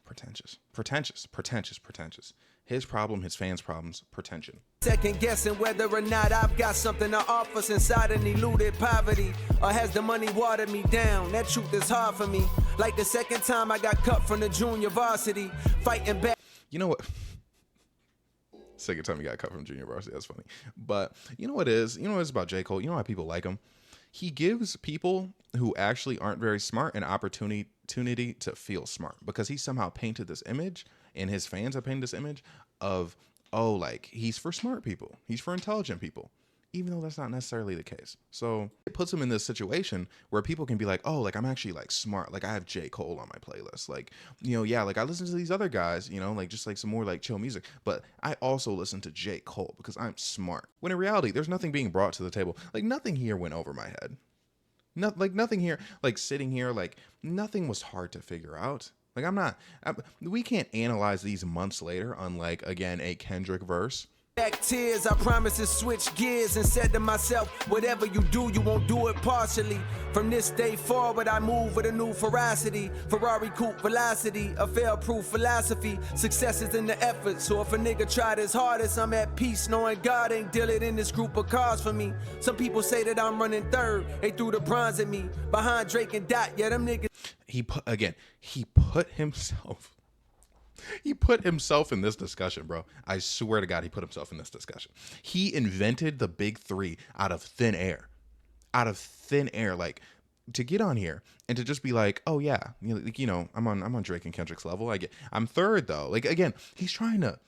A: Pretentious. His problem, his fans' problems, pretension.
I: Second guessing whether or not I've got something to offer since I done eluded poverty, or has the money watered me down? That truth is hard for me. Like the second time I got cut from the junior varsity, fighting back.
A: You know what? Second time he got cut from junior varsity. That's funny. But you know what it is? You know what it's about J. Cole? You know why people like him? He gives people who actually aren't very smart an opportunity to feel smart, because he somehow painted this image, and his fans have painted this image of, oh, like, he's for smart people. He's for intelligent people, even though that's not necessarily the case. So it puts him in this situation where people can be like, oh, like, I'm actually like smart. Like, I have J. Cole on my playlist. Like, you know, yeah, like I listen to these other guys, you know, like just like some more like chill music, but I also listen to J. Cole because I'm smart. When in reality, there's nothing being brought to the table. Like, nothing here went over my head. Nothing here, like sitting here, like nothing was hard to figure out. Like we can't analyze these months later on, like, again, a Kendrick verse.
I: Back tears, I promised to switch gears and said to myself, whatever you do, you won't do it partially. From this day forward, I move with a new ferocity. Ferrari coupe velocity, a fail-proof philosophy. Success is in the effort, so if a nigga tried his hardest, I'm at peace knowing God ain't dealing in this group of cars for me. Some people say that I'm running third, they threw the bronze at me. Behind Drake and Dot, yeah, them niggas.
A: He put himself in this discussion, bro. I swear to God, he put himself in this discussion. He invented the big three out of thin air. Like, to get on here and to just be like, oh yeah, you know, I'm on Drake and Kendrick's level. I'm third though. Like, again, he's trying to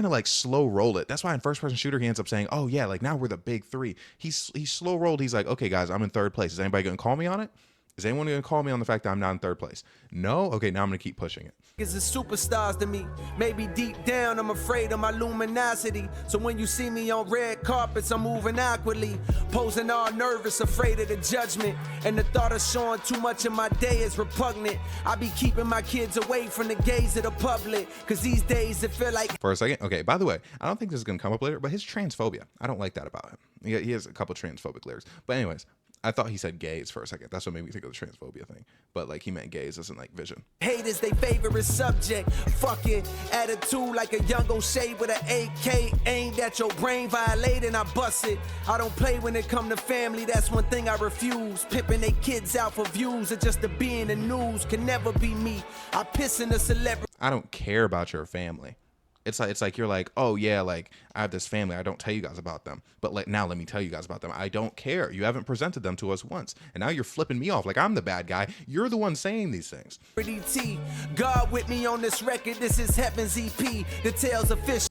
A: like slow roll it. That's why in first person shooter he ends up saying, oh yeah, like now we're the big three. He's slow rolled. He's like, okay guys, I'm in third place. Is anybody gonna call me on it? Is anyone going to call me on the fact that I'm not in third place? No? Okay, now I'm going to keep pushing it.
I: Is the superstars to me. Maybe deep down I'm afraid of my luminosity. So when you see me on red carpets, I'm moving awkwardly, posing all nervous, afraid of the judgment. And the thought of showing too much of my day is repugnant. I be keeping my kids away from the gaze of the public, because these days it feel like...
A: For a second, okay, by the way, I don't think this is going to come up later, but his transphobia, I don't like that about him. He has a couple transphobic lyrics. But anyways, I thought he said gays for a second. That's what made me think of the transphobia thing. But like, he meant gays as in like vision.
I: Hate is they favorite subject. Fucking attitude like a young O'Shea with an AK aimed at your brain, violating, I bust it. I don't play when it come to family. That's one thing I refuse. Pimping they kids out for views or just to be in the news can never be me. I piss in a celebrity.
A: I don't care about your family. It's like you're like, oh yeah, like I have this family, I don't tell you guys about them, but like now let me tell you guys about them. I don't care. You haven't presented them to us once, and now you're flipping me off like I'm the bad guy. You're the one saying these things.
I: God with me on this record. This is Heaven's EP. The tales of fish.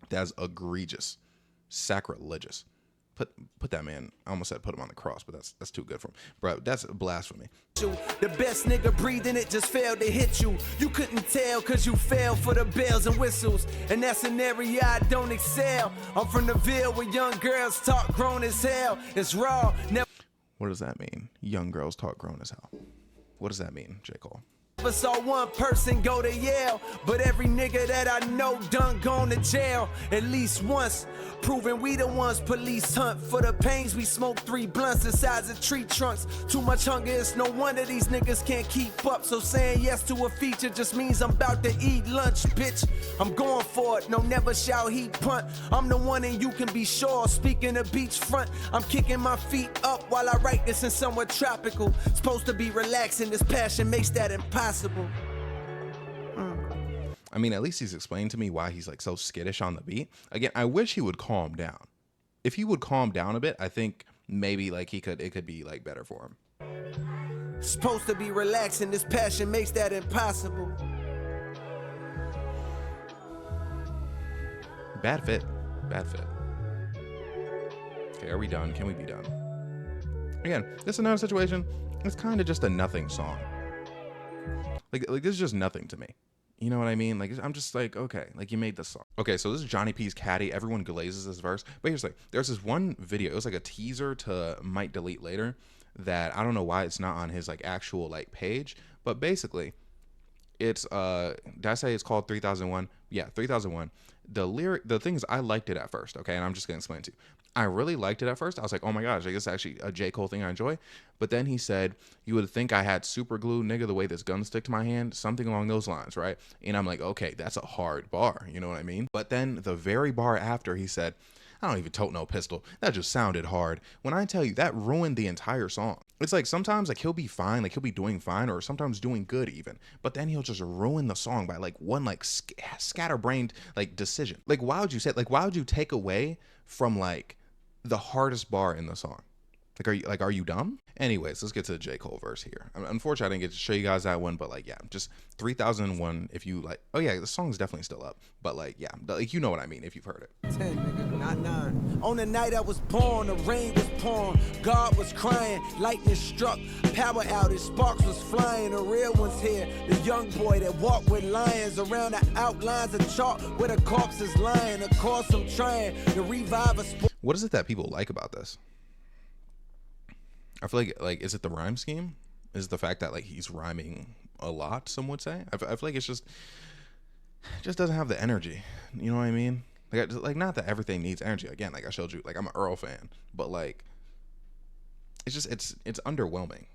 A: That's egregious, sacrilegious. Put that man, I almost said put him on the cross, but that's too good for him. Bro, that's blasphemy.
I: The best nigga breathing, it just failed to hit you. You couldn't tell cause you fell for the bells and whistles. And that's an area I don't excel. I'm from the Ville where young girls talk grown as hell. It's raw.
A: What does that mean? Young girls talk grown as hell. What does that mean, J. Cole?
I: Never saw one person go to Yale, but every nigga that I know done gone to jail at least once, proving we the ones police hunt for the pains. We smoke 3 blunts the size of tree trunks. Too much hunger, it's no wonder these niggas can't keep up. So saying yes to a feature just means I'm about to eat lunch, bitch. I'm going for it, no never shall he punt. I'm the one and you can be sure. Speaking of beachfront, I'm kicking my feet up while I write this in somewhere tropical. Supposed to be relaxing, this passion makes that impossible.
A: I mean, at least he's explained to me why he's like so skittish on the beat. Again, I wish he would calm down. If he would calm down a bit, I think maybe like it could be like better for him.
I: Supposed to be relaxing, this passion makes that impossible.
A: Bad fit. Okay, are we done? Can we be done? Again, this is another situation. It's kind of just a nothing song. Like this is just nothing to me. You know what I mean? Like, I'm just like, okay, like you made this song. Okay, so this is Johnny P's Caddy. Everyone glazes this verse. But here's the thing. There's this one video. It was like a teaser to Might Delete Later that I don't know why it's not on his like actual like page. But basically, it's, did I say it's called 3001? Yeah, 3001. The thing is, I liked it at first, okay? And I'm just going to explain it to you. I really liked it at first. I was like, oh my gosh, I guess actually a J. Cole thing I enjoy. But then he said, you would think I had super glue, nigga, the way this gun stick to my hand, something along those lines, right? And I'm like, okay, that's a hard bar, you know what I mean? But then the very bar after, he said, I don't even tote no pistol. That just sounded hard. When I tell you, that ruined the entire song. It's like sometimes like he'll be fine, like he'll be doing fine, or sometimes doing good even. But then he'll just ruin the song by like one like scatterbrained like decision. Like why would you say, like why would you take away from like the hardest bar in the song? Like are you dumb? Anyways, let's get to the J. Cole verse here. Unfortunately, I didn't get to show you guys that one, but like, yeah, just 3001. If you like, oh yeah, the song's definitely still up. But like, yeah, like you know what I mean if you've heard it.
B: 10, nigga, not 9. On the night I was born, the rain was pouring, God was crying, lightning struck, power outage, sparks was flying. The real one's here, the young boy that walked with lions around the outlines of chalk where the corpse is lying. Of course, I'm trying to revive a sport.
A: What is it that people like about this? I feel like is it the rhyme scheme? Is it the fact that like he's rhyming a lot? Some would say. I feel like it just doesn't have the energy. You know what I mean? Like not that everything needs energy. Again, like I showed you, like I'm an Earl fan, but like it's just it's underwhelming.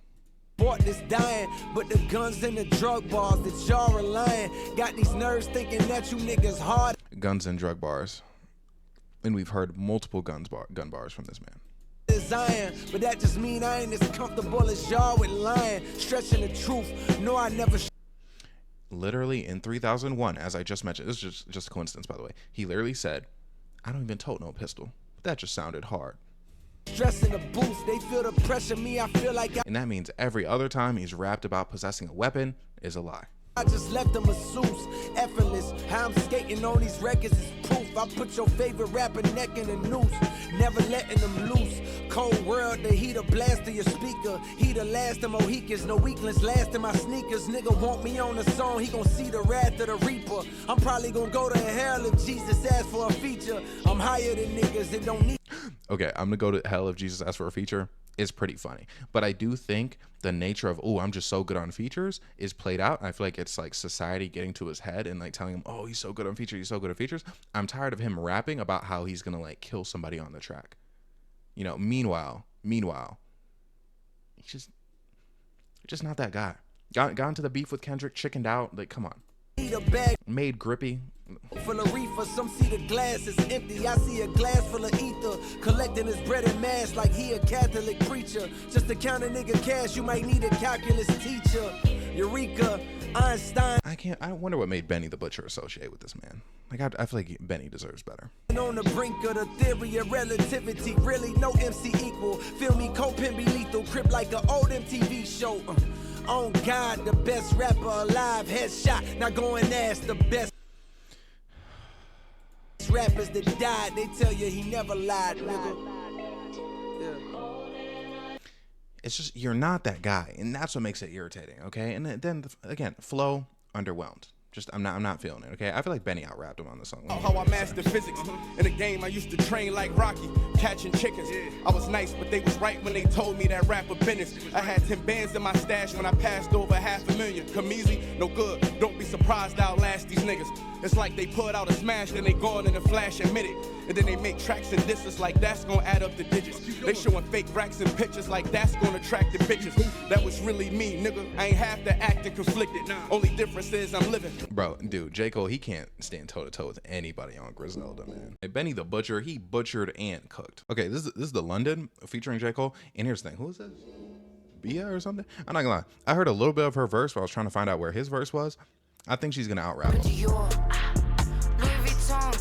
B: Bought this dying, but the guns and the drug bars that y'all relying got these nerves thinking that you niggas hard.
A: Guns and drug bars, and we've heard multiple gun bars from this man.
B: Iron, but that just mean I ain't as comfortable as y'all with lying, stretching the truth. No, I never.
A: Literally in 3001, as I just mentioned, this is just a coincidence, by the way. He literally said, "I don't even tote no pistol." But that just sounded hard.
B: Stressing the booth, they feel the pressure. Me, I feel like
A: and that means every other time he's rapped about possessing a weapon is a lie.
B: I just left them masseuse, effortless. How I'm skating on these records is proof. I put your favorite rapper neck in a noose, never letting them loose. Cold world, the heater blast of your speaker. He the last of Mohicans, no weaklings last in my sneakers. Nigga want me on the song, he gon' see the wrath of the reaper. I'm probably gon' go to hell if Jesus asks for a feature. I'm higher than niggas that don't need.
A: Okay, I'm gonna go to hell if Jesus asks for a feature. Is pretty funny, but I do think the nature of I'm just so good on features is played out. I feel like it's like society getting to his head and like telling him, oh, he's so good on features, he's so good at features. I'm tired of him rapping about how he's gonna like kill somebody on the track. You know, meanwhile, he's just not that guy. Got into the beef with Kendrick, chickened out. Like, come on. Made grippy.
B: Full of reefer, some see the glass is empty. I see a glass full of ether, collecting his bread and mass like he a Catholic preacher. Just to count a nigga cash, you might need a calculus teacher. Eureka, Einstein.
A: I wonder what made Benny the Butcher associate with this man. Like, I feel like Benny deserves better.
B: On the brink of the theory of relativity, really no MC equal. Feel me, co-pin be lethal, crib like an old MTV show. On God, the best rapper alive, headshot. Now go and ask the best rappers that died. They tell you he never lied, nigga.
A: It's just you're not that guy, and that's what makes it irritating. Okay, and then again, flow underwhelmed. Just I'm not feeling it. Okay, I feel like Benny out-rapped him on the song.
K: How I mastered physics in a game I used to train like Rocky, catching chickens. I was nice, but they was right when they told me that rapper business. I had 10 bands in my stash when I passed over $500,000. Come easy, no good. Don't be surprised I outlast these niggas. It's like they put out a smash, then they gone in a flash and minute. And then they make tracks and disses like that's gonna add up the digits. They showing fake racks and pictures like that's gonna attract the bitches. That was really me, nigga. I ain't have to act and conflicted. Only difference is I'm living.
A: Bro, dude, J. Cole, he can't stand toe-to-toe with anybody on Griselda, man. And Benny the Butcher, he butchered and cooked. Okay, this is the London featuring J. Cole. And here's the thing, who is this? Bia or something? I'm not gonna lie. I heard a little bit of her verse, but I was trying to find out where his verse was. I think she's gonna out-rap him.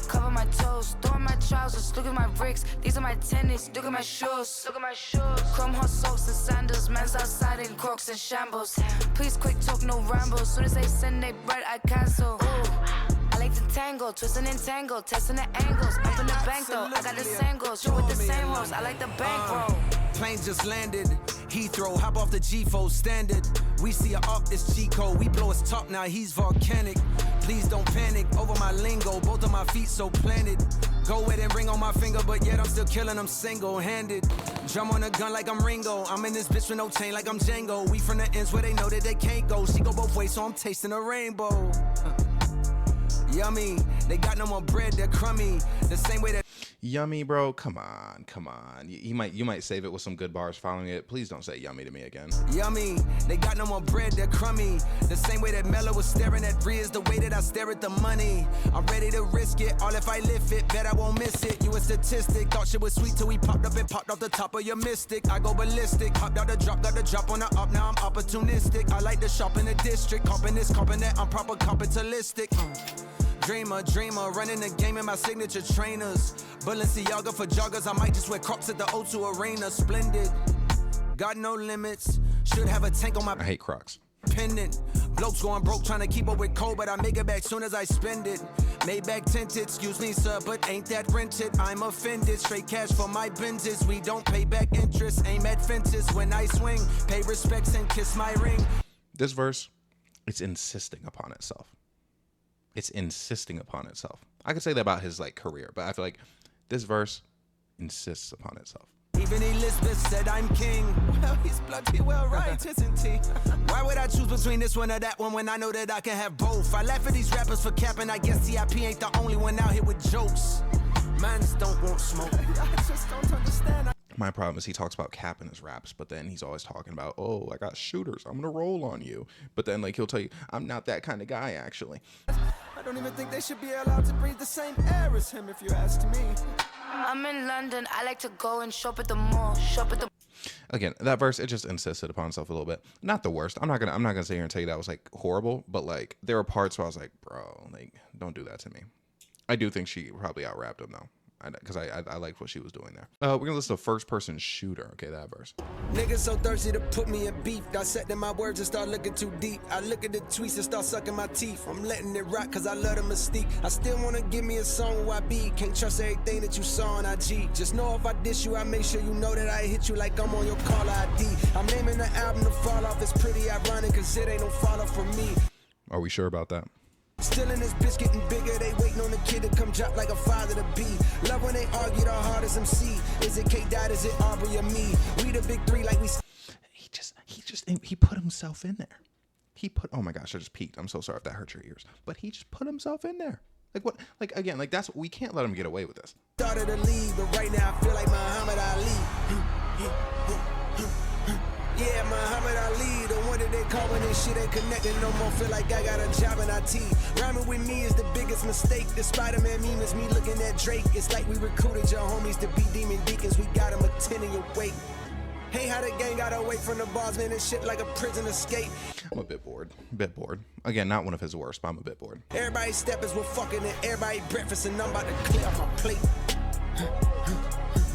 L: Cover my toes, throwing my trousers, look at my bricks, these are my tennis, look at my shoes, chrome hot socks and sandals, man's outside in crocs and shambles, please quick talk, no rambles, soon as they send they bread, I cancel, I like to tangle, twisting and tangle, testing the angles, I'm from the bank though, I got the same goals, you with the same hoes, I like the bankroll.
B: Planes just landed, Heathrow, hop off the G4 standard. We see her up, it's Chico. We blow his top, now he's volcanic. Please don't panic over my lingo. Both of my feet so planted. Go with and ring on my finger, but yet I'm still killing them single-handed. Drum on a gun like I'm Ringo. I'm in this bitch with no chain like I'm Django. We from the ends where they know that they can't go. She go both ways, so I'm tasting a rainbow. Yummy, they got no more bread, they're crummy. The same way that
A: Yummy, bro. Come on. You might save it with some good bars following it. Please don't say yummy to me again.
B: Yummy, they got no more bread, they're crummy. The same way that Mello was staring at Riz, the way that I stare at the money. I'm ready to risk it, all if I lift it, bet I won't miss it. You a statistic, thought shit was sweet till we popped up and popped off the top of your mystic. I go ballistic, hopped out the drop, got the drop on the up, now I'm opportunistic. I like to shop in the district, copping this, copping that, I'm proper capitalistic. Dreamer, running the game in my signature trainers. Balenciaga for joggers, I might just wear Crocs at the O2 Arena. Splendid, got no limits. Should have a tank on my
A: I hate Crocs.
B: pendant. Blokes going broke trying to keep up with Cole, but I make it back soon as I spend it. Maybach tinted, excuse me sir, but ain't that rented? I'm offended, straight cash for my Benzes. We don't pay back interest, aim at fences when I swing. Pay respects and kiss my ring.
A: This verse, it's insisting upon itself. It's insisting upon itself. I could say that about his like career, but I feel like this verse insists upon itself.
B: Even Elizabeth said I'm king. Well, he's bloody well right, isn't he? Why would I choose between this one or that one when I know that I can have both? I laugh at these rappers for capping. I guess TIP ain't the only one out here with jokes. Mans don't want smoke. I just don't understand.
A: My problem is he talks about cap in his raps, but then he's always talking about, oh, I got shooters, I'm gonna roll on you. But then like he'll tell you, I'm not that kind of guy actually.
B: I don't even think they should be allowed to breathe the same air as him, if you ask me.
L: I'm in London, I like to go and shop at the mall, shop at the...
A: Again, that verse, it just insisted upon itself a little bit. Not the worst. I'm not gonna sit here and tell you that was like horrible, but like there were parts where I was like, bro, like don't do that to me. I do think she probably out-rapped him though, because I liked what she was doing there. We're gonna listen to First Person Shooter. Okay, that verse.
B: Niggas so thirsty to put me in beef. Dissecting my words and start looking too deep. I look at the tweets and start sucking my teeth. I'm letting it rock cause I love the mystique. I still wanna give me a song where I be. Can't trust everything that you saw on IG. Just know if I diss you, I make sure you know that I hit you like I'm on your caller ID. I'm naming the album The Fall Off. It's pretty ironic cause it ain't no fall off for me.
A: Are we sure about that?
B: Still in this bitch getting bigger, they waiting on the kid to come drop like a father to be. Love when they argue the hardest MC. Is it K-Dot, is it Aubrey or me? We the big three like we...
A: He put himself in there. Oh my gosh, I just peaked. I'm so sorry if that hurt your ears. But he just put himself in there. Like what, like again, like that's, we can't let him get away with this.
B: Started to leave, but right now I feel like Muhammad Ali. Yeah, Muhammad Ali, the one that they call when this shit ain't connected no more. Feel like I got a job in IT. Rhyming with me is the biggest mistake. The Spider-Man meme is me looking at Drake. It's like we recruited your homies to be demon deacons. We got them attending your wake. Hey, how the gang got away from the bars, man, and shit like a prison escape.
A: I'm a bit bored. Again, not one of his worst, but I'm a bit bored.
B: Everybody steppers were fucking and everybody breakfast, and I'm about to clear off my plate.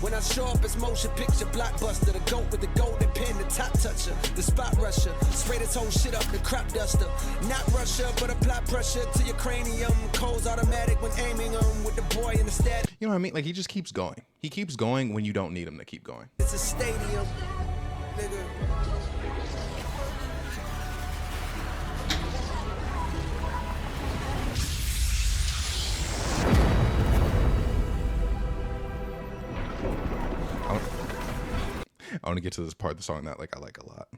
B: When I show up, it's motion picture blockbuster. The goat with the golden pen, the top toucher, the spot rusher. Spray this whole shit up, the crop duster. Not Russia, but apply pressure to your cranium. Cold's automatic when aiming with the boy in the stat.
A: You know what I mean? Like he just keeps going. He keeps going when you don't need him to keep going.
B: It's a stadium, nigga.
A: I want to get to this part of the song that like I like a lot.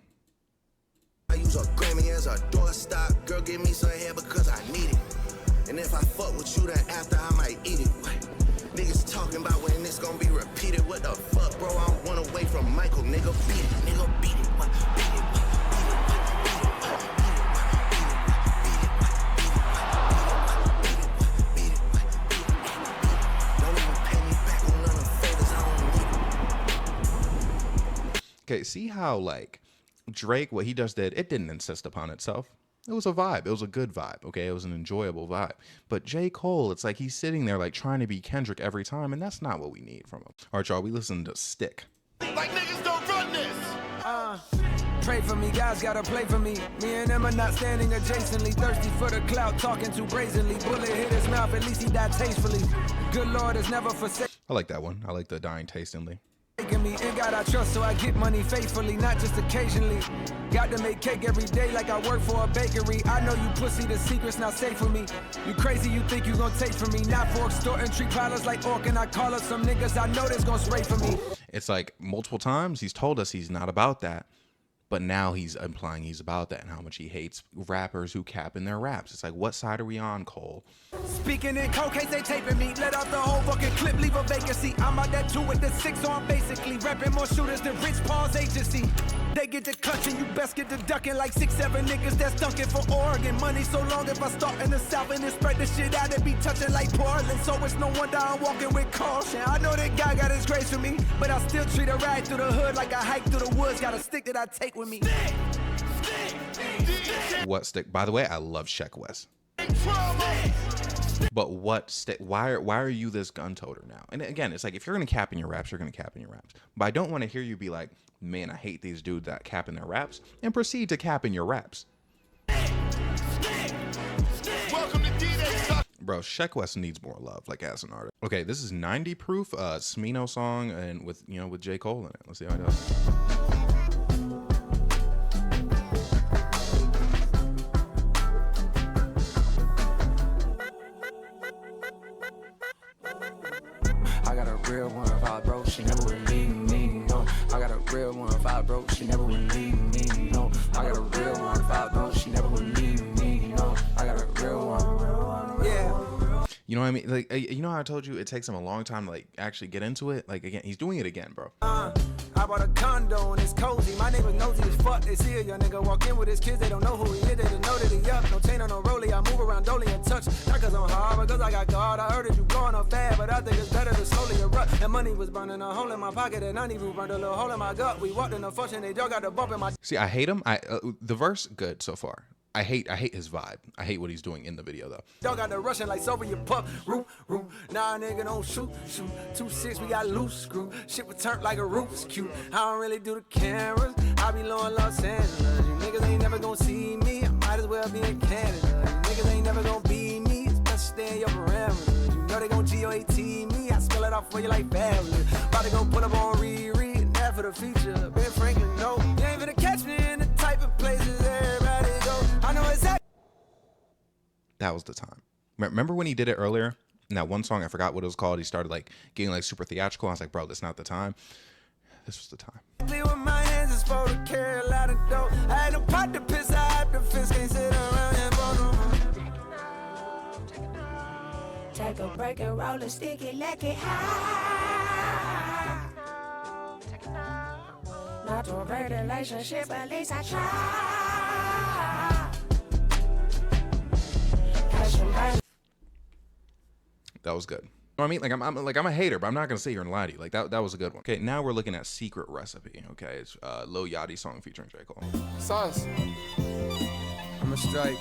M: I use a Grammy as a doorstop. Girl, give me some hair because I need it. And if I fuck with you, then after I might eat it. What? Niggas talking about when this gonna be repeated. What the fuck, bro? I don't want away from Michael. Nigga, beat it. Nigga, beat it. What? Beat it. What?
A: Okay, see how like Drake, what he just did, it didn't insist upon itself. It was a vibe. It was a good vibe. Okay, it was an enjoyable vibe. But J. Cole, it's like he's sitting there like trying to be Kendrick every time, and that's not what we need from him. All right, y'all, we listened to Stick.
M: Like niggas don't run this.
B: Pray for me, guys gotta play for me. Me and them are not standing adjacently. Thirsty for the clout, talking too brazenly. Bullet hit his mouth, at least he died tastefully. Good Lord has never forsaken.
A: I like that one. I like the dying tastefully.
I: Me and God I trust, so I get money faithfully, not just occasionally. Got to make cake every day like I work for a bakery. I know you pussy, the secret's not safe for me. You crazy, you think you gon' take from me. Not for extorting, treat pilots like orc, and I call up some niggas I know that's gon' spray for me.
A: It's like multiple times he's told us he's not about that, but now he's implying he's about that and how much he hates rappers who cap in their raps. It's like, what side are we on, Cole?
I: Speaking in cold case, they taping me. Let out the whole fucking clip, leave a vacancy. I'm out that 2 with the 6, so I'm basically repping more shooters than Rich Paul's agency. They get to clutching, you best get to ducking like 6, 7 niggas that's dunking for Oregon. Money so long if I start in the South and then spread the shit out, it be touching like Portland. So it's no wonder I'm walking with caution. I know that guy got his grace for me, but I still treat a ride through the hood like I hike through the woods. Got a stick that I take with me.
A: What stick? By the way, I love Sheck West. But what stick? Why are you this gun toter now? And again, it's like, if you're gonna cap in your raps, you're gonna cap in your raps. But I don't want to hear you be like, man, I hate these dudes that cap in their raps, and proceed to cap in your raps. Bro, Sheck West needs more love, like, as an artist. Okay, this is 90 Proof, Smino song, and with J. Cole in it. Let's see how it does.
I: I got a real one, if I broke, she never would leave me, no. I got a real one, if I broke, she never would leave me, no. I got a real one, if I broke, she never would leave me, no. I got a real one, yeah.
A: You know what I mean? Like, you know how I told you it takes him a long time to, like, actually get into it? Like, again, he's doing it again, bro.
I: I bought a condo and it's cozy. My neighbor nosy as fuck. They see a young nigga walk in with his kids. They don't know who he is. They don't know that he up. No chain on no rollie. I move around dolly and touch. Not cause I'm hard, but cause I got God. I heard that you blowing up fast, but I think it's better to slowly erupt. And money was burning a hole in my pocket, and I even burned a little hole in my gut. We walked in the function. They dog got the bump in my.
A: See, I hate him. The verse, good so far. I hate his vibe. I hate what he's doing in the video, though.
I: Dog got the rushing like Soviet pup. Root. Nah, nigga, don't shoot. 2-6, we got loose screw. Shit was turned like a roof's cute. I don't really do the cameras. I be low in Los Angeles. You niggas ain't never gonna see me. I might as well be in Canada. You niggas ain't never gonna be me. It's best to stay in your parameters. You know they gon' GOAT me. I spell it off for you like fabulous. About to go put up on Riri. And that for the feature. Ben Franklin, no. You ain't gonna catch me in the type of places everybody go. I know exactly.
A: That was the time. Remember when he did it earlier? In that one song, I forgot what it was called. He started like getting like super theatrical. I was like, bro, that's not the time. This was the time.
I: With my hands is for to carry a lot of dough. I had to pot the piss, I had the fist, can't sit around and
L: take a break and roll a sticky, let it high. Not to a great relationship, at least I try.
A: That was good. You know what I mean? Like I'm a hater, but I'm not gonna sit here and lie to you. Like that was a good one. Okay, now we're looking at Secret Recipe. Okay, it's Lil Yachty song featuring J. Cole.
I: Sauce. I'm a strike,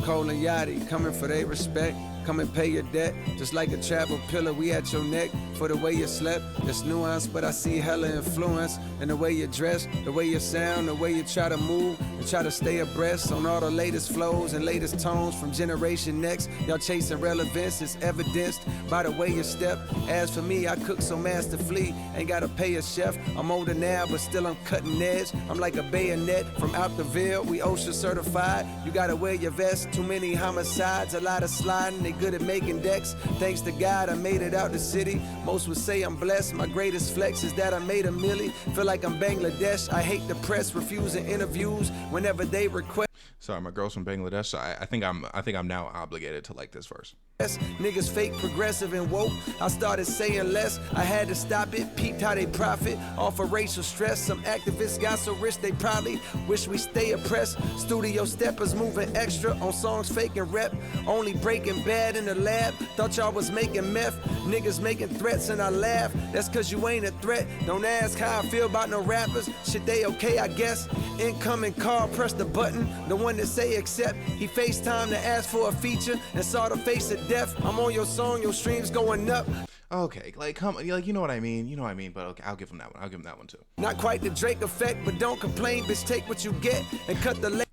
I: Cole and Yachty coming for their respect. Come and pay your debt, just like a travel pillar. We at your neck for the way you slept. It's nuance, but I see hella influence in the way you dress, the way you sound, the way you try to move and try to stay abreast on all the latest flows and latest tones from Generation Next. Y'all chasing relevance, it's evidenced by the way you step. As for me, I cook so masterfully, ain't gotta pay a chef. I'm older now, but still I'm cutting edge. I'm like a bayonet from out the Ville. We OSHA certified. You gotta wear your vest. Too many homicides, a lot of sliding. They good at making decks. Thanks to God, I made it out the city. Most would say I'm blessed. My greatest flex is that I made a milli. Feel like I'm Bangladesh. I hate the press, refusing interviews whenever they request.
A: Sorry, my girl's from Bangladesh, so I think I'm now obligated to like this verse.
I: Niggas fake, progressive, and woke. I started saying less. I had to stop it. Peeped how they profit off of racial stress. Some activists got so rich they probably wish we stay oppressed. Studio steppers moving extra on songs faking rep. Only breaking bad in the lab. Thought y'all was making meth. Niggas making threats and I laugh. That's cause you ain't a threat. Don't ask how I feel about no rappers. Shit, they okay, I guess. Incoming call, press the button. The one that say accept. He FaceTime to ask for a feature and saw the face of death. I'm on your song, your streams going up.
A: Okay, like come, like you know what I mean, but okay, I'll give him that one. I'll give him that one too.
I: Not quite the Drake effect, but don't complain, bitch. Take what you get and cut the.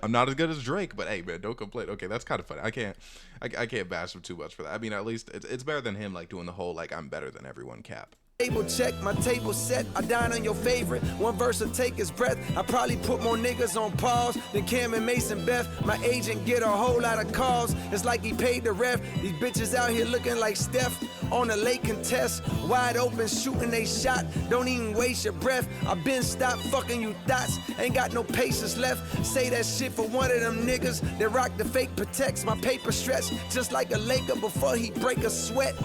A: I'm not as good as Drake, but hey, man, don't complain. Okay, that's kind of funny. I can't bash him too much for that. I mean, at least it's better than him like doing the whole like I'm better than everyone cap.
I: Table check, my table set. I dine on your favorite. One verse will take his breath. I probably put more niggas on pause than Cam and Mason Beth. My agent get a whole lot of calls. It's like he paid the ref. These bitches out here looking like Steph on a late contest. Wide open, shooting they shot. Don't even waste your breath. I been stopped fucking you thoughts. Ain't got no patience left. Say that shit for one of them niggas that rock the fake protects. My paper stretch just like a Laker before he break a sweat.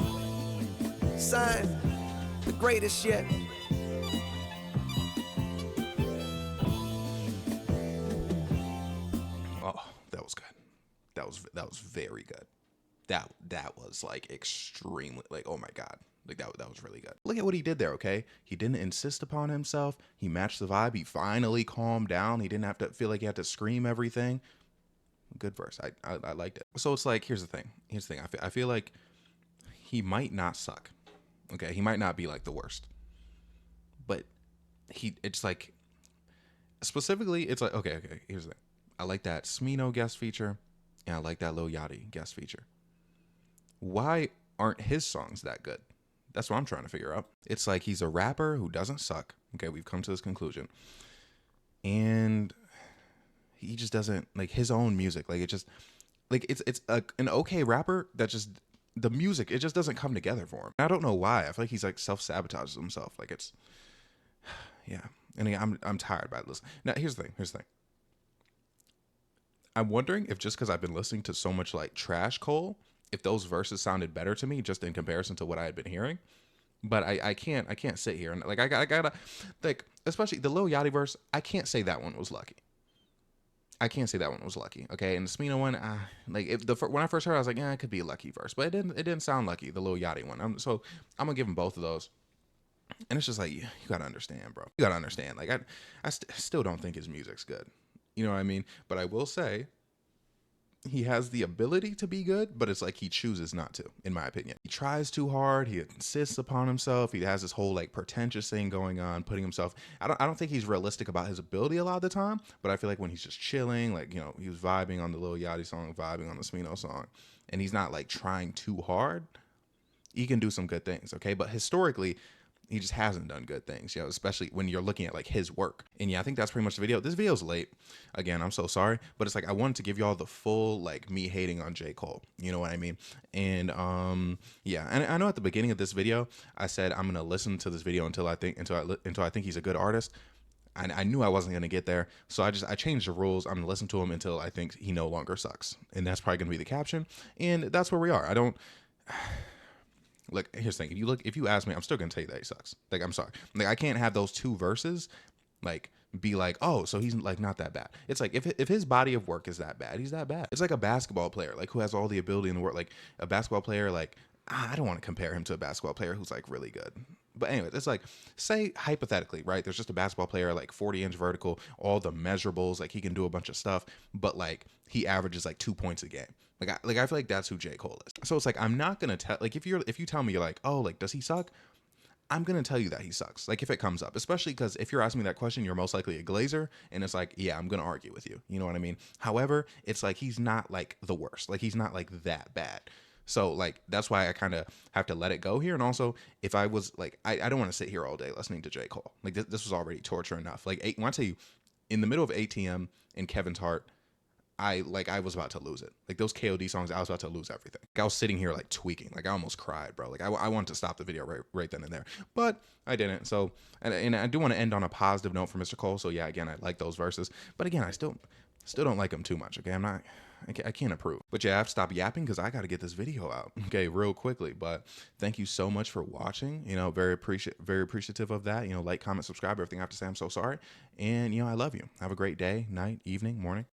I: Sign. The greatest yet.
A: Oh, that was good. That was very good. That was like extremely like, oh my God. Like that was really good. Look at what he did there, okay? He didn't insist upon himself. He matched the vibe. He finally calmed down. He didn't have to feel like he had to scream everything. Good verse. I liked it. So it's like, here's the thing. I feel like he might not suck. Okay, he might not be like the worst. But it's like, specifically, it's like, okay, here's the thing. I like that Smino guest feature, and I like that Lil Yachty guest feature. Why aren't his songs that good? That's what I'm trying to figure out. It's like he's a rapper who doesn't suck. Okay, we've come to this conclusion. And he just doesn't, like, his own music. Like, it just, like, it's an okay rapper that just, the music, it just doesn't come together for him. I don't know why. I feel like he's, like, self-sabotages himself. Like, it's, yeah. And again, I'm tired by this. Now, here's the thing. I'm wondering if just because I've been listening to so much, like, trash Cole, if those verses sounded better to me just in comparison to what I had been hearing. But I can't sit here and, like, I gotta, like, especially the Lil Yachty verse, I can't say that one was lucky. Okay, and the Smino one, like, when I first heard it, I was like, yeah, it could be a lucky verse, but it didn't sound lucky, the Lil Yachty one. So I'm gonna give him both of those. And it's just like, you gotta understand, bro. You gotta understand. Like, I still don't think his music's good. You know what I mean? But I will say, he has the ability to be good, but it's like he chooses not to, in my opinion. He tries too hard. He insists upon himself. He has this whole, like, pretentious thing going on, putting himself. I don't think he's realistic about his ability a lot of the time, but I feel like when he's just chilling, like, you know, he was vibing on the Lil Yachty song, vibing on the Smino song, and he's not, like, trying too hard, he can do some good things, okay? But historically, he just hasn't done good things, you know, especially when you're looking at, like, his work. And yeah, I think that's pretty much the video. This video's late. Again, I'm so sorry, but it's like I wanted to give y'all the full, like, me hating on J. Cole. You know what I mean? And yeah, and I know at the beginning of this video, I said I'm gonna listen to this video until I think he's a good artist. And I knew I wasn't gonna get there, so I changed the rules. I'm gonna listen to him until I think he no longer sucks, and that's probably gonna be the caption. And that's where we are. I don't. Look, here's the thing. If you ask me, I'm still gonna tell you that he sucks. Like, I'm sorry. Like, I can't have those two verses, like, be like, oh, so he's, like, not that bad. It's like, if his body of work is that bad, he's that bad. It's like a basketball player, like, who has all the ability in the world. Like, a basketball player, like, I don't want to compare him to a basketball player who's, like, really good. But anyway, it's like, say hypothetically, right? There's just a basketball player, like, 40-inch vertical, all the measurables, like, he can do a bunch of stuff, but, like, he averages, like, 2 points a game. I feel like that's who J. Cole is. So it's like, I'm not gonna tell, like, if you tell me, you're like, oh, like, does he suck? I'm gonna tell you that he sucks. Like, if it comes up, especially because if you're asking me that question, you're most likely a glazer, and it's like, yeah, I'm gonna argue with you. You know what I mean? However, it's like, he's not, like, the worst. Like, he's not, like, that bad. So, like, that's why I kind of have to let it go here. And also, if I was, like, I don't want to sit here all day listening to J. Cole. Like, this was already torture enough. Like, when I tell you, in the middle of ATM and Kevin's Heart, I was about to lose it. Like, those KOD songs, I was about to lose everything. Like, I was sitting here, like, tweaking. Like, I almost cried, bro. Like, I wanted to stop the video right then and there. But I didn't. So, and I do want to end on a positive note for Mr. Cole. So, yeah, again, I like those verses. But again, I still don't like him too much, okay? I can't approve. But yeah, I have to stop yapping because I got to get this video out, okay, real quickly. But thank you so much for watching. You know, very appreciative of that. You know, like, comment, subscribe, everything I have to say. I'm so sorry. And, you know, I love you. Have a great day, night, evening, morning.